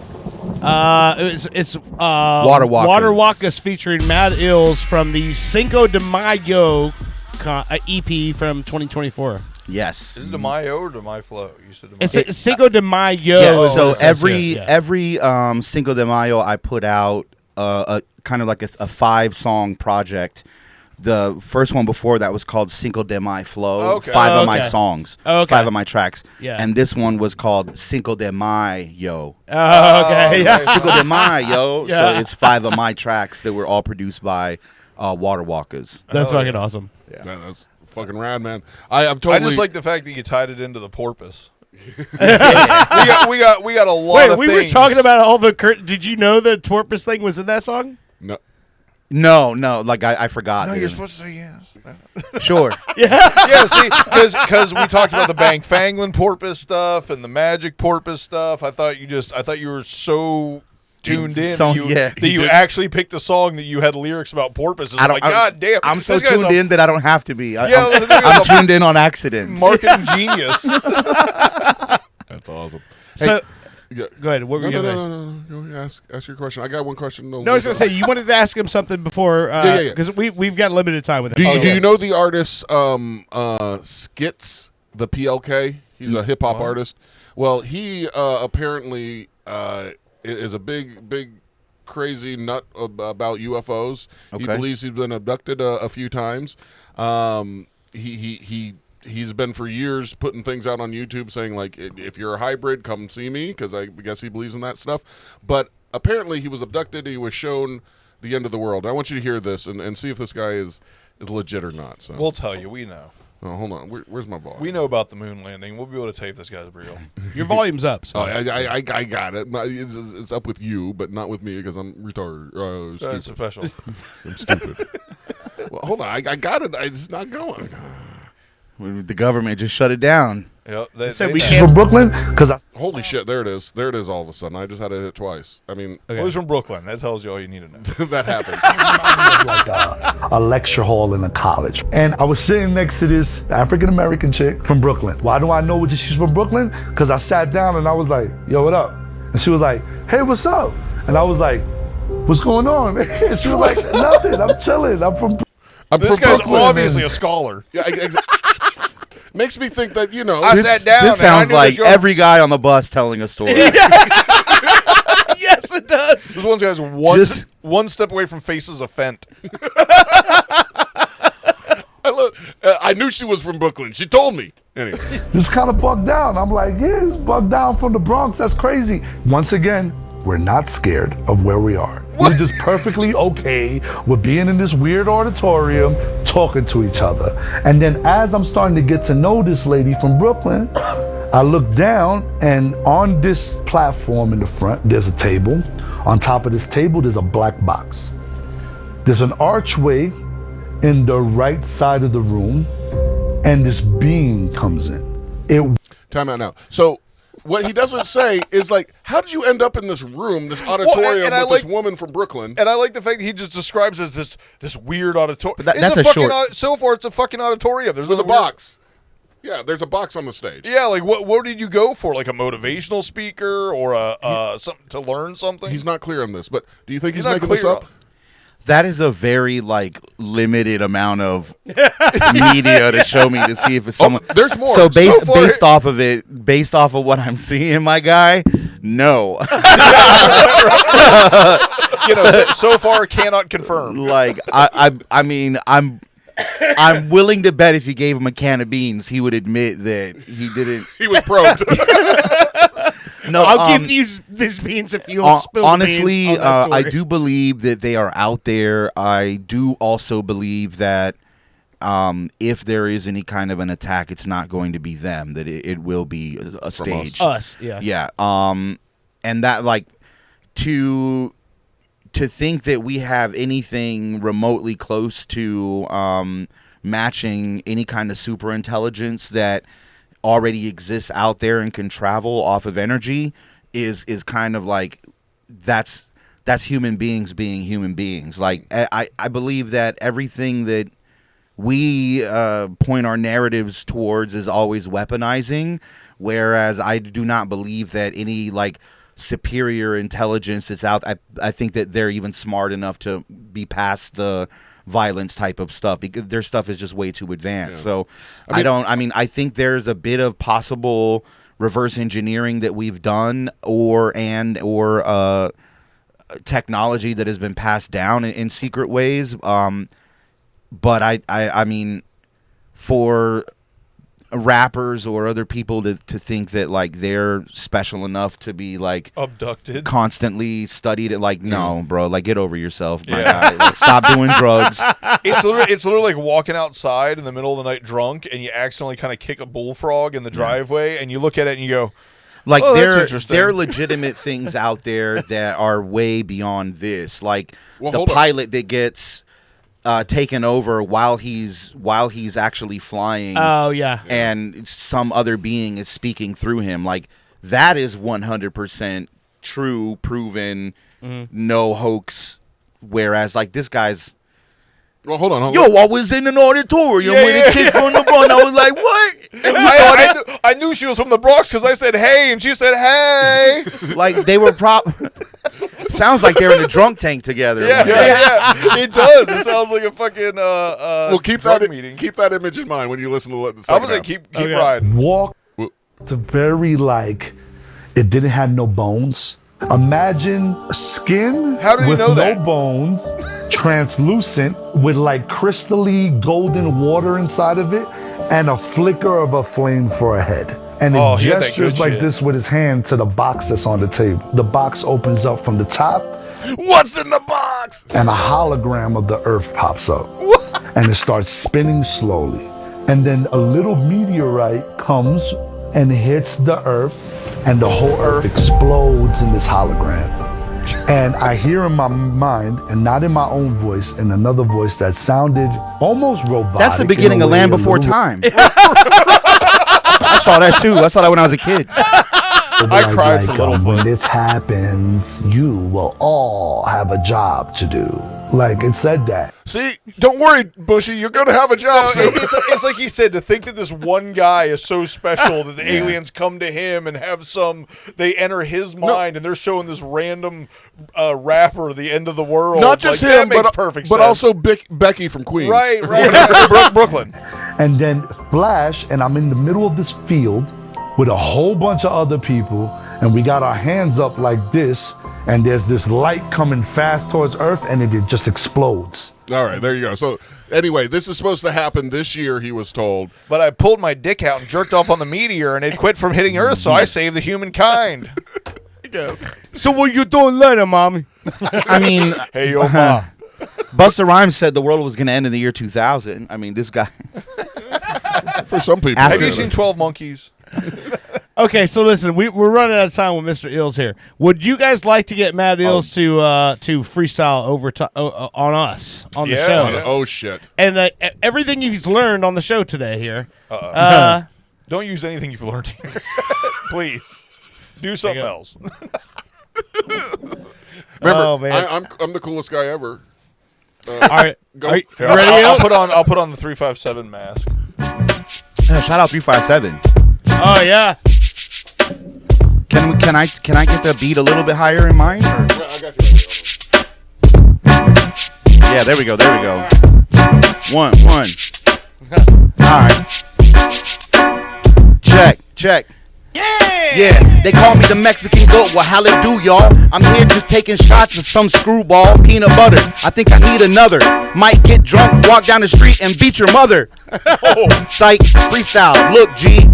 It's Water Walkers. Water Walkers featuring Madd Illz from the Cinco de Mayo EP from 2024. Yes. Is it De Mayo or De My Flow? You said De Mayo. It's Cinco de Mayo. Yeah, so it says every here, yeah. Cinco de Mayo, I put out a kind of like a 5-song project. The first one before that was called Cinco de My Flow. Okay. 5 Oh, of my okay. songs. Oh, okay. 5 of my tracks. Yeah. And this one was called Cinco de Mayo. Oh, okay. Yeah. Cinco de Mayo. Yeah. So it's 5 of my tracks that were all produced by Water Walkers. That's fucking awesome. Yeah, that's fucking rad, man. I've totally. I just like the fact that you tied it into the porpoise. we got a lot Wait, of we things. were talking about all the Did you know the porpoise thing was in that song? No. No, like I forgot. No, dude. you're supposed to say yes. Sure. Yeah, see, because we talked about the Bang Fanglin porpoise stuff and the Magic porpoise stuff. I thought you were so tuned in that you actually picked a song that you had lyrics about porpoises. God damn, I'm so this guy's tuned in that I don't have to be. Yeah, I'm tuned in on accident. marketing genius. That's awesome. So, Yeah. go ahead. What were you No. Go ask your question. I got one question. No, I was gonna say you wanted to ask him something before. Yeah. Because we've got limited time with him. Do you know the artist Skits, the PLK? He's a hip hop artist. Well, he apparently is a big crazy nut about UFOs. He Okay. believes he's been abducted a few times. He's been for years putting things out on YouTube saying, like, if you're a hybrid, come see me, because I guess he believes in that stuff. But apparently he was abducted. He was shown the end of the world. I want you to hear this and see if this guy is legit or not. So We'll tell you. We know. Oh, hold on. Where's my volume? We know about the moon landing. We'll be able to tell you if this guy's real. Your volume's up. So. Oh, I got it. It's up with you, but not with me because I'm retarded. That's Stupid. special. I'm stupid. Well, hold on. I got it. It's not going. The government just shut it down. Yep, said we She's can't. from Brooklyn because I Holy shit! There it is. There it is. All of a sudden, I just had to hit it twice. I mean, Well, he's from Brooklyn. That tells you all you need to know. that happens. like a lecture hall in a college. And I was sitting next to this African-American chick from Brooklyn. Why do I know that she's from Brooklyn? Because I sat down and I was like, yo, what up? And she was like, hey, what's up? And I was like, what's going on? And she was like, nothing, I'm chilling. This guy's Brooklyn. obviously a scholar. Yeah, makes me think that, you know. I sat down. This and I sounds knew like this girl- every guy on the bus telling a story. Yes, it does. This one guy's one step away from faces of Fent. I knew she was from Brooklyn. She told me. Anyway. Just kind of bugged down. I'm like, yeah, it's bugged down from the Bronx. That's crazy. Once again, we're not scared of where we are. We're just perfectly okay with being in this weird auditorium, talking to each other. And then as I'm starting to get to know this lady from Brooklyn, I look down, and on this platform in the front, there's a table. On top of this table, there's a black box. There's an archway in the right side of the room, and this being comes in. Time out now. So what he doesn't say is like, how did you end up in this room, this auditorium with this woman from Brooklyn? And I like the fact that he just describes as this weird auditorium. That's a short. So far, it's a fucking auditorium. There's With no a box. Yeah, there's a box on the stage. Yeah, like what did you go for? Like a motivational speaker or something to learn something? He's not clear on this, but do you think he's not making this clear up? That is a very limited amount of media to show me to see if it's someone. There's more. So So far- based off of what I'm seeing, my guy, no. So far cannot confirm. Like I mean, I'm willing to bet if you gave him a can of beans, he would admit that he didn't. He was probed. No, I'll give these beans if you'll spill honestly, the beans on that I story. do believe that they are out there. I do also believe that if there is any kind of an attack, it's not going to be them. That it will be a stage. Us, yeah. Yeah. And that to think that we have anything remotely close to matching any kind of super intelligence that already exists out there and can travel off of energy is kind of like that's human beings being human beings. Like I believe that everything that we point our narratives towards is always weaponizing, whereas I do not believe that any superior intelligence that's out. I think that they're even smart enough to be past the violence type of stuff because their stuff is just way too advanced. Yeah. So I think there's a bit of possible reverse engineering that we've done or technology that has been passed down in secret ways. But I mean, for rappers or other people to think that they're special enough to be abducted, constantly studied, no, bro, get over yourself, my guy. Stop doing drugs. It's literally like walking outside in the middle of the night drunk and you accidentally kind of kick a bullfrog in the driveway and you look at it and you go, oh, that's interesting. There are legitimate things out there that are way beyond this, the hold pilot that gets taken over while he's actually flying. Oh yeah. And some other being is speaking through him. That is 100% true, proven, no hoax. Whereas this guy's. Well, hold on. Yo, I was in an auditorium with a chick from the Bronx. I was like, what? I knew she was from the Bronx because I said hey and she said hey. They were sounds like they're in a drunk tank together. Yeah. It does. It sounds like a fucking well, keep drug meeting. Keep that image in mind when you listen to the I second was like, half. keep riding. Walk to very it didn't have no bones. Imagine skin How did you with know no that? bones, translucent, with crystally golden water inside of it, and a flicker of a flame for a head. And Oh, it he had that gestures good like shit. this with his hand to the box that's on the table. The box opens up from the top, What's in the box? and a hologram of the earth pops up. And it starts spinning slowly. And then a little meteorite comes and hits the earth, and the whole earth explodes in this hologram. And I hear in my mind, and not in my own voice, in another voice that sounded almost robotic. That's the beginning of Land Before Time. I saw that too. I saw that when I was a kid. I cried for Littlefoot. When this happens, you will all have a job to do. Like, it said that. See, don't worry, Bushy. You're going to have a job soon. It's like he said, to think that this one guy is so special that the aliens come to him and have they enter his mind, and they're showing this random rapper the end of the world. Not just like, him, that makes perfect but sense. also Becky from Queens. Right. Brooklyn. And then flash, and I'm in the middle of this field with a whole bunch of other people, and we got our hands up like this, and there's this light coming fast towards Earth, and it just explodes. All right, there you go. So anyway, this is supposed to happen this year, he was told. But I pulled my dick out and jerked off on the meteor, and it quit from hitting Earth, so I saved the humankind. I guess. So what you doing later, mommy? I mean, hey, yo, ma. Busta Rhymes said the world was going to end in the year 2000. I mean, this guy. For some people. Have you seen 12 Monkeys? Okay, so listen, we're running out of time with Mr. Illz here. Would you guys like to get Madd Illz to freestyle over on us on the show? Yeah. Oh shit! And everything he's learned on the show today here. Don't use anything you've learned here, please. Do something else. Remember, man. I'm the coolest guy ever. All right, go. Are you Here, ready? I'll put on the 357 mask. Shout out 357. Oh yeah. Can I get the beat a little bit higher in mine? Or? I got you right here. Yeah, there we go. One. All right. Check. Yeah, they call me the Mexican goat. Well, how it do, y'all? I'm here just taking shots of some screwball peanut butter. I think I need another. Might get drunk, walk down the street, and beat your mother. Psych, freestyle. Look, G,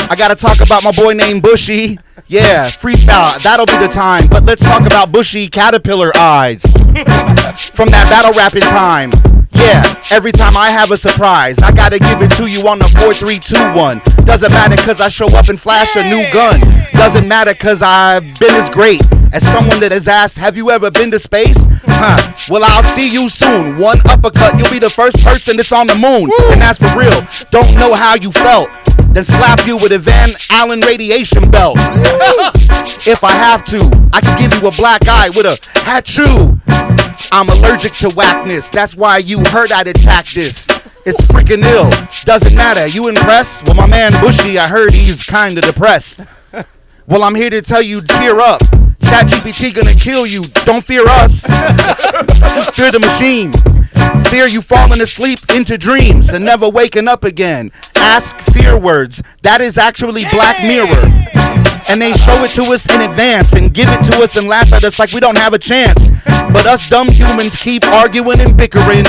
I gotta talk about my boy named Bushy. Yeah, freestyle, that'll be the time. But let's talk about bushy caterpillar eyes. From that battle rapping time. Yeah, every time I have a surprise, I gotta give it to you on the 4, 3, 2, 1. Doesn't matter cause I show up and flash a new gun. Doesn't matter cause I've been as great as someone that has asked, have you ever been to space? Well, I'll see you soon. One uppercut, you'll be the first person that's on the moon. And that's for real. Don't know how you felt. Then slap you with a Van Allen radiation belt. If I have to, I can give you a black eye with a hatchoo. I'm allergic to whackness. That's why you heard I'd attack this. It's freaking ill. Doesn't matter. You impressed? Well, my man Bushy, I heard he's kinda depressed. Well, I'm here to tell you, cheer up. ChatGPT gonna kill you. Don't fear us. Fear the machine. Fear you falling asleep into dreams and never waking up again. Ask fear words. That is actually Black Mirror. And they show it to us in advance and give it to us and laugh at us like we don't have a chance. But us dumb humans keep arguing and bickering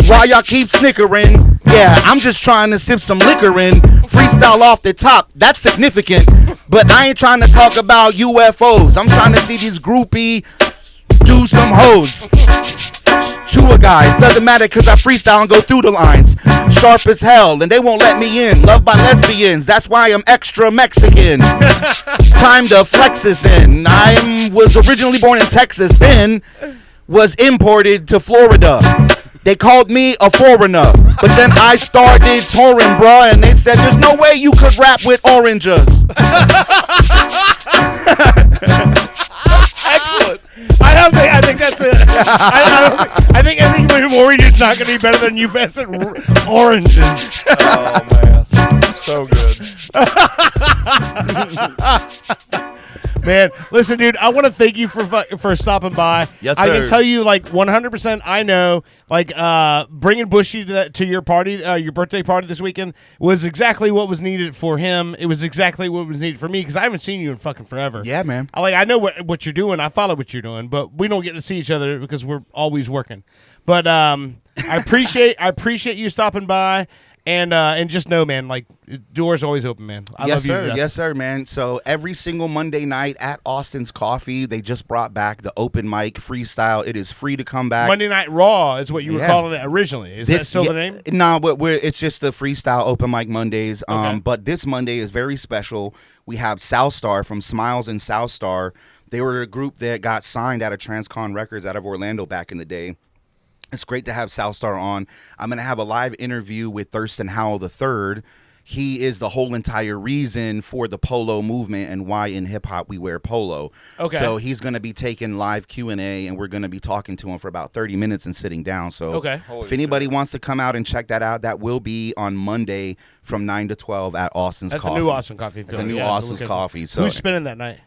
while y'all keep snickering. Yeah, I'm just trying to sip some liquor in. Freestyle off the top, that's significant. But I ain't trying to talk about UFOs. I'm trying to see these groupie do some hoes. To a guys, doesn't matter cause I freestyle and go through the lines. Sharp as hell and they won't let me in. Loved by lesbians, that's why I'm extra Mexican. Time to flex this in. I was originally born in Texas, then was imported to Florida. They called me a foreigner, but then I started touring, bruh, and they said there's no way you could rap with oranges. Excellent. I think that's it. I think Orange's not going to be better than you best at oranges. Oh man, so good. Man, listen, dude, I want to thank you for stopping by. Yes, I sir. can tell you, like, 100%, I know, like, bringing Bushy to your party, your birthday party this weekend was exactly what was needed for him. It was exactly what was needed for me because I haven't seen you in fucking forever. Yeah, man. I know what you're doing. I follow what you're doing, but we don't get to see each other because we're always working. But I appreciate you stopping by. And just know, man, like doors always open, man. I Yes, love you. sir. to death. Yes, sir, man. So every single Monday night at Austin's Coffee, they just brought back the open mic freestyle. It is free to come back. Monday Night Raw is what you were Yeah. calling it originally. Is that still the name? No, but it's just the freestyle open mic Mondays. Okay. But this Monday is very special. We have Southstar from Smiles and Southstar. They were a group that got signed out of Transcon Records out of Orlando back in the day. It's great to have Southstar on. I'm going to have a live interview with Thurston Howell III. He is the whole entire reason for the polo movement and why in hip-hop we wear polo. Okay. So he's going to be taking live Q&A, and we're going to be talking to him for about 30 minutes and sitting down. So Okay. if anybody wants to come out and check that out, that will be on Monday from 9 to 12 at Austin's That's Coffee. the new Austin Coffee. At the new Austin's Coffee. So who's spinning that night?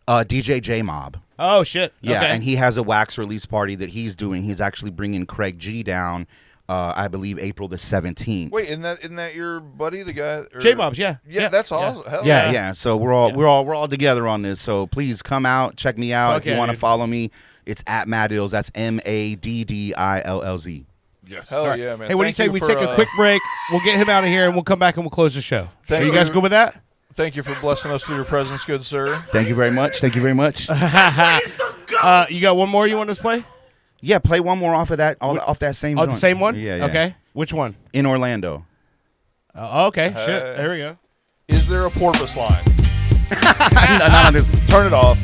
DJ J Mob. Oh shit! Yeah, okay. and he has a wax release party that he's doing. He's actually bringing Craig G down, I believe April the 17th. Wait, isn't that your buddy, the guy? J-Mobs, yeah. Yeah, that's awesome. Hell Yeah. So we're all together on this. So please come out, check me out. Fuck if you yeah, want to dude. follow me, it's at Madd Illz. That's MADDILLZ. Yes. Hell yeah, man. Hey, what do you Thank think we for, take a quick break? We'll get him out of here, and we'll come back and we'll close the show. Thank Are you guys you. good with that? Thank you for blessing us through your presence, good sir. Thank you very much. Thank you very much. You got one more you want us to play? Yeah, play one more off of that off that same. Oh, the joint. same one? Yeah. Okay. Which one? In Orlando. Okay. Shit. There we go. Is there a porpoise line? Not on this. Turn it off.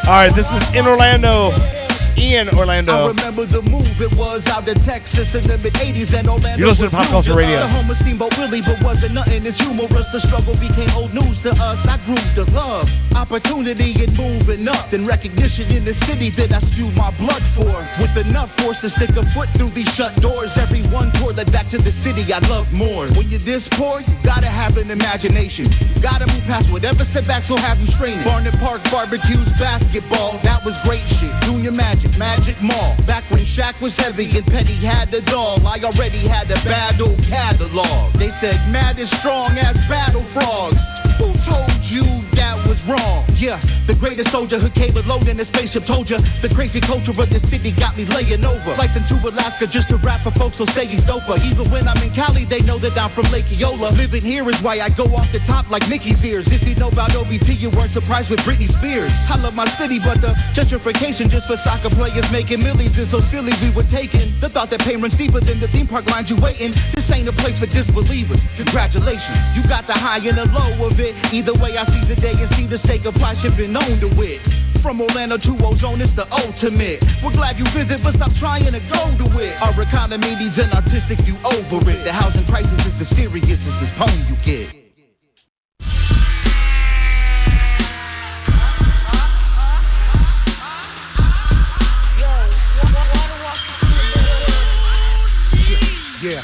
All right. This is In Orlando. Ian Orlando. I remember the move. It was out in Texas in the mid-'80s, and Orlando. You listen to Pop Culture Radio. The home of Steamboat Willie, but wasn't nothing as humorous. The struggle became old news to us. I grew to love opportunity and moving up. Then recognition in the city that I spewed my blood for. With enough force to stick a foot through these shut doors, everyone poured that back to the city I love more. When you're this poor, you gotta have an imagination. You gotta move past whatever setbacks will have you straining. Barnett Park barbecues, basketball, that was great shit. Junior Magic Mall. Back when Shaq was heavy and Penny had the doll, I already had the battle catalog. They said Madd is strong as battle frogs. Who told you that was wrong? Yeah, the greatest soldier who came alone in a spaceship told you the crazy culture of the city got me laying over. Flights into Alaska just to rap for folks who'll say he's doper. Even when I'm in Cali, they know that I'm from Lake Eola. Living here is why I go off the top like Mickey's ears. If you know about OBT, you weren't surprised with Britney Spears. I love my city, but the gentrification just for soccer players making millions is so silly we were taking. The thought that pain runs deeper than the theme park lines you waiting. This ain't a place for disbelievers. Congratulations, you got the high and the low of it. Either way, I seize the day and see the stake of fly shipping on to it. From Orlando to Ozone, it's the ultimate. We're glad you visit, but stop trying to go to it. Our economy needs an artistic view over it. The housing crisis is as serious as this pony you get. Yeah.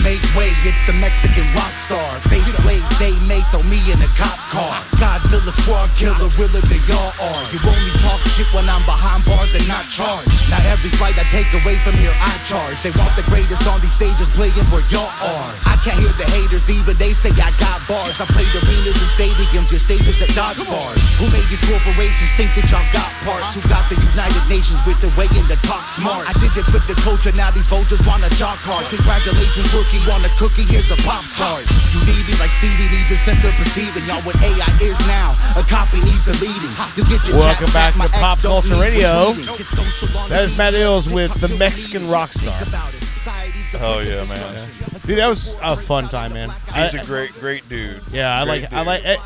Make way, it's the Mexican rock star. Face blades, they may throw me in a cop car. Godzilla squad killer, realer than y'all are. You only talk shit when I'm behind bars and not charged. Now every flight I take away from here, I charge. They want the greatest on these stages playing where y'all are. I can't hear the haters even, they say I got bars. I played arenas and stadiums, your stages at Dodge bars. Who made these corporations think that y'all got parts? Who got the United Nations with the way in to talk smart? I did it for the culture, now these vultures want a job card. Congratulations, rookie, want a cookie, here's a Pop-Tart. You need me like Stevie needs a sense of perceiving. Y'all what AI is now, a copy needs deleting. You get your Welcome chat back set, my to ex Pop don't Culture need Radio. retweeting. Get social on That is the Madd email, Illz with talk the to Mexican me, rock think star. about it. Society's the Hell yeah, man. Dude, that was a fun time, man. He's a great dude. Yeah, Great I like.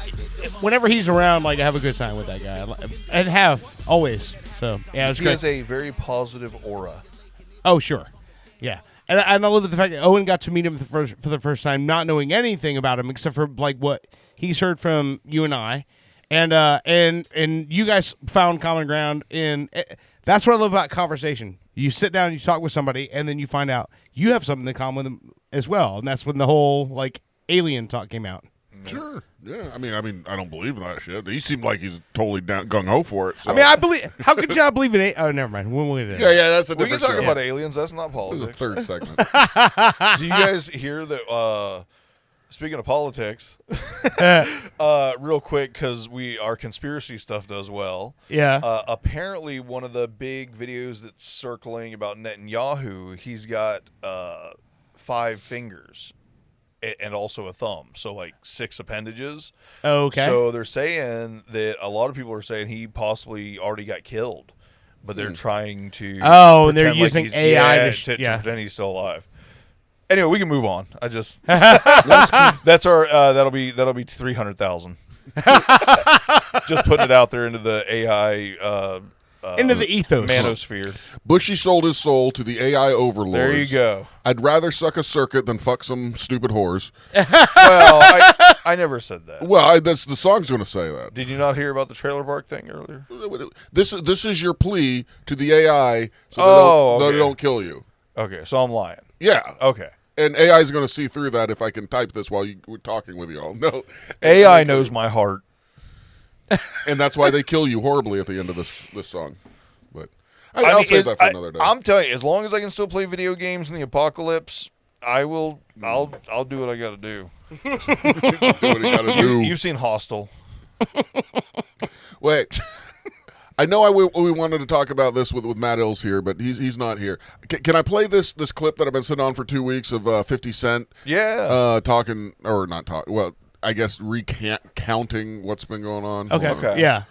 Whenever he's around, like I have a good time with that guy, and have always. So yeah, it was He great. has a very positive aura. Oh sure, yeah. And I love the fact that Owen got to meet him for the first time, not knowing anything about him except for like what he's heard from you and I, and you guys found common ground. That's what I love about conversation. You sit down, you talk with somebody, and then you find out you have something in common with them as well, and that's when the whole like alien talk came out. Sure. Yeah. I mean, I don't believe that shit. He seemed like he's totally down gung ho for it. So. I mean, I believe. How could you not believe in? Oh, never mind. We'll do that. Yeah, that's a We can different talk show. about aliens. That's not This is a politics. third segment. Do you guys hear that speaking of politics, real quick, because our conspiracy stuff does well. Yeah. Apparently, one of the big videos that's circling about Netanyahu, he's got 5 fingers and also a thumb, so like 6 appendages. Oh, okay. So they're saying that a lot of people are saying he possibly already got killed, but they're trying to. Oh, and they're pretend like using he's- AI yeah, to to pretend he's still alive. Anyway, we can move on. I just that's our that'll be 300,000. Just putting it out there into the AI into the ethos. manosphere. Bushy sold his soul to the AI overlords. There you go. I'd rather suck a circuit than fuck some stupid whores. Well, I never said that. Well, that's the song's going to say that. Did you not hear about the trailer park thing earlier? This is your plea to the AI so Oh, they don't kill you. Okay, so I'm lying. Yeah. Okay. And AI is going to see through that if I can type this while we're talking with you all. No. AI knows my heart. And that's why they kill you horribly at the end of this song. But I I'll mean, save that for another day. I'm telling you, as long as I can still play video games in the apocalypse, I will. I'll do what I got to do. Do what you gotta do. You've seen Hostel. Wait. I know we wanted to talk about this with Madd Illz here, but he's not here. Can I play this clip that I've been sitting on for 2 weeks of 50 Cent? Yeah. Talking or not talking? Well, I guess recounting what's been going on. Okay. Yeah.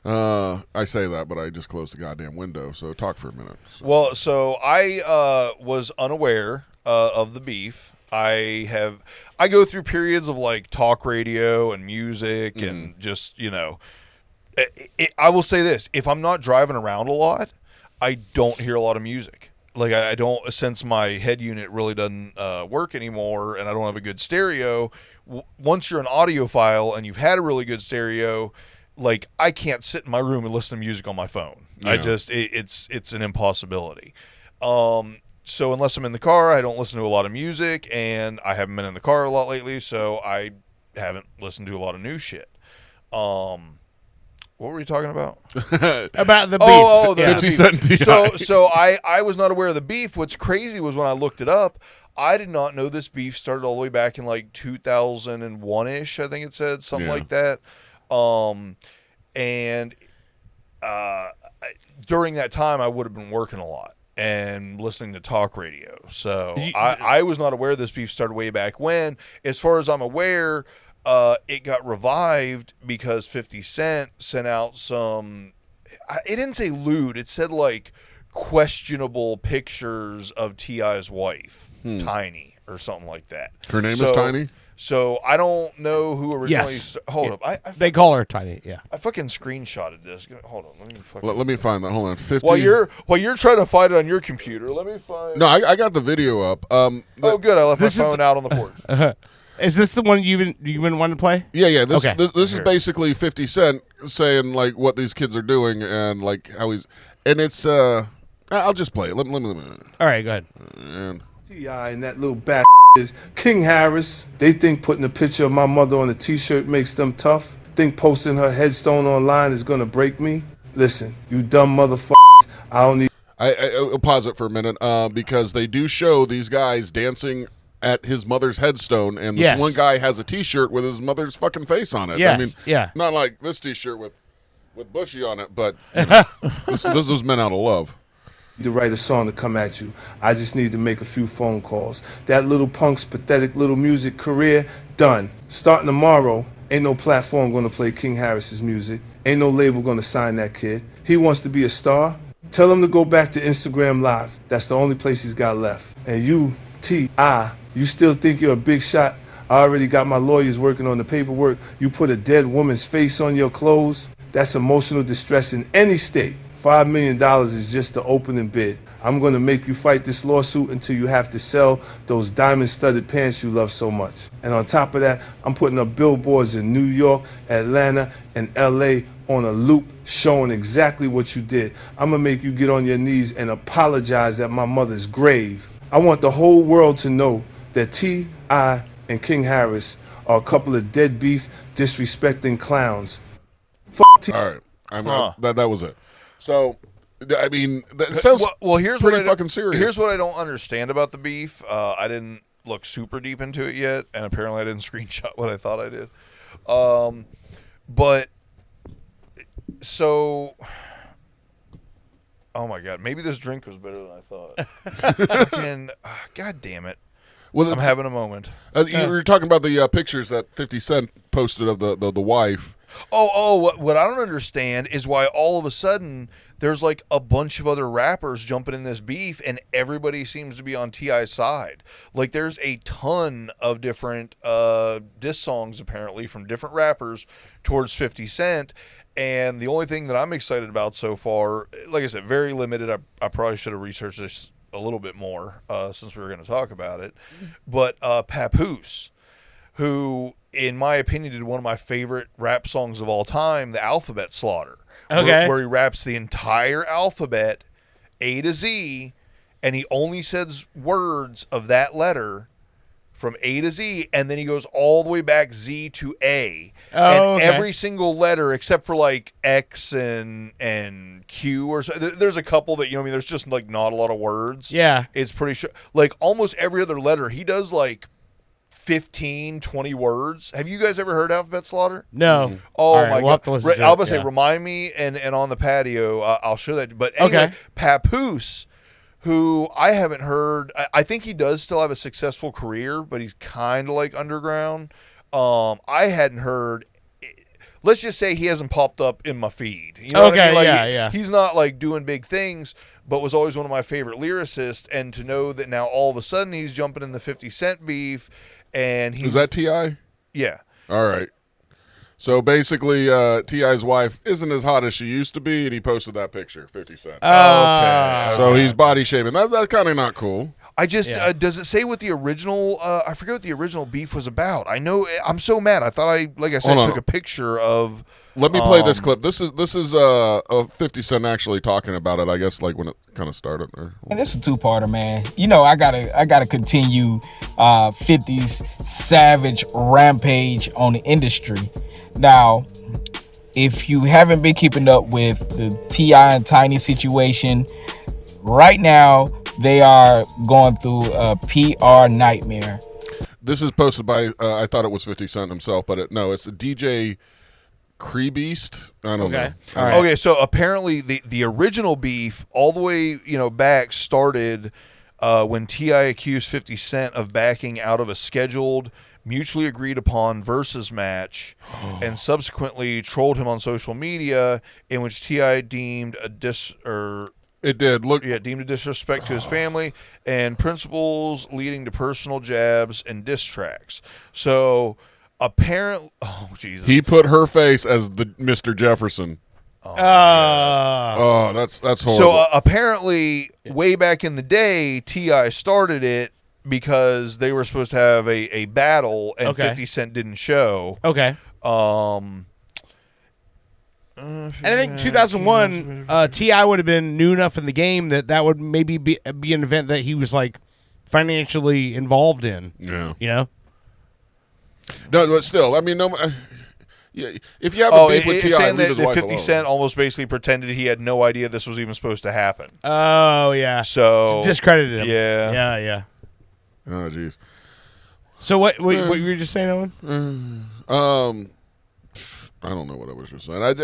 I say that, but I just closed the goddamn window. So talk for a minute. Well, so I was unaware of the beef. I go through periods of like talk radio and music and just I will say this: if I'm not driving around a lot, I don't hear a lot of music. Like I don't, since my head unit really doesn't work anymore, and I don't have a good stereo. Once you're an audiophile and you've had a really good stereo, like I can't sit in my room and listen to music on my phone. Yeah. It's an impossibility. So unless I'm in the car, I don't listen to a lot of music, and I haven't been in the car a lot lately, so I haven't listened to a lot of new shit. What were you talking about? About the beef. Oh, the 50 beef. Cent DI. So I was not aware of the beef. What's crazy was when I looked it up, I did not know this beef started all the way back in like 2001-ish, I think it said, something like that. And during that time, I would have been working a lot and listening to talk radio. So I was not aware this beef started way back when. As far as I'm aware, it got revived because 50 Cent sent out some, it didn't say lewd, it said like questionable pictures of T.I.'s wife, Tiny, or something like that. Her name is Tiny? So I don't know who originally. Yes. Hold up. They call her Tiny. Yeah. I fucking screenshotted this. Hold on. Let me find that. Hold on. 50. While you're trying to find it on your computer, let me find. No, I got the video up. Oh, good. I left my phone out on the porch. Is this the one you've been wanting to play? Yeah. This Okay. this is basically 50 Cent saying like what these kids are doing and like how he's, and it's I'll just play it. Let me. All right, go ahead. And T.I. and that little bat is King Harris. They think putting a picture of my mother on a t-shirt makes them tough. Think posting her headstone online is gonna break me. Listen, you dumb motherfuckers. I don't need. I'll pause it for a minute because they do show these guys dancing at his mother's headstone, and this one guy has a T-shirt with his mother's fucking face on it. Yes, I mean, yeah. Not like this T-shirt with Bushy on it, but you know, this was meant out of love. To write a song to come at you. I just need to make a few phone calls. That little punk's pathetic little music career, done. Starting tomorrow, ain't no platform gonna play King Harris's music. Ain't no label gonna sign that kid. He wants to be a star. Tell him to go back to Instagram Live. That's the only place he's got left. And you, T.I., you still think you're a big shot? I already got my lawyers working on the paperwork. You put a dead woman's face on your clothes? That's emotional distress in any state. $5 million is just the opening bid. I'm gonna make you fight this lawsuit until you have to sell those diamond-studded pants you love so much. And on top of that, I'm putting up billboards in New York, Atlanta, and LA on a loop showing exactly what you did. I'm gonna make you get on your knees and apologize at my mother's grave. I want the whole world to know that T.I. and King Harris are a couple of dead beef, disrespecting clowns. Fuck All right, that was it. So, I mean, that sounds well. Here's pretty what fucking serious. Here's what I don't understand about the beef. I didn't look super deep into it yet, and apparently I didn't screenshot what I thought I did. But so, oh my god, maybe this drink was better than I thought. Fucking, god damn it. Well, I'm having a moment. You were talking about the pictures that 50 Cent posted of the wife. What I don't understand is why all of a sudden there's like a bunch of other rappers jumping in this beef and everybody seems to be on T.I.'s side. Like there's a ton of different diss songs apparently from different rappers towards 50 Cent. And the only thing that I'm excited about so far, like I said, very limited. I probably should have researched this a little bit more since we were going to talk about it. But Papoose, who, in my opinion, did one of my favorite rap songs of all time, The Alphabet Slaughter. Okay. Where he raps the entire alphabet, A to Z, and he only says words of that letter from A to Z, and then he goes all the way back Z to A. Oh, and okay. every single letter except for like X and Q or so. There's a couple that, you know what I mean, there's just like not a lot of words. Yeah. It's pretty sure. Like almost every other letter, he does like 15, 20 words. Have you guys ever heard Alphabet Slaughter? No. Oh All right, my we'll have god! to listen to I was it, about to say, yeah. remind me, and on the patio, I'll show that. But anyway, Okay. Papoose, who I haven't heard. I think he does still have a successful career, but he's kind of like underground. I hadn't heard. Let's just say he hasn't popped up in my feed. You know what I mean? Like, yeah. He's not like doing big things, but was always one of my favorite lyricists. And to know that now all of a sudden he's jumping in the 50 Cent beef, and he's Is that T.I.? Yeah. All right. So basically, T.I.'s wife isn't as hot as she used to be, and he posted that picture, 50 Cent. Okay. So he's body shaming. That's kind of not cool. I just does it say what the original? I forget what the original beef was about. I know I'm so mad. I thought like I said, Hold on. took a picture of. Let me play this clip. This is 50 Cent actually talking about it. I guess like when it kind of started. And it's a two-parter, man. You know, I gotta continue 50's savage rampage on the industry. Now, if you haven't been keeping up with the T.I. and Tiny situation, right now they are going through a PR nightmare. This is posted by I thought it was 50 Cent himself, but it's a DJ Creebeast. I don't know. All right. Okay, so apparently the original beef all the way back started when T.I. accused 50 Cent of backing out of a scheduled, mutually agreed upon versus match, and subsequently trolled him on social media, in which T.I. deemed a deemed a disrespect to his family and principles, leading to personal jabs and diss tracks. So apparently, oh Jesus, He put her face as the Mr. Jefferson. That's horrible. So apparently, way back in the day, T.I. started it because they were supposed to have a battle, and Okay. 50 Cent didn't show. Okay. And I think 2001, T.I. would have been new enough in the game that would maybe be an event that he was like financially involved in. Yeah. You know? No, but still, I mean, if you have a beef with it's T.I., saying leave that his wife 50 alone. Cent almost basically pretended he had no idea this was even supposed to happen. Oh, yeah. So discredited him. Yeah. Yeah. Oh, jeez. So what you were just saying, Owen? I don't know what I was just saying. I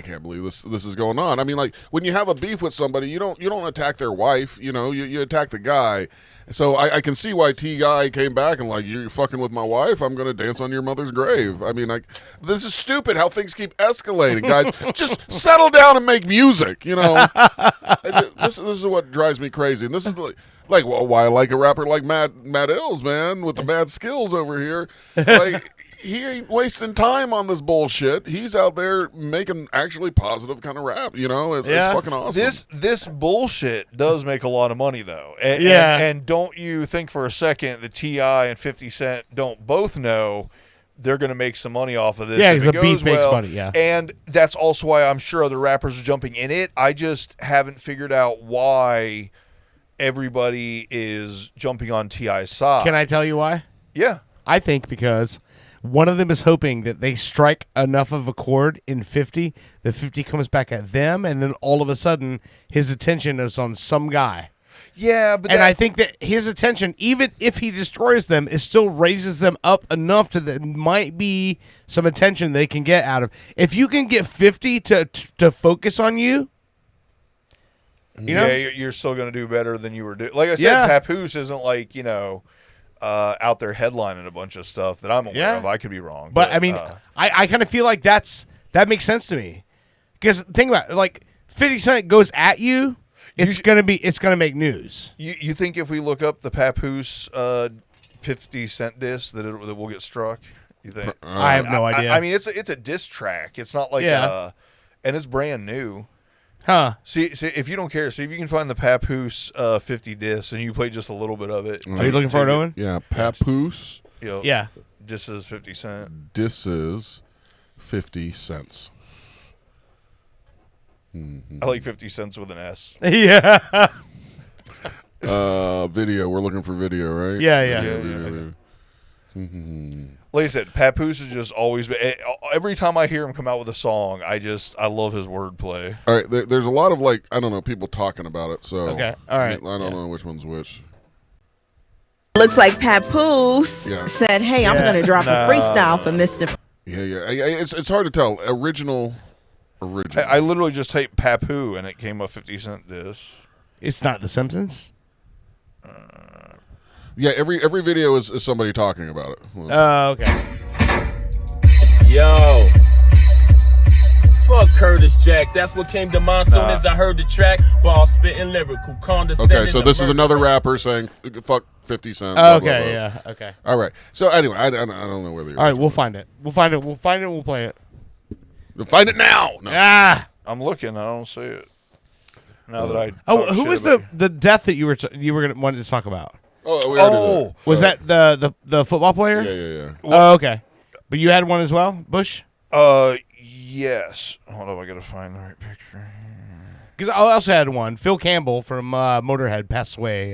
can't believe this is going on. I mean, like when you have a beef with somebody, you don't attack their wife. You attack the guy. So I can see why T.I. came back and like, you're fucking with my wife, I'm gonna dance on your mother's grave. I mean, like, this is stupid how things keep escalating, guys. Just settle down and make music. This is what drives me crazy, and this is like why I like a rapper like Madd Illz, man, with the bad skills over here. Like, he ain't wasting time on this bullshit. He's out there making actually positive kind of rap. It's fucking awesome. This bullshit does make a lot of money though. And don't you think for a second that T.I. and 50 Cent don't both know they're going to make some money off of this? Yeah, if because it the beef goes makes well. money. Yeah, and that's also why I'm sure other rappers are jumping in it. I just haven't figured out why everybody is jumping on T.I.'s side. Can I tell you why? Yeah, I think because one of them is hoping that they strike enough of a chord in 50 that 50 comes back at them, and then all of a sudden his attention is on some guy. Yeah, but and I think that his attention, even if he destroys them, it still raises them up enough to that might be some attention they can get out of. If you can get 50 to focus on you, you know, you're still going to do better than you were doing. Like I said, Yeah. Papoose isn't like, out there headlining a bunch of stuff that I'm aware Yeah. of. I could be wrong. but I mean, I kind of feel like that makes sense to me. Because think about it, like 50 Cent goes at you, it's gonna make news. You think if we look up the Papoose 50 Cent diss that we'll get struck? You think? I have no idea. I mean, it's a diss track. It's not like and it's brand new. Huh. See, if you don't care, see if you can find the Papoose 50 diss and you play just a little bit of it. Are you looking for it, Owen? Yeah, Papoose. Yeah. This is 50 Cent. This is 50 cents. I like 50 cents with an S. Yeah. Video. We're looking for video, right? Yeah. Video. Like I said, Papoose has just always been. Every time I hear him come out with a song, I love his wordplay. All right, there's a lot of I don't know, people talking about it. So Okay, all right. I don't know which one's which. Looks like Papoose said, "Hey, I'm going to drop a freestyle for Mr." Yeah. It's hard to tell. Original. I literally just typed Papoo and it came up 50 Cent diss. It's not The Simpsons. Yeah, every video is somebody talking about it. Okay. Yo. Fuck Curtis Jack. That's what came to mind soon as I heard the track. Ball spitting lyrical, condescending. Okay, so this is another rapper saying "fuck 50 Cent." Okay, blah, blah, blah. yeah, okay. All right. So anyway, I don't know whether. All right, we'll find it. We'll find it. We'll play it. We'll find it now. No. Ah. I'm looking. I don't see it. Now that I. Oh, who was the death that you were gonna wanted to talk about? Oh, we already did. Was that the football player? Yeah. Oh, okay. But you had one as well, Bush? Yes. Hold on, I gotta find the right picture. Because I also had one. Phil Campbell from Motorhead passed away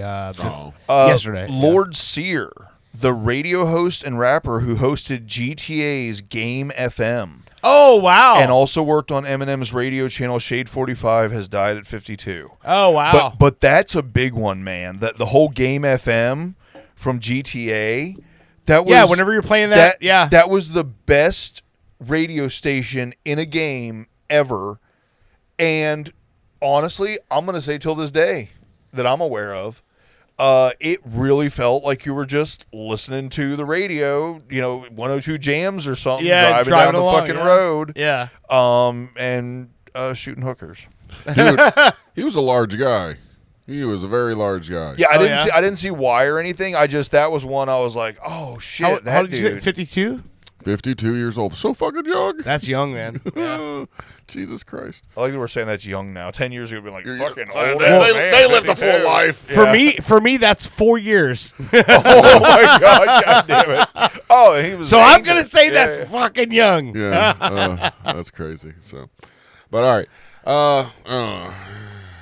yesterday. Lord Sear, the radio host and rapper who hosted GTA's Game FM. Oh, wow. And also worked on Eminem's radio channel Shade 45, has died at 52. Oh, wow. But that's a big one, man. That the whole Game FM from GTA, that was whenever you're playing that, that was the best radio station in a game ever. And honestly, I'm going to say till this day that I'm aware of, it really felt like you were just listening to the radio, 102 Jams or something, driving down the along, fucking road. Yeah. And shooting hookers. Dude, he was a large guy. He was a very large guy. Yeah, I didn't see why or anything. that was one I was like, oh shit, how did you say 52? 52 years old. So fucking young. That's young, man. Yeah. Jesus Christ. I like that we're saying that's young now. 10 years ago, we'd be like, fucking old. They lived a full life. For me, that's 4 years. Oh my God damn it. Oh, and he was. So I'm gonna say that's fucking young. Yeah, that's crazy. So, but all right. I don't know.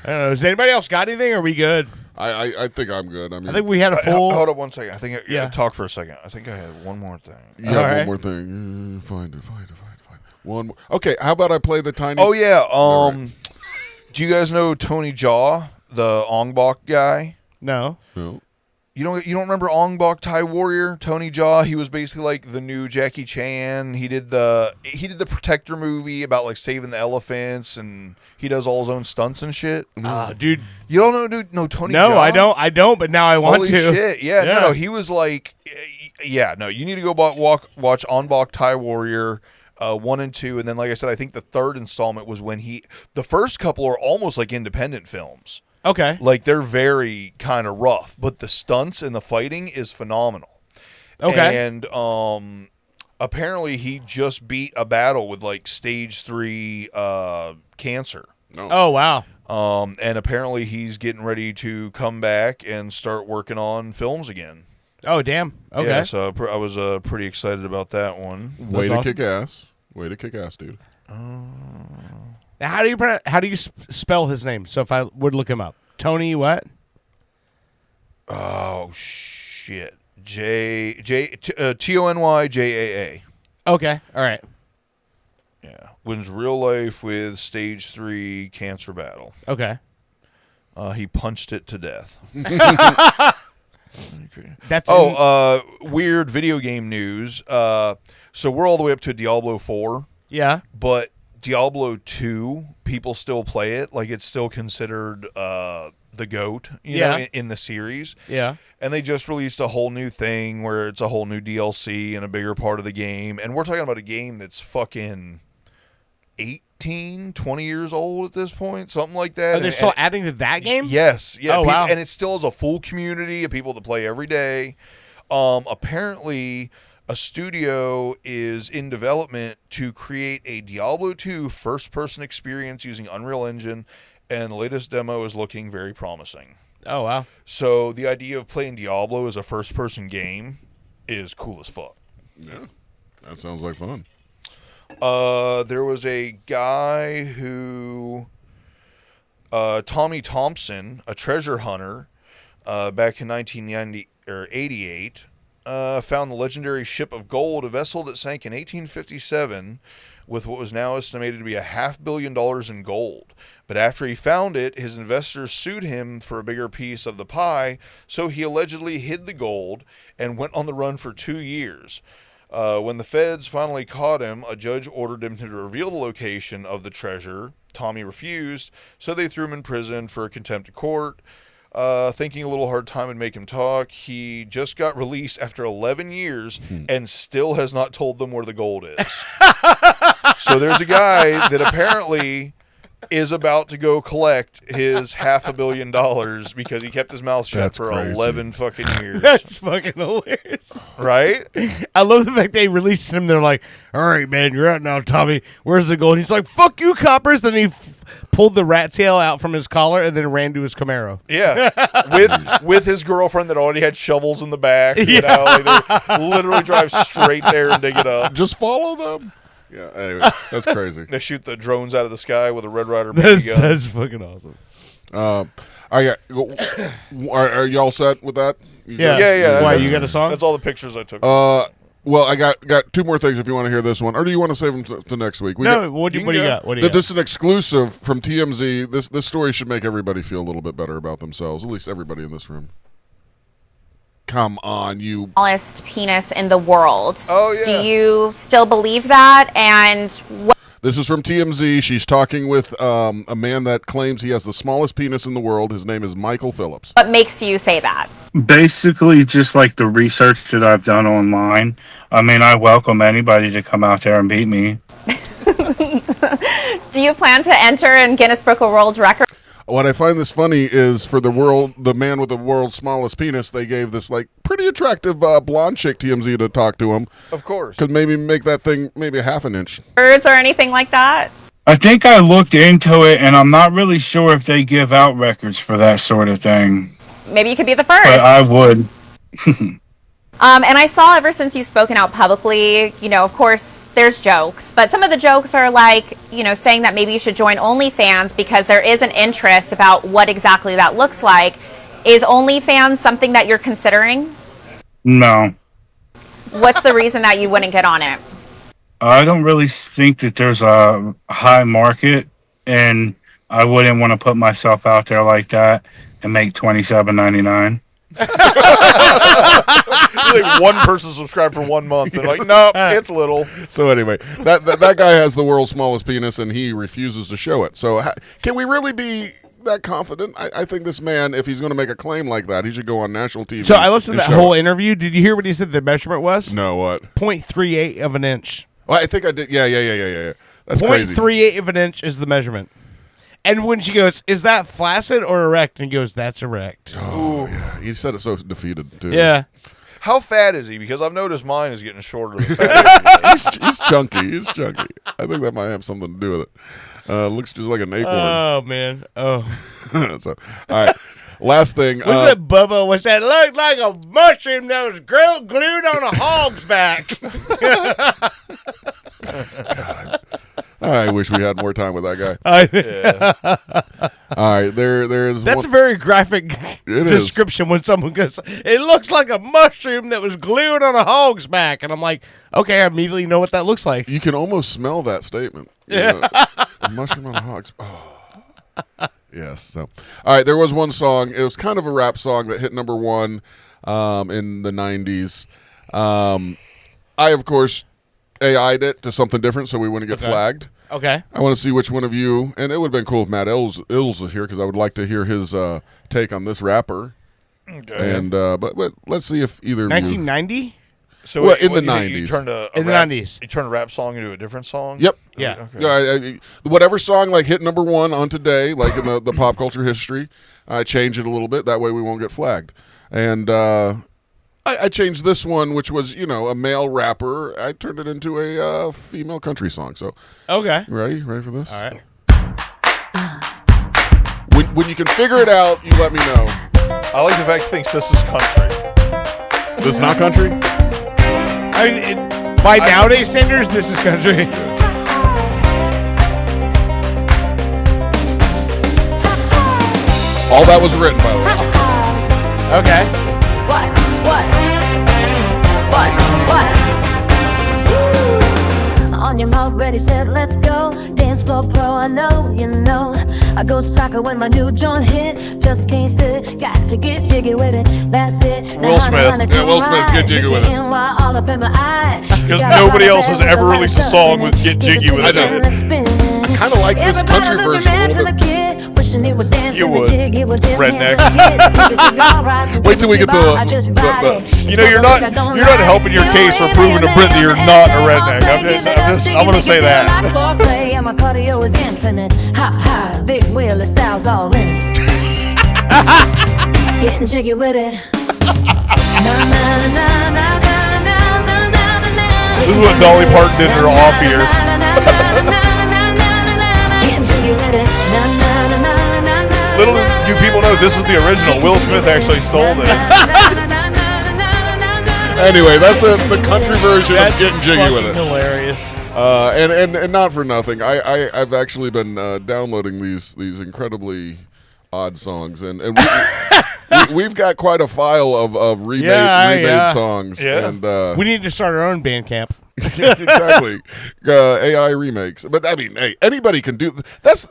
Has anybody else got anything? Or are we good? I think I'm good. I mean, I think we had a full. Hold up one second. I think talk for a second. I think I had one more thing. Yeah, one more thing. Find it. One more. Okay, how about I play the tiny? Oh yeah. Do you guys know Tony Jaa, the Ong Bak guy? No. You don't remember Ong Bak Thai Warrior, Tony Jaa? He was basically like the new Jackie Chan. He did the Protector movie about like saving the elephants, and he does all his own stunts and shit. Dude, you don't know, dude? No, Tony. No, Jaa? I don't. But now I want Holy to. shit! Yeah, no, he was like, no. You need to go watch Ong Bak Thai Warrior 1 and 2, and then like I said, I think the third installment was when the first couple are almost like independent films. Okay. Like they're very kind of rough, but the stunts and the fighting is phenomenal. Okay. And apparently he just beat a battle with like stage 3 cancer. Oh wow. And apparently he's getting ready to come back and start working on films again. Oh damn. Okay. Yeah, so I was pretty excited about that one. Way to kick ass. Way to kick ass, dude. Now, how do you spell his name? So if I would look him up, Tony what? Oh shit, TonyJaa. Okay, all right. Yeah, wins real life with stage 3 cancer battle. Okay. He punched it to death. That's weird video game news. So we're all the way up to Diablo 4. Yeah. But Diablo 2, people still play it. Like, it's still considered the GOAT, you know, in the series. Yeah. And they just released a whole new thing where it's a whole new DLC and a bigger part of the game. And we're talking about a game that's fucking 18, 20 years old at this point, something like that. Oh, they're still adding to that game? Yes. Yeah. Oh, wow. And it still has a full community of people that play every day. Apparently, a studio is in development to create a Diablo 2 first-person experience using Unreal Engine, and the latest demo is looking very promising. Oh, wow. So the idea of playing Diablo as a first-person game is cool as fuck. Yeah, that sounds like fun. There was a guy who, Tommy Thompson, a treasure hunter, back in 1988, found the legendary ship of gold, a vessel that sank in 1857 with what was now estimated to be $500 million in gold. But after he found it, his investors sued him for a bigger piece of the pie, so he allegedly hid the gold and went on the run for 2 years. When the feds finally caught him, a judge ordered him to reveal the location of the treasure. Tommy refused, so they threw him in prison for contempt of court. Thinking a little hard time would make him talk, he just got released after 11 years and still has not told them where the gold is. So there's a guy that apparently is about to go collect his $500 million because he kept his mouth shut for crazy. 11 fucking years. That's fucking hilarious. Right? I love the fact they released him. They're like, all right, man, you're out now, Tommy. Where's the gold? He's like, fuck you, coppers. Then he pulled the rat tail out from his collar and then ran to his Camaro. Yeah. with his girlfriend that already had shovels in the back. You know, like they literally drive straight there and dig it up. Just follow them. Yeah, anyway, that's crazy. They shoot the drones out of the sky with a Red Ryder gun. That's fucking awesome. Are y'all set with that? Yeah. Why, you got a song? That's all the pictures I took. Well, I got two more things if you want to hear this one, or do you want to save them to next week? What do you got? This is an exclusive from TMZ. This story should make everybody feel a little bit better about themselves, at least everybody in this room. Come on, you. Smallest penis in the world. Oh, yeah. Do you still believe that? And what? This is from TMZ. She's talking with a man that claims he has the smallest penis in the world. His name is Michael Phillips. What makes you say that? Basically, just like the research that I've done online. I mean, I welcome anybody to come out there and beat me. Do you plan to enter in Guinness Book of World Records? What I find this funny is for the man with the world's smallest penis, they gave this like pretty attractive blonde chick TMZ to talk to him. Of course. Could maybe make that thing maybe a half an inch. Or anything like that? I think I looked into it, and I'm not really sure if they give out records for that sort of thing. Maybe you could be the first. But I would. And I saw ever since you've spoken out publicly, you know, of course, there's jokes, but some of the jokes are like, you know, saying that maybe you should join OnlyFans because there is an interest about what exactly that looks like. Is OnlyFans something that you're considering? No. What's the reason that you wouldn't get on it? I don't really think that there's a high market, and I wouldn't want to put myself out there like that and make $27.99. Like one person subscribed for 1 month. They're like, nope, it's little. So anyway, that guy has the world's smallest penis, and he refuses to show it. So can we really be that confident? I think this man, if he's going to make a claim like that, he should go on national TV. So I listened to that whole interview. Did you hear what he said the measurement was? No, what? 0.38 of an inch. Well, I think I did. Yeah. That's 0.38 of an inch is the measurement. And when she goes, is that flaccid or erect? And he goes, that's erect. Oh, yeah. He said it so defeated, too. Yeah. How fat is he? Because I've noticed mine is getting shorter. The fatter he's chunky. He's chunky. I think that might have something to do with it. Looks just like an acorn. Oh, man. Oh. So, all right. Last thing. What's that, Bubba? What's that? Looked like a mushroom that was glued on a hog's back. God. I wish we had more time with that guy. Yeah. All right, there's. That's a very graphic description when someone goes, "It looks like a mushroom that was glued on a hog's back," and I'm like, "Okay, I immediately know what that looks like." You can almost smell that statement. Yeah, a mushroom on a hog's. Oh. Yes. So, all right. There was one song. It was kind of a rap song that hit number 1 in the 90s. I, of course, AI'd it to something different so we wouldn't get flagged. Okay. I want to see which one of you, and it would have been cool if Madd Illz was here because I would like to hear his take on this rapper. Okay. And but let's see if either of you. 1990. So well, wait, in the you 90s. turned In the 90s. You turned a rap song into a different song? Yep. Yeah. Okay. Whatever song like hit number 1 on today, like in the pop culture history, I change it a little bit. That way we won't get flagged. And I changed this one, which was a male rapper. I turned it into a female country song. So okay, ready for this? All right. When you can figure it out, you let me know. I like the fact he thinks this is country. This is not country? I mean, by nowadays standards, this is country. All that was written, by the way. Okay. What? On your mark, ready, set, let's go. Dance floor pro, I know, you know. I go soccer when my new joint hit. Just can't sit, got to get jiggy with it. That's it. Will Smith. Yeah, Will Smith, get jiggy with it. Because nobody else has ever released a song with Get Jiggy with it. I kind of like this country version a little bit. You would. Redneck. Wait till we get the you're not helping your case for proving to Brit that you're not a redneck. I'm gonna say that. My cardio is infinite. Ha ha, big wheel of styles all in it. Getting jiggy with it. This is what Dolly Parton did in her off year. Getting jiggy with it. Little do people know this is the original. Will Smith actually stole this. Anyway, that's the country version of Getting Jiggy with it. Hilarious. And not for nothing. I've actually been downloading these incredibly odd songs, and we've got quite a file of remade songs. Yeah. And We need to start our own band camp. exactly. AI remakes. But I mean, hey, anybody can do that's.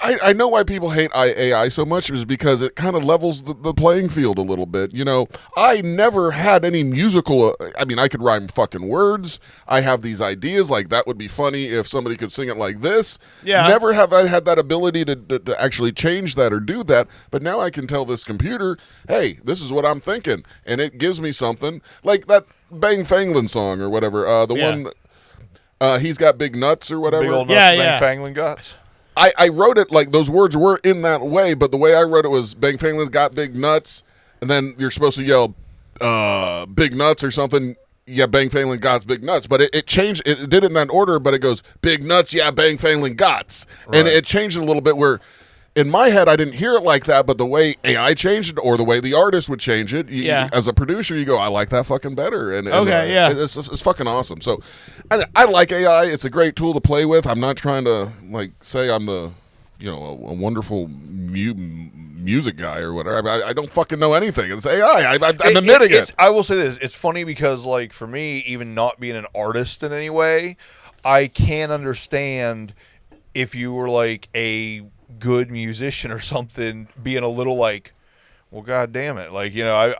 I know why people hate AI so much is because it kind of levels the playing field a little bit. I never had any musical. I mean, I could rhyme fucking words. I have these ideas like that would be funny if somebody could sing it like this. Yeah. Never have I had that ability to actually change that or do that. But now I can tell this computer, hey, this is what I'm thinking. And it gives me something like that Bang Fanglin song or whatever. One, he's got big nuts or whatever. Big old nuts, Bang Fanglin guts. I wrote it like those words were in that way, but the way I wrote it was Bang Fanglin's got big nuts, and then you're supposed to yell big nuts or something. Yeah, Bang Fanglin got big nuts, but it changed. It did it in that order, but it goes big nuts. Yeah, Bang Fanglin got, and it changed it a little bit where. In my head, I didn't hear it like that, but the way AI changed it or the way the artist would change it, as a producer, you go, I like that fucking better. And it's fucking awesome. So I like AI. It's a great tool to play with. I'm not trying to say I'm the, a wonderful music guy or whatever. I don't fucking know anything. It's AI. I'm admitting it. I will say this. It's funny because, for me, even not being an artist in any way, I can understand if you were a good musician or something being a little well, god damn it,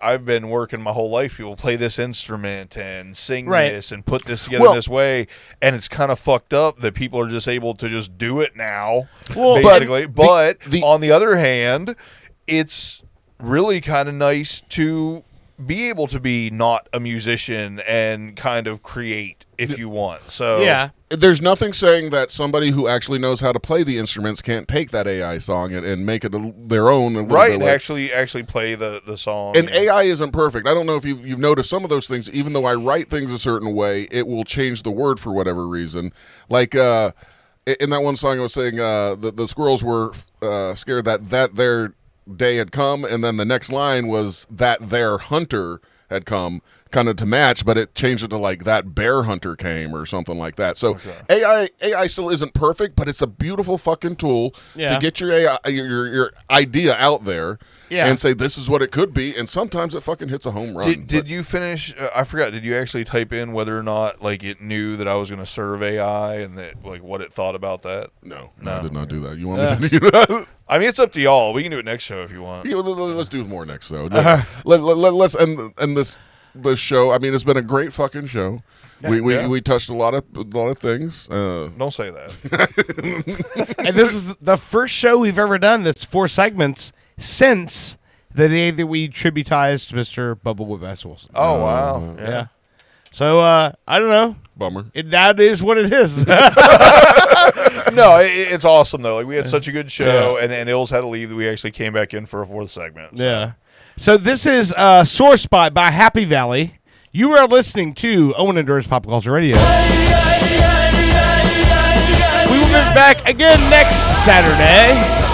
I've been working my whole life, people play this instrument and sing this and put this together this way, and it's kind of fucked up that people are just able to just do it now, basically. But on the other hand, it's really kind of nice to be able to be not a musician and kind of create if you want. So yeah. There's nothing saying that somebody who actually knows how to play the instruments can't take that AI song and make it their own. And actually play the song. And AI isn't perfect. I don't know if you've noticed some of those things. Even though I write things a certain way, it will change the word for whatever reason. Like in that one song I was saying, the squirrels were scared that their day had come, and then the next line was that their hunter had come. kind of to match, but it changed it to like that bear hunter came or something like that. So AI still isn't perfect, but it's a beautiful fucking tool to get your AI, your idea out there. Yeah. And say this is what it could be, and sometimes it fucking hits a home run. Did you finish? I forgot. Did you actually type in whether or not like it knew that I was going to serve AI and that like what it thought about that? No, I did not do that. You want me to do that? I mean, it's up to y'all. We can do it next show if you want. Yeah, let's do more next show. Let's end this show. I mean, it's been a great fucking show. We touched a lot of things. Don't say that. And this is the first show we've ever done that's 4 segments since the day that we tributized Mr. Bubba Whip-Ass Wilson. Oh, wow. Yeah. So, I don't know. Bummer. That is what it is. No, it's awesome, though. Like, we had such a good show, and Illz had to leave that we actually came back in for a 4th segment. So. Yeah. So this is Sore Spot by Happy Valley. You are listening to Owen and Doris Pop Culture Radio. We will be back again next Saturday.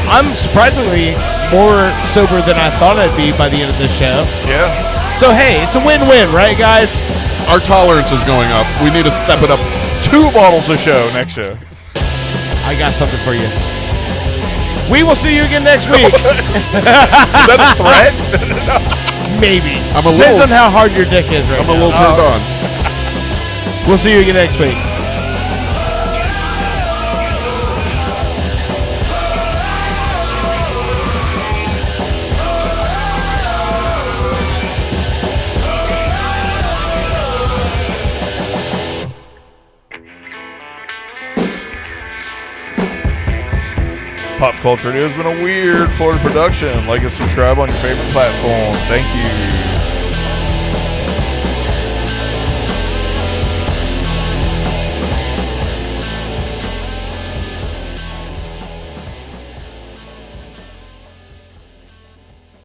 I'm surprisingly more sober than I thought I'd be by the end of this show. Yeah. So, hey, it's a win-win, right, guys? Our tolerance is going up. We need to step it up. 2 bottles a show next show. I got something for you. We will see you again next week. Is that a threat? Maybe. little- Depends on how hard your dick is right I'm now. a little turned on. We'll see you again next week. Pop Culture Radio has been a weird Florida production. Like and subscribe on your favorite platform. Thank you.